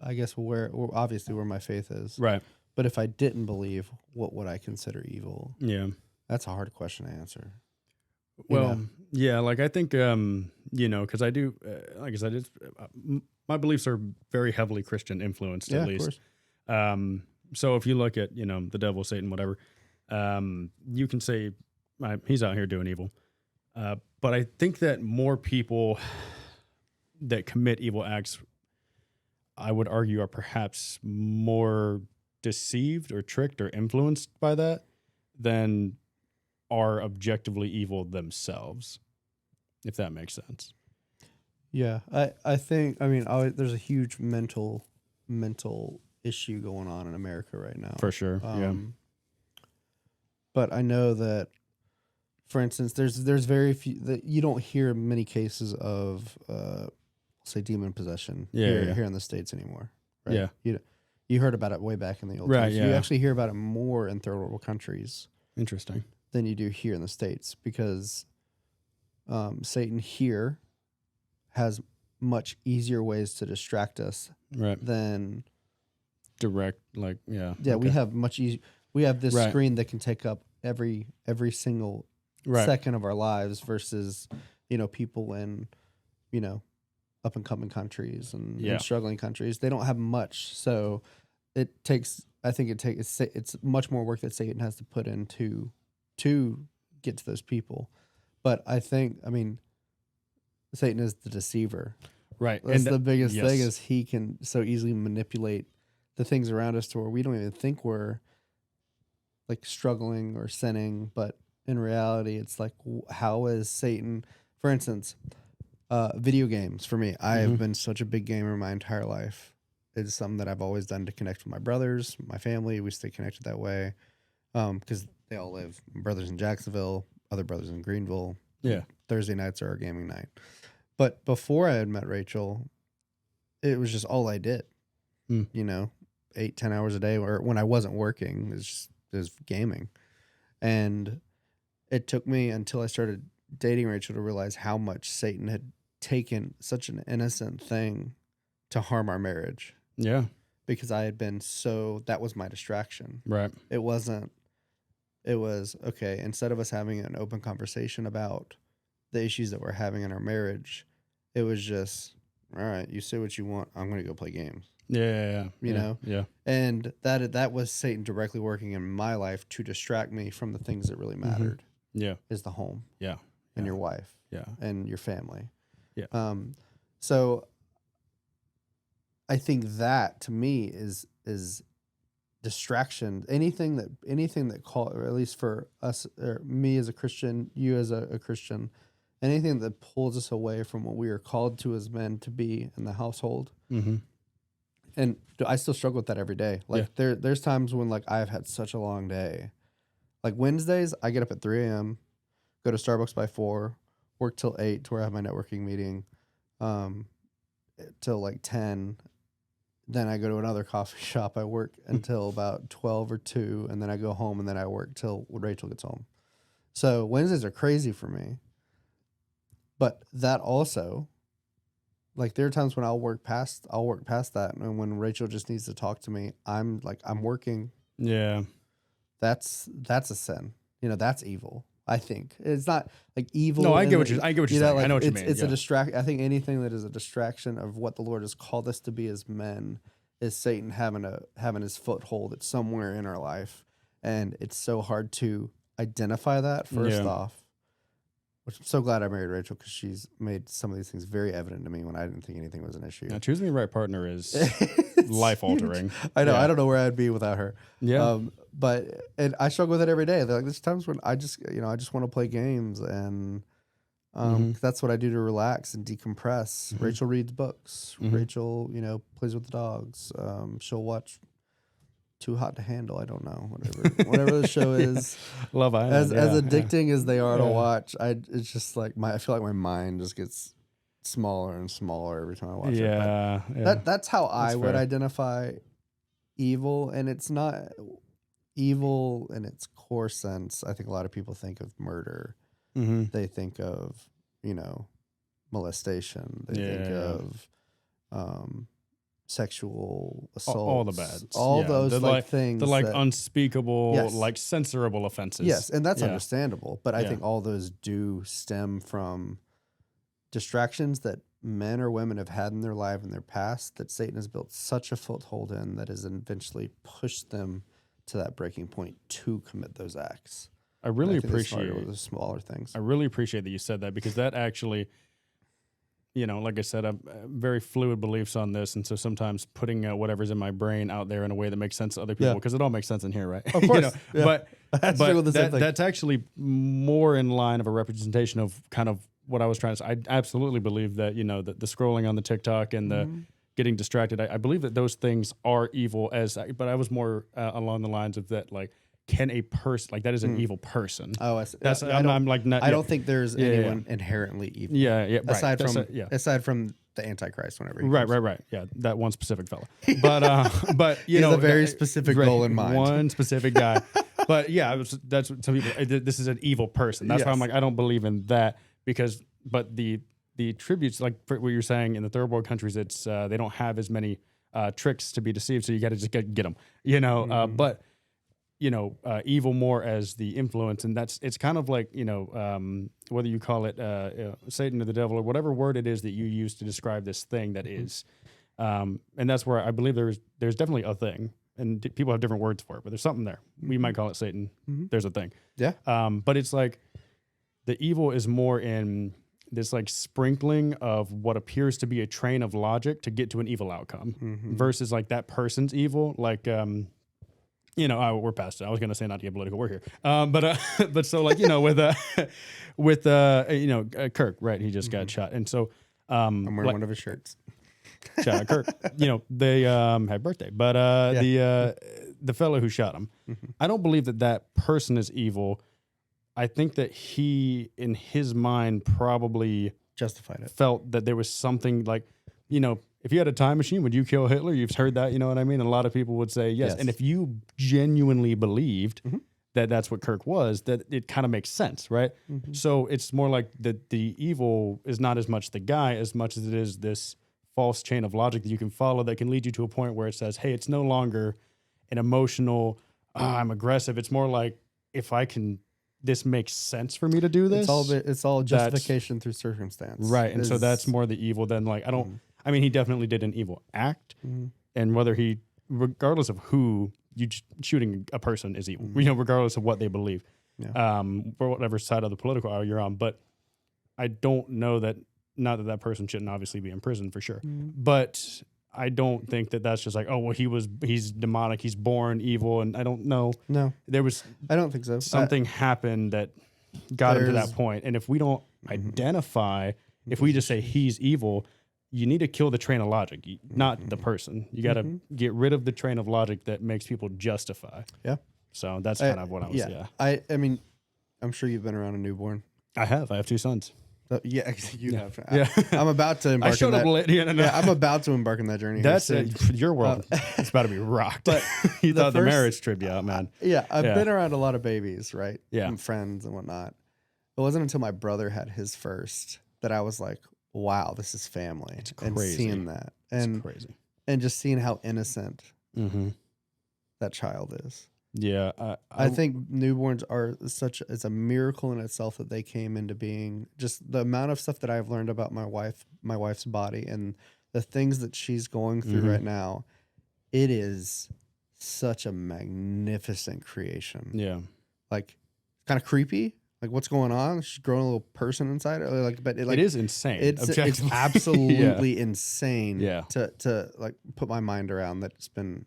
I guess, obviously where my faith is. Right. But if I didn't believe, what would I consider evil? Yeah. That's a hard question to answer. Well, yeah, like I think, because I do, like I said, my beliefs are very heavily Christian influenced, at least. Of course. So if you look at, the devil, Satan, whatever, you can say he's out here doing evil. But I think that more people that commit evil acts, I would argue, are perhaps more deceived or tricked or influenced by that than are objectively evil themselves, if that makes sense. Yeah, I think, there's a huge mental issue going on in America right now. For sure, yeah. But I know that, for instance, there's very few that you don't hear many cases of, say, demon possession here in the States anymore. Right? Yeah, you heard about it way back in the old right. days. Yeah. You actually hear about it more in third world countries. Interesting. than you do here in the States, because Satan here has much easier ways to distract us Right. than Direct, like, yeah. we Okay. have much easier. We have this Right. screen that can take up every single Right. second of our lives versus, people in, up and coming countries and struggling countries. They don't have much. So it's much more work that Satan has to put into to get to those people. But Satan is the deceiver. Right. That's And the biggest yes. thing, is he can so easily manipulate the things around us to where we don't even think we're like struggling or sinning, but in reality, it's like, how is Satan, for instance, video games for me. I have been such a big gamer my entire life. It's something that I've always done to connect with my brothers, my family. We stay connected that way because they all live, brothers in Jacksonville, other brothers in Greenville. Yeah. Thursday nights are our gaming night. But before I had met Rachel, it was just all I did. 8-10 hours a day, or when I wasn't working, it was gaming. And it took me until I started dating Rachel to realize how much Satan had taken such an innocent thing to harm our marriage. Yeah. Because I had been that was my distraction. Right. It was, okay, instead of us having an open conversation about the issues that we're having in our marriage, it was just, all right, you say what you want, I'm going to go play games. Yeah. You know? Yeah. And that was Satan directly working in my life to distract me from the things that really mattered. Yeah. Is the home. Yeah. And your wife. Yeah. And your family. Yeah. So I think that to me is distraction. Anything that or at least for us, or me as a Christian, you as a Christian, anything that pulls us away from what we are called to as men to be in the household. Mm-hmm. And I still struggle with that every day. Like there's times when like I've had such a long day. Like Wednesdays, I get up at 3 a.m., go to Starbucks by 4, work till 8 to where I have my networking meeting, till like 10. Then I go to another coffee shop. I work until about 12 or 2, and then I go home, and then I work till Rachel gets home. So Wednesdays are crazy for me. But that also, like there are times when I'll work past that, and when Rachel just needs to talk to me, I'm working. Yeah. That's a sin. That's evil. I think it's not like evil. No, I get what you're saying. Like, I know what you mean. It's a distract. I think anything that is a distraction of what the Lord has called us to be as men is Satan having his foothold. It's somewhere in our life, and it's so hard to identify that first off. Which I'm so glad I married Rachel, because she's made some of these things very evident to me when I didn't think anything was an issue. Now, choosing the right partner is life altering. I know. Yeah. I don't know where I'd be without her. Yeah. And I struggle with it every day. There's times when I just want to play games, and that's what I do to relax and decompress. Mm-hmm. Rachel reads books. Mm-hmm. Rachel, plays with the dogs. She'll watch Too Hot to Handle. I don't know, whatever the show is. Love Island. As addicting as they are to watch, it's just like I feel like my mind just gets smaller and smaller every time I watch it. But that's how I would identify evil, and it's not evil in its core sense. I think a lot of people think of murder. Mm-hmm. They think of, molestation. They think of sexual assault, all the bad, those things, the unspeakable, censorable offenses. Yes, and that's understandable. But I think all those do stem from distractions that men or women have had in their life in their past that Satan has built such a foothold in that has eventually pushed them to that breaking point to commit those acts. I really appreciate the smaller things. I really appreciate that you said that, because that actually, like I said, I'm very fluid beliefs on this. And so sometimes putting whatever's in my brain out there in a way that makes sense to other people, because it all makes sense in here, right? Of course. But that's actually more in line of a representation of kind of what I was trying to say. I absolutely believe that, the scrolling on the TikTok and the getting distracted, I believe that those things are evil but I was more along the lines of that, like, can a person, like, that is an evil person? Oh, I see. I don't think there's anyone inherently evil. Yeah. Aside from the Antichrist, whenever he comes. Right. Yeah, that one specific fella. But he has a very specific goal in mind. One specific guy. But yeah, that's what some people. This is an evil person. That's why I'm like, I don't believe in that because, but the tributes, like what you're saying in the third world countries, it's they don't have as many tricks to be deceived, so you got to just get them, you know. But you know, evil more as the influence, and it's kind of like, you know, whether you call it Satan or the devil or whatever word it is that you use to describe this thing that is, and that's where I believe there's definitely a thing, and people have different words for it, but there's something there. We might call it Satan. There's a thing. Yeah. But it's like the evil is more in this like sprinkling of what appears to be a train of logic to get to an evil outcome versus like that person's evil, like you know, we're past it. I was going to say not to get political. We're here. But so like, you know, with you know, Kirk, right. He just got shot. And so, I'm wearing like, one of his shirts. shout out Kirk, you know, they, had birthday, but, the fellow who shot him, I don't believe that person is evil. I think that he, in his mind, probably Justified it. felt that there was something like, you know, if you had a time machine, would you kill Hitler? You've heard that, you know what I mean? And a lot of people would say yes. And if you genuinely believed that that's what Kirk was, that it kind of makes sense, right? So it's more like the evil is not as much the guy as much as it is this false chain of logic that you can follow that can lead you to a point where it says, hey, it's no longer an emotional, I'm aggressive. It's more like, if I can, this makes sense for me to do this. It's all justification through circumstance. Right. And so that's more the evil than like, I mean, he definitely did an evil act, and whether he, regardless of who shooting a person is evil, you know, regardless of what they believe, for whatever side of the political aisle you're on. But I don't know that, not that person shouldn't obviously be in prison for sure, but I don't think that that's just like, oh, well, he's demonic, he's born evil, and I don't know. No, I don't think so. Something happened that got him to that point, and if we don't identify, if we just say he's evil, you need to kill the train of logic, not the person. You got to get rid of the train of logic that makes people justify. Yeah. So that's kind of what I was. Yeah. I mean, I'm sure you've been around a newborn. I have 2 sons. Yeah, you have. I'm about to embark. I showed up late. I'm about to embark on that journey. That's your world. It's about to be rocked. But you thought the marriage trivia out, man. Yeah, I've been around a lot of babies, right? Yeah, and friends and whatnot. It wasn't until my brother had his first that I was like, "Wow, this is family." It's crazy. And seeing that, and it's crazy, and just seeing how innocent that child is. Yeah, I think newborns are it's a miracle in itself that they came into being. Just the amount of stuff that I've learned about my wife's body and the things that she's going through right now, it is such a magnificent creation. Yeah, like kind of creepy. Like what's going on? She's growing a little person inside her. Like, but it is insane. It's absolutely insane. Yeah. To like put my mind around that. It's been.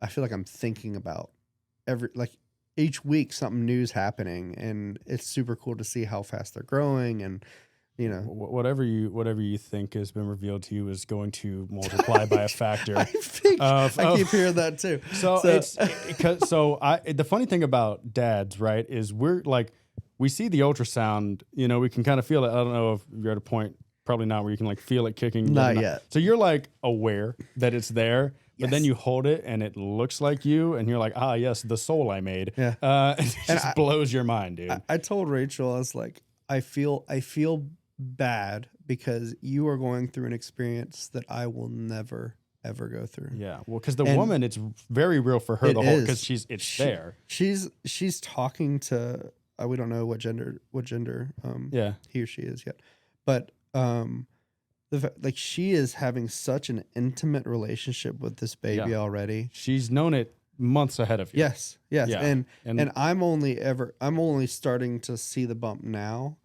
I feel like I'm thinking about. Each week something new's happening, and it's super cool to see how fast they're growing, and you know whatever you think has been revealed to you is going to multiply by a factor. I keep hearing that too. The funny thing about dads, right, is we see the ultrasound, you know, we can kind of feel it. I don't know if you're at a point, probably not, where you can like feel it kicking. Not yet. So you're like aware that it's there. But then you hold it and it looks like you, and you're like, ah, yes, the soul I made. Yeah, it just blows your mind, dude. I told Rachel, I was like, I feel bad because you are going through an experience that I will never ever go through. Yeah, well, because the woman, it's very real for her. Because it's there. She's talking to we don't know what gender he or she is yet, but like she is having such an intimate relationship with this baby already. She's known it months ahead of you. Yes. Yeah. And I'm only starting to see the bump now.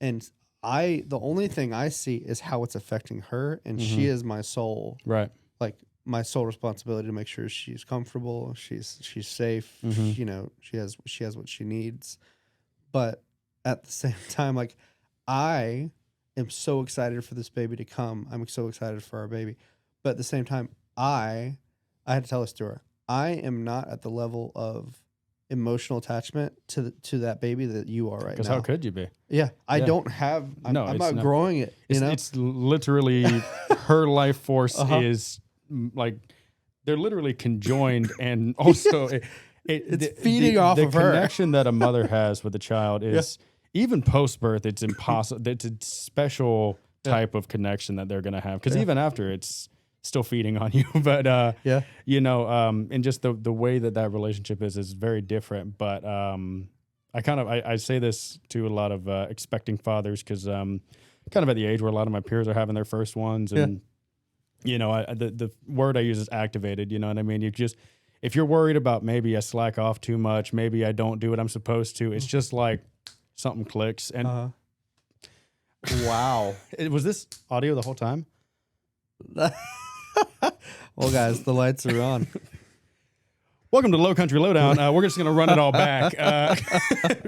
And the only thing I see is how it's affecting her, and she is my sole. Right. Like my sole responsibility to make sure she's comfortable, she's safe, you know, she has what she needs. But at the same time, like I am so excited for this baby to come. I'm so excited for our baby. But at the same time, I had to tell this to her. I am not at the level of emotional attachment to that baby that you are right now. Because how could you be? Yeah. I don't have, I'm not growing it. It's literally her life force is like, they're literally conjoined. And also, It's feeding off the of her. connection that a mother has with a child is even post birth. It's impossible. It's a special type of connection that they're gonna have because even after it's still feeding on you. But and just the way that relationship is very different. But I say this to a lot of expecting fathers because kind of at the age where a lot of my peers are having their first ones and. The word I use is activated. You know what I mean? If you're worried about maybe I slack off too much, maybe I don't do what I'm supposed to, it's just like something clicks. And wow. Was this audio the whole time? Well, guys, the lights are on. Welcome to Lowcountry Lowdown. We're just going to run it all back.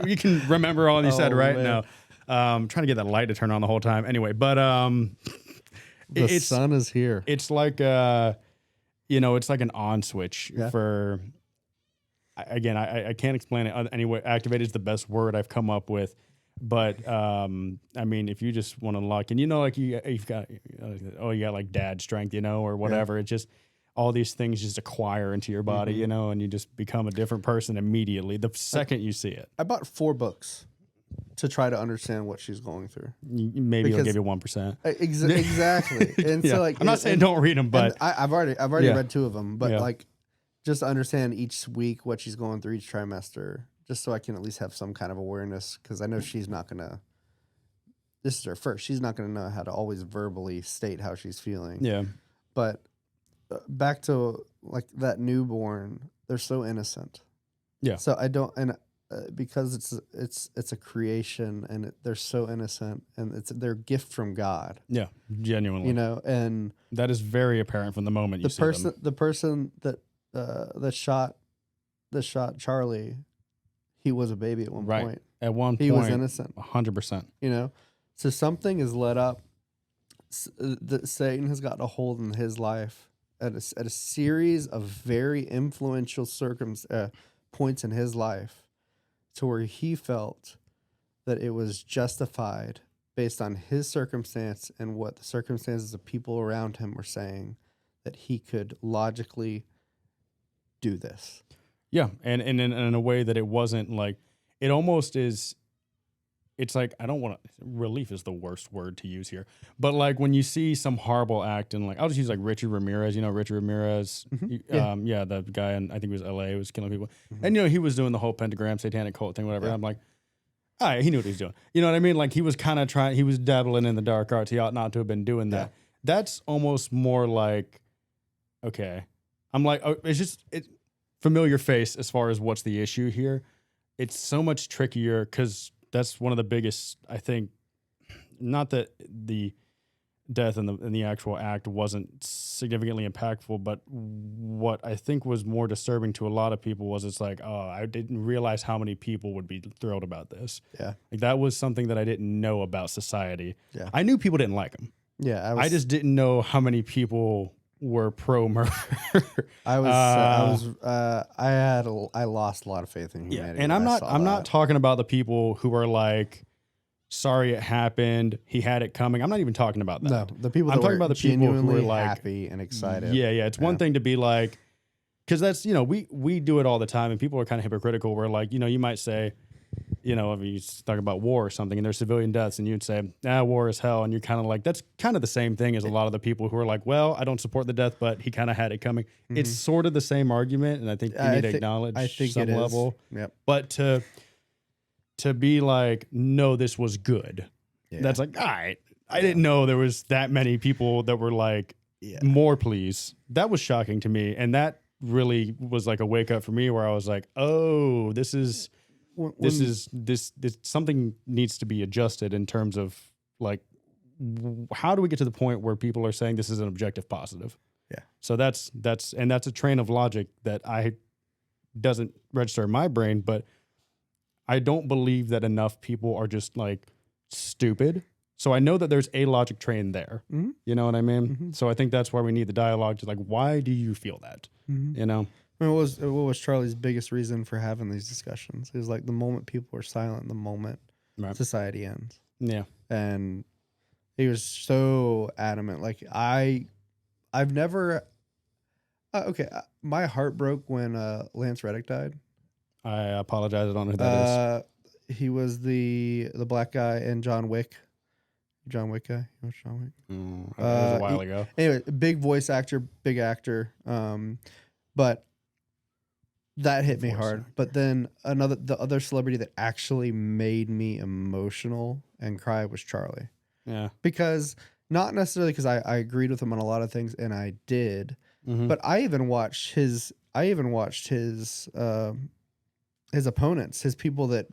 You can remember all you said right now. I'm trying to get that light to turn on the whole time. Anyway, but the sun is here. It's like it's like an on switch for. Again, I can't explain it anyway. Activated is the best word I've come up with, but I mean, if you just want to lock, and like you've got, you got like dad strength, or whatever. It's just all these things just acquire into your body, and you just become a different person immediately the second you see it. I bought 4 books to try to understand what she's going through. Maybe I'll give you 1%. Exactly. And so like I'm not saying don't read them, but I've already read 2 of them, but like just to understand each week what she's going through each trimester, just so I can at least have some kind of awareness, because I know she's not gonna. This is her first. She's not gonna know how to always verbally state how she's feeling. Yeah. But back to like that newborn, they're so innocent. Yeah. So I don't and. Because it's a creation and they're so innocent and it's their gift from God. Yeah, genuinely. And that is very apparent from the moment you see them. The person that shot Charlie, he was a baby at one point. At one point, he was innocent. 100%. So something is led up. That Satan has gotten a hold in his life at a series of very influential points in his life, to where he felt that it was justified based on his circumstance and what the circumstances of people around him were saying, that he could logically do this. Yeah, and in a way that it wasn't like, it almost is, it's like, I don't want to, relief is the worst word to use here, but like when you see some horrible act and like, I'll just use like Richard Ramirez, Richard Ramirez, the guy in, I think it was LA, was killing people. And, he was doing the whole pentagram satanic cult thing, whatever. Yeah. I'm like, all right, he knew what he was doing. You know what I mean? Like he was kind of he was dabbling in the dark arts. He ought not to have been doing that. Yeah. That's almost more like, okay. I'm like, it's familiar face as far as what's the issue here. It's so much trickier because that's one of the biggest, I think, not that the death and the actual act wasn't significantly impactful, but what I think was more disturbing to a lot of people was it's like, oh, I didn't realize how many people would be thrilled about this. Yeah. Like that was something that I didn't know about society. Yeah. I knew people didn't like him. Yeah. I just didn't know how many people were pro murder. I lost a lot of faith in humanity. And I'm not talking about the people who are like, sorry it happened, he had it coming. I'm not even talking about that. No, the people. I'm talking about the people who were like happy and excited. Yeah. It's one thing to be like, because that's we do it all the time, and people are kind of hypocritical. Where like you might say, if you talk about war or something, and there's civilian deaths, and you'd say, war is hell, and you're kind of like, that's kind of the same thing as a lot of the people who are like, well, I don't support the death, but he kind of had it coming. Mm-hmm. It's sort of the same argument, and I think you need to acknowledge some level. Yep. But to be like, no, this was good. Yeah. That's like, all right. I didn't know there was that many people that were like, more please. That was shocking to me. And that really was like a wake up for me where I was like, oh, this something needs to be adjusted in terms of like, how do we get to the point where people are saying this is an objective positive? Yeah. So that's a train of logic that doesn't register in my brain, but I don't believe that enough people are just like stupid. So I know that there's a logic train there. Mm-hmm. You know what I mean? Mm-hmm. So I think that's why we need the dialogue to like, why do you feel that? Mm-hmm. What was Charlie's biggest reason for having these discussions? It was like the moment people are silent, the moment society ends. Yeah. And he was so adamant. Like I've never, my heart broke when Lance Reddick died. I apologize. I don't know who that is. He was the black guy in John Wick. John Wick guy. You know John Wick? It was a while ago. Anyway, big voice actor, big actor. But that hit me hard. But then the other celebrity that actually made me emotional and cry was Charlie. Yeah. Because not necessarily because I agreed with him on a lot of things, and I did. But I even watched his opponents, his people that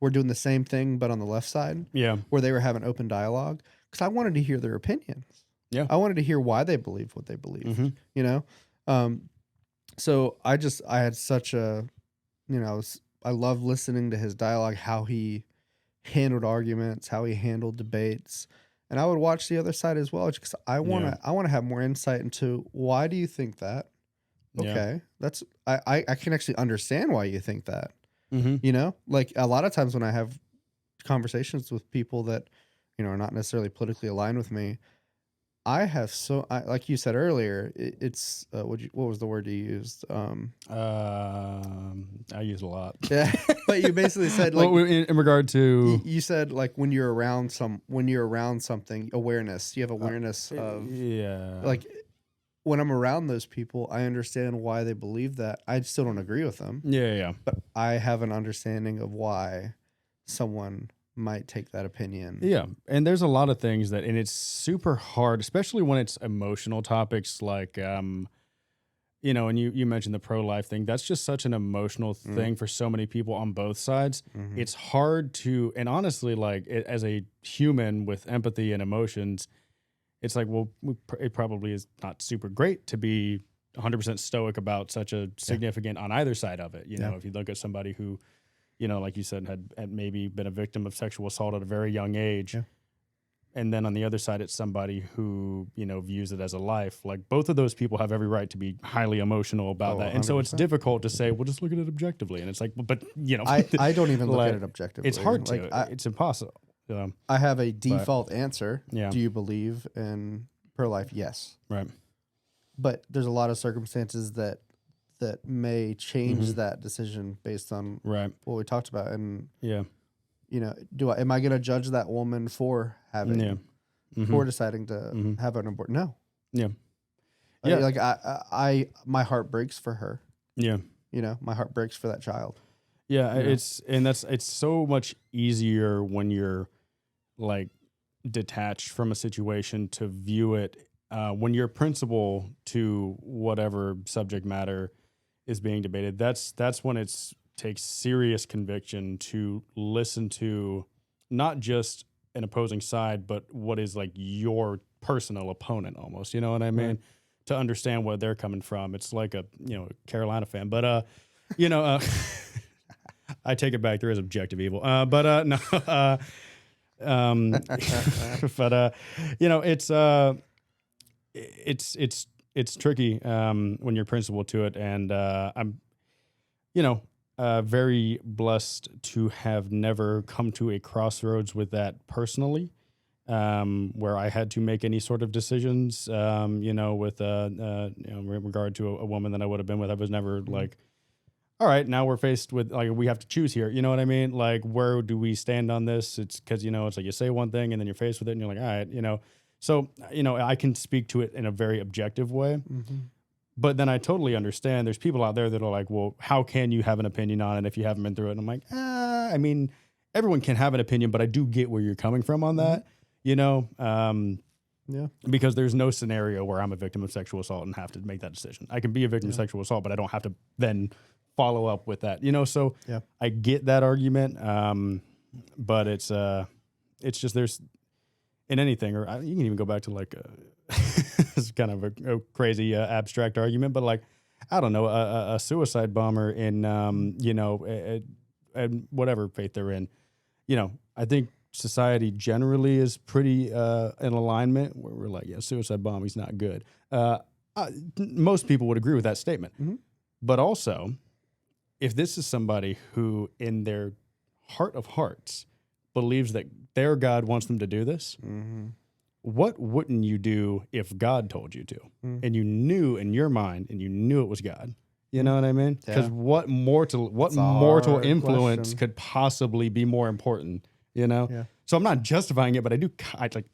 were doing the same thing but on the left side. Yeah. Where they were having open dialogue, because I wanted to hear their opinions. Yeah. I wanted to hear why they believe what they believe. You know? So I had such a, I love listening to his dialogue, how he handled arguments, how he handled debates. And I would watch the other side as well, because I want to have more insight into, why do you think that? Okay. That's, I can actually understand why you think that. You know, like a lot of times when I have conversations with people that, are not necessarily politically aligned with me, like you said earlier, it's what was the word you used? I use a lot. Yeah, but you basically said, like, well, in regard to, you said, like, when you're around something, awareness. You have awareness of, like, when I'm around those people, I understand why they believe that. I still don't agree with them. Yeah. But I have an understanding of why someone might take that opinion. Yeah. And there's a lot of things and it's super hard, especially when it's emotional topics like, and you mentioned the pro-life thing. That's just such an emotional thing for so many people on both sides. It's hard to, and honestly, like as a human with empathy and emotions, it's like, well, it probably is not super great to be 100% stoic about such a significant on either side of it. You know, if you look at somebody who, like you said, had maybe been a victim of sexual assault at a very young age. Yeah. And then on the other side, it's somebody who, views it as a life. Like, both of those people have every right to be highly emotional about that. And 100%. So it's difficult to say, well, just look at it objectively. And it's like, but I don't even look at it objectively. It's hard to. It's impossible. I have a default answer. Yeah. Do you believe in pro-life? Yes. Right. But there's a lot of circumstances that may change that decision based on what we talked about. And am I going to judge that woman for having for deciding to have an abortion? No. Yeah. Like I my heart breaks for her. Yeah. My heart breaks for that child. Yeah, it's so much easier when you're like detached from a situation to view it when your principle to whatever subject matter is being debated. That's when it takes serious conviction to listen to not just an opposing side, but what is like your personal opponent almost. You know what I mean? Right. To understand where they're coming from. It's like a Carolina fan, but I take it back. There is objective evil. No. But it's tricky when you're principled to it, and I'm very blessed to have never come to a crossroads with that personally, where I had to make any sort of decisions. With in regard to a woman that I would have been with, I was never like, all right, now we're faced with, like, we have to choose here. You know what I mean? Like, where do we stand on this? It's because, it's like you say one thing and then you're faced with it and you're like, all right, So, I can speak to it in a very objective way. But then I totally understand there's people out there that are like, well, how can you have an opinion on it if you haven't been through it? And I'm like, I mean, everyone can have an opinion, but I do get where you're coming from on that, because there's no scenario where I'm a victim of sexual assault and have to make that decision. I can be a victim of sexual assault, but I don't have to then follow up with that, so I get that argument. But it's just, there's in anything, or you can even go back to like, it's kind of a crazy abstract argument, but like, I don't know, a suicide bomber in, and whatever faith they're in, I think society generally is pretty in alignment where we're like, suicide bombing's not good. Most people would agree with that statement, but also, if this is somebody who in their heart of hearts believes that their God wants them to do this, what wouldn't you do if God told you to? And you knew in your mind, and you knew it was God, You know what I mean? Because Yeah. what mortal It's a hard influence question. could possibly be more important? You know. Yeah. So I'm not justifying it, but I do. Like,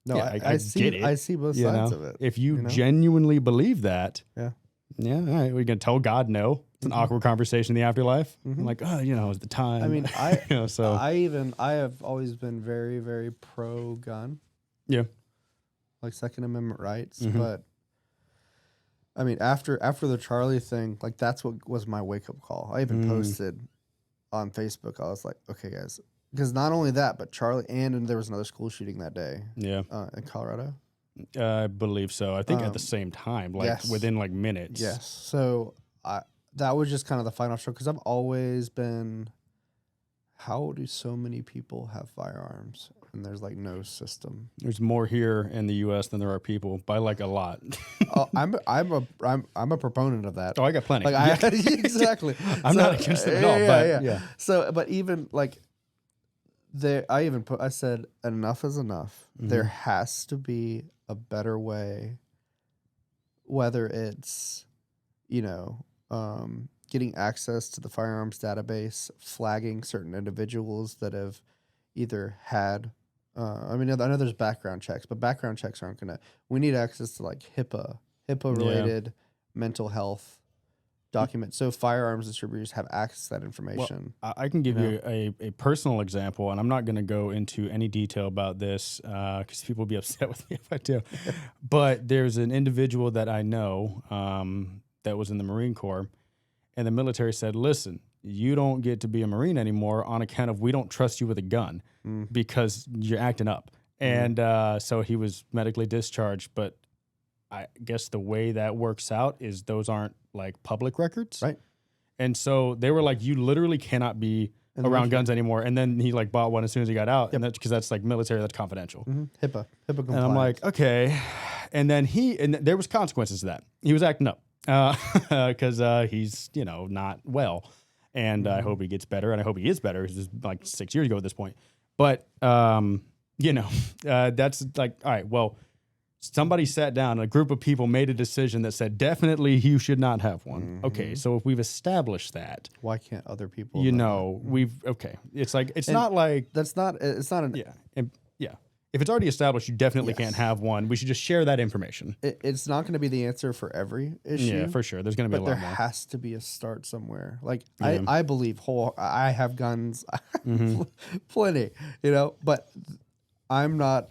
No, yeah, I get see. it. I see both You sides know, of it. if you you know? genuinely believe that, Yeah. yeah, all right, we're gonna tell God no. It's an awkward conversation in the afterlife. I'm like, oh, you know, it's the time. I mean, you know, so I have always been very, very pro gun, yeah, like Second Amendment rights. Mhm. But I mean, after the Charlie thing, like that's what was my wake up call. I even posted on Facebook. I was like, okay, guys, because not only that, but Charlie and there was another school shooting that day. yeah, In Colorado. I believe so. I think at the same time, like yes. within like minutes. Yes. So that was just kind of the final show because I've always been. How do so many people have firearms and there's like no system? There's more here in the U.S. than there are people by like a lot. Oh, I'm a proponent of that. Oh, I got plenty. Like exactly. I'm not against it at all. But yeah. So, but even like there, I said enough is enough. Mhm. There has to be a better way. Whether it's, getting access to the firearms database, flagging certain individuals that have either had. I know there's background checks, but background checks aren't gonna. We need access to like HIPAA related mental health documents, so firearms distributors have access to that information. Well, I can give you a personal example, and I'm not going to go into any detail about this because people will be upset with me if I do. But there's an individual that I know that was in the Marine Corps, and the military said, listen, you don't get to be a Marine anymore on account of we don't trust you with a gun because you're acting up. And so he was medically discharged, but I guess the way that works out is those aren't like public records. Right. And so they were like, you literally cannot be around guns anymore. And then he like bought one as soon as he got out. And that's because that's like military, that's confidential. HIPAA compliance. And I'm like, okay. And then there was consequences to that. He was acting up because he's, not well. And I hope he gets better. And I hope he is better. This is like 6 years ago at this point. But, that's like, all right, well, somebody sat down and a group of people made a decision that said, definitely you should not have one. Okay. So if we've established that, why can't other people? it's like, it's not like, it's not an, yeah. And yeah. If it's already established, you definitely can't have one. We should just share that information. It's not going to be the answer for every issue. Yeah, for sure. There's going to be a lot more. There has to be a start somewhere. Like I believe I have guns, plenty, but I'm not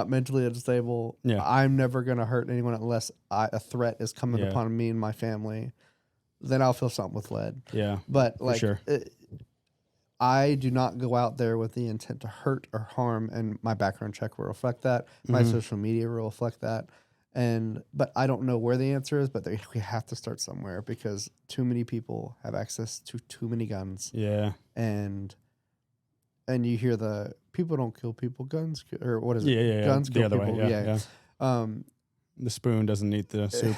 mentally unstable. Yeah. I'm never going to hurt anyone unless a threat is coming upon me and my family. Then I'll feel something with lead. Yeah. But like, sure. I do not go out there with the intent to hurt or harm, and my background check will reflect that. My social media will reflect that. But I don't know where the answer is, but we have to start somewhere because too many people have access to too many guns. Yeah. And you hear the people don't kill people, guns or what is it? Yeah. Guns the kill other people. way. Yeah. The spoon doesn't eat the soup.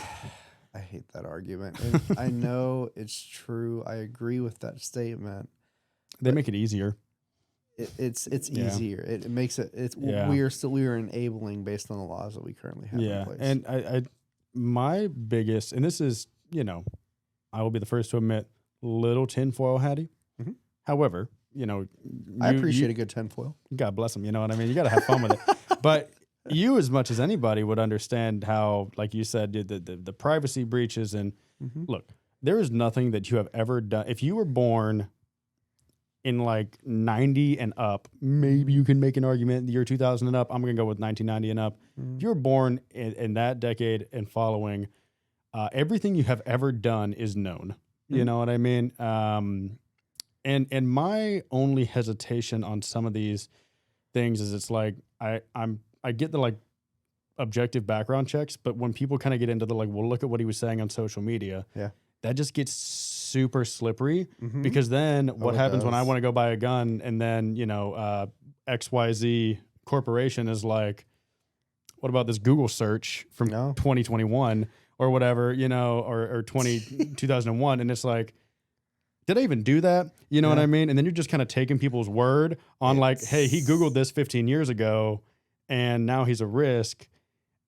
I hate that argument. And I know it's true. I agree with that statement. They make it easier. It's easier. It makes it. We are enabling based on the laws that we currently have in place. And I my biggest, and this is, I will be the first to admit, little tinfoil hattie. However, I appreciate a good tinfoil. God bless them. You know what I mean? You got to have fun with it. But you, as much as anybody, would understand how, like you said, the privacy breaches. And look, there is nothing that you have ever done. If you were born in like 90 and up, maybe you can make an argument the year 2000 and up. I'm going to go with 1990 and up. If you were born in that decade and following, everything you have ever done is known. You know what I mean? And my only hesitation on some of these things is it's like I get the like objective background checks, but when people kind of get into the like, well, look at what he was saying on social media, that just gets super slippery because then what happens when I want to go buy a gun and then XYZ corporation is like, what about this Google search from 2021 or whatever, or 2001, and it's like, did I even do that? You know what I mean? And then you're just kind of taking people's word on like, hey, he Googled this 15 years ago and now he's a risk.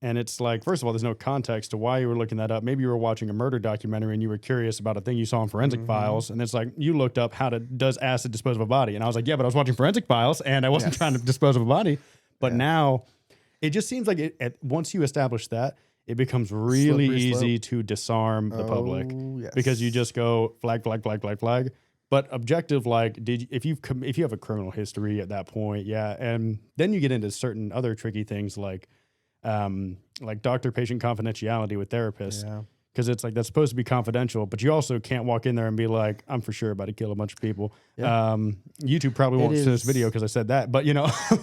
And it's like, first of all, there's no context to why you were looking that up. Maybe you were watching a murder documentary and you were curious about a thing you saw in Forensic Files. And it's like, you looked up does acid dispose of a body? And I was like, yeah, but I was watching Forensic Files and I wasn't trying to dispose of a body. But now it just seems like once you establish that, it becomes really easy to disarm the public because you just go flag, flag, flag, flag, flag. But objective, like, if you have a criminal history at that point, and then you get into certain other tricky things like doctor-patient confidentiality with therapists, because it's like that's supposed to be confidential, but you also can't walk in there and be like, I'm for sure about to kill a bunch of people. YouTube probably won't see this video because I said that, but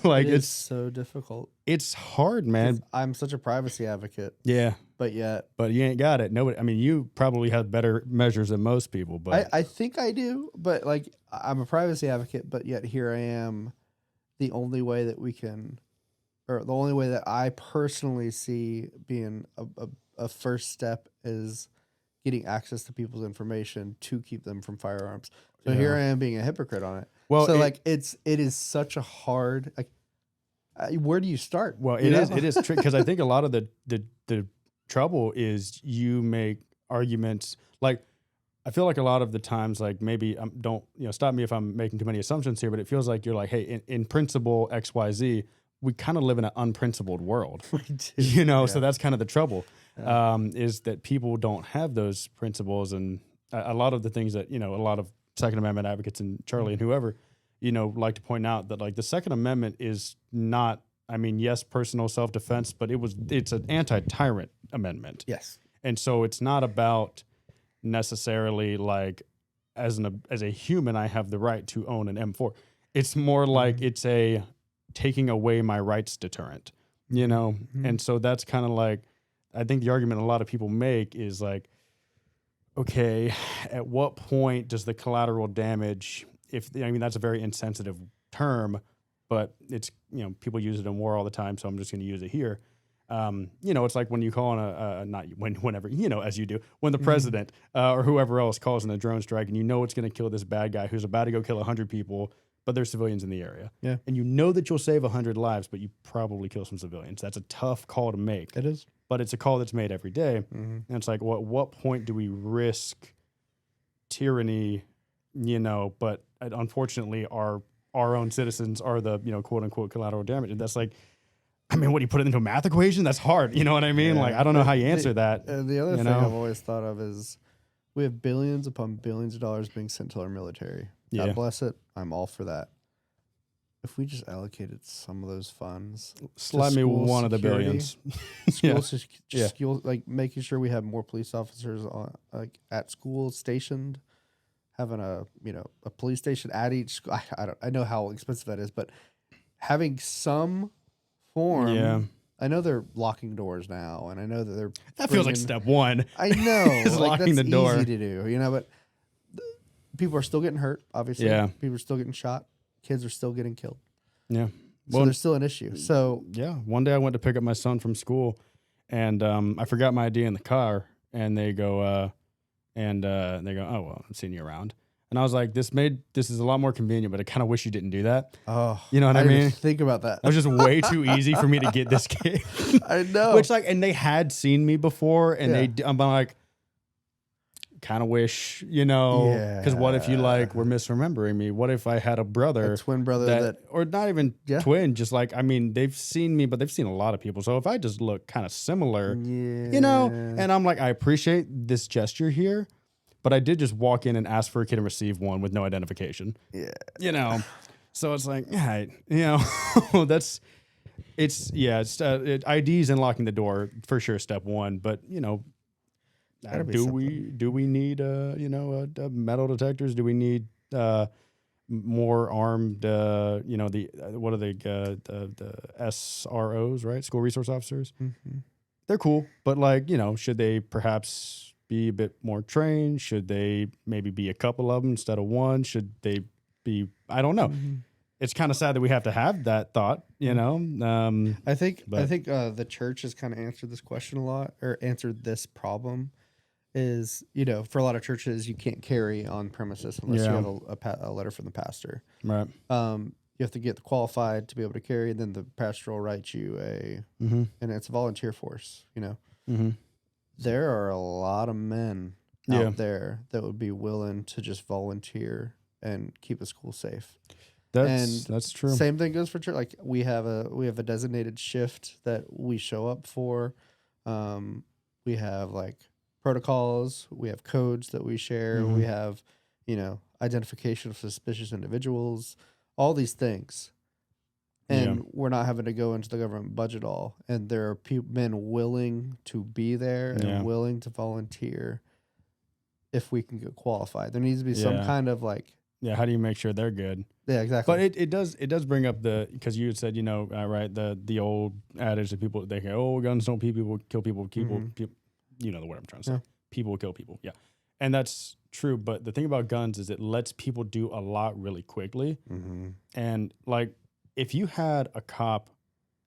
like it's so difficult. It's hard, man. I'm such a privacy advocate. But you ain't got it. Nobody. I mean, you probably have better measures than most people, but I think I do. But like, I'm a privacy advocate, but yet here I am. The only way that we can, or the only way that I personally see being a first step is getting access to people's information to keep them from firearms. So here I am being a hypocrite on it. Well, so it is such a hard. Like, where do you start? Well, it is tricky because I think a lot of the trouble is you make arguments like. I feel like a lot of the times, like maybe don't stop me if I'm making too many assumptions here, but it feels like you're like, hey, in principle X, Y, Z, we kind of live in an unprincipled world, so that's kind of the trouble, is that people don't have those principles. And a lot of the things that, a lot of Second Amendment advocates and Charlie and whoever, like to point out that like the Second Amendment is not, yes, personal self-defense, but it's an anti-tyrant amendment. Yes. And so it's not about necessarily like as a human, I have the right to own an M4. It's more like it's a taking away my rights deterrent, And so that's kind of like, I think the argument a lot of people make is like, okay, at what point does the collateral damage, that's a very insensitive term, but it's, people use it in war all the time. So I'm just going to use it here. It's like when you call on whenever, as you do, when the president or whoever else calls in a drone strike and it's going to kill this bad guy who's about to go kill 100 people, but there's civilians in the area. Yeah. And that you'll save 100 lives, but you probably kill some civilians. That's a tough call to make. It is. But it's a call that's made every day. And it's like, what point do we risk tyranny, but unfortunately our own citizens are the, quote unquote collateral damage. And that's like, what do you put it into a math equation? That's hard. You know what I mean? Like, I don't know how you answer that. The other thing I've always thought of is we have billions upon billions of dollars being sent to our military. God bless it. I'm all for that. If we just allocated some of those funds, slap me one of the billions. School, like making sure we have more police officers like at school stationed, having a police station at each school. I know how expensive that is, but having some form. Yeah. I know they're locking doors now, and I know that that feels like step one. I know, is like locking that's the door. Easy to do, but people are still getting hurt. Obviously, people are still getting shot. Kids are still getting killed. Yeah, so there's still an issue. So one day I went to pick up my son from school, and I forgot my ID in the car, and they go, oh well, I'm seeing you around. And I was like, this is a lot more convenient, but I kind of wish you didn't do that. Oh, you know what I mean? Think about that. It was just way too easy for me to get this kid. I know. Which and they had seen me before, and I'm like, kind of wish, because what if you were misremembering me? What if I had a brother, a twin brother or not even twin, just they've seen me, but they've seen a lot of people. So if I just look kind of similar, and I'm like, I appreciate this gesture here. But I did just walk in and ask for a kid and receive one with no identification. Yeah. So it's like, IDs and locking the door for sure. Step one, but do we need metal detectors? Do we need more armed? What are they? The SROs, right? School resource officers. Mm-hmm. They're cool, but should they perhaps be a bit more trained? Should they maybe be a couple of them instead of one? Should they be? I don't know. Mm-hmm. It's kind of sad that we have to have that thought, I think the church has kind of answered this question a lot, or answered this problem. Is for a lot of churches you can't carry on premises unless you have a letter from the pastor. Right. you have to get qualified to be able to carry, and then the pastor will write you and it's a volunteer force, you know. Mm-hmm. There are a lot of men out there that would be willing to just volunteer and keep the school safe. That's true. Same thing goes for church. Like we have a designated shift that we show up for. We have like protocols. We have codes that we share. We have, you know, identification of suspicious individuals. All these things, and we're not having to go into the government budget all. And there are men willing to be there and willing to volunteer if we can get qualified. There needs to be some kind of like. Yeah, how do you make sure they're good? Yeah, exactly. But it does bring up because you had said, you know, right, the old adage that people, they go, oh, guns don't kill people, you know the word I'm trying to say. Yeah. People will kill people, yeah. And that's true, but the thing about guns is it lets people do a lot really quickly. And like, if you had a cop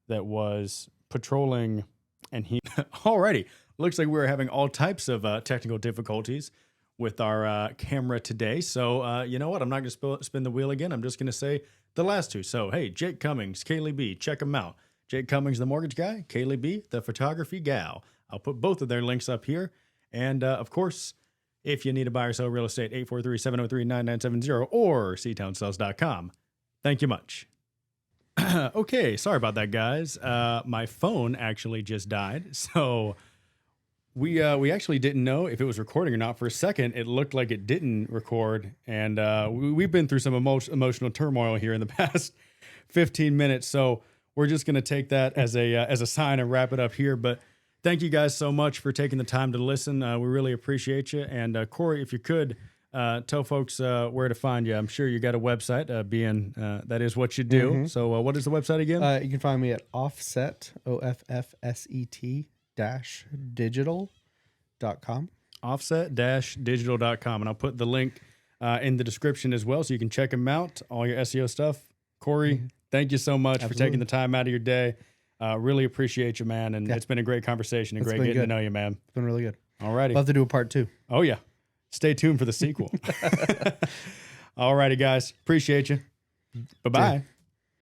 that was patrolling and he, alrighty, looks like we're having all types of technical difficulties with our camera today. So, you know what? I'm not going to spin the wheel again. I'm just going to say the last two. So, hey, Jake Cummings, Kaylee B, check them out. Jake Cummings, the mortgage guy, Kaylee B, the photography gal. I'll put both of their links up here. And, of course, if you need to buy or sell real estate, 843-703-9970 or ctownsales.com. Thank you much. Okay, sorry about that, guys. My phone actually just died, so we actually didn't know if it was recording or not. For a second, it looked like it didn't record, and we've been through some emotional turmoil here in the past 15 minutes, so we're just going to take that as a sign and wrap it up here. But thank you guys so much for taking the time to listen. We really appreciate you. And Cory, if you could, tell folks where to find you. I'm sure you got a website, being that is what you do. So what is the website again? You can find me at offset, OFFSET digital.com. Offset-digital.com. And I'll put the link in the description as well, so you can check them out, all your SEO stuff. Cory, thank you so much for taking the time out of your day. Really appreciate you, man. And it's been a great conversation and great getting to know you, man. It's been really good. All righty. Love to do a part 2. Oh, yeah. Stay tuned for the sequel. All righty, guys. Appreciate you. Bye-bye.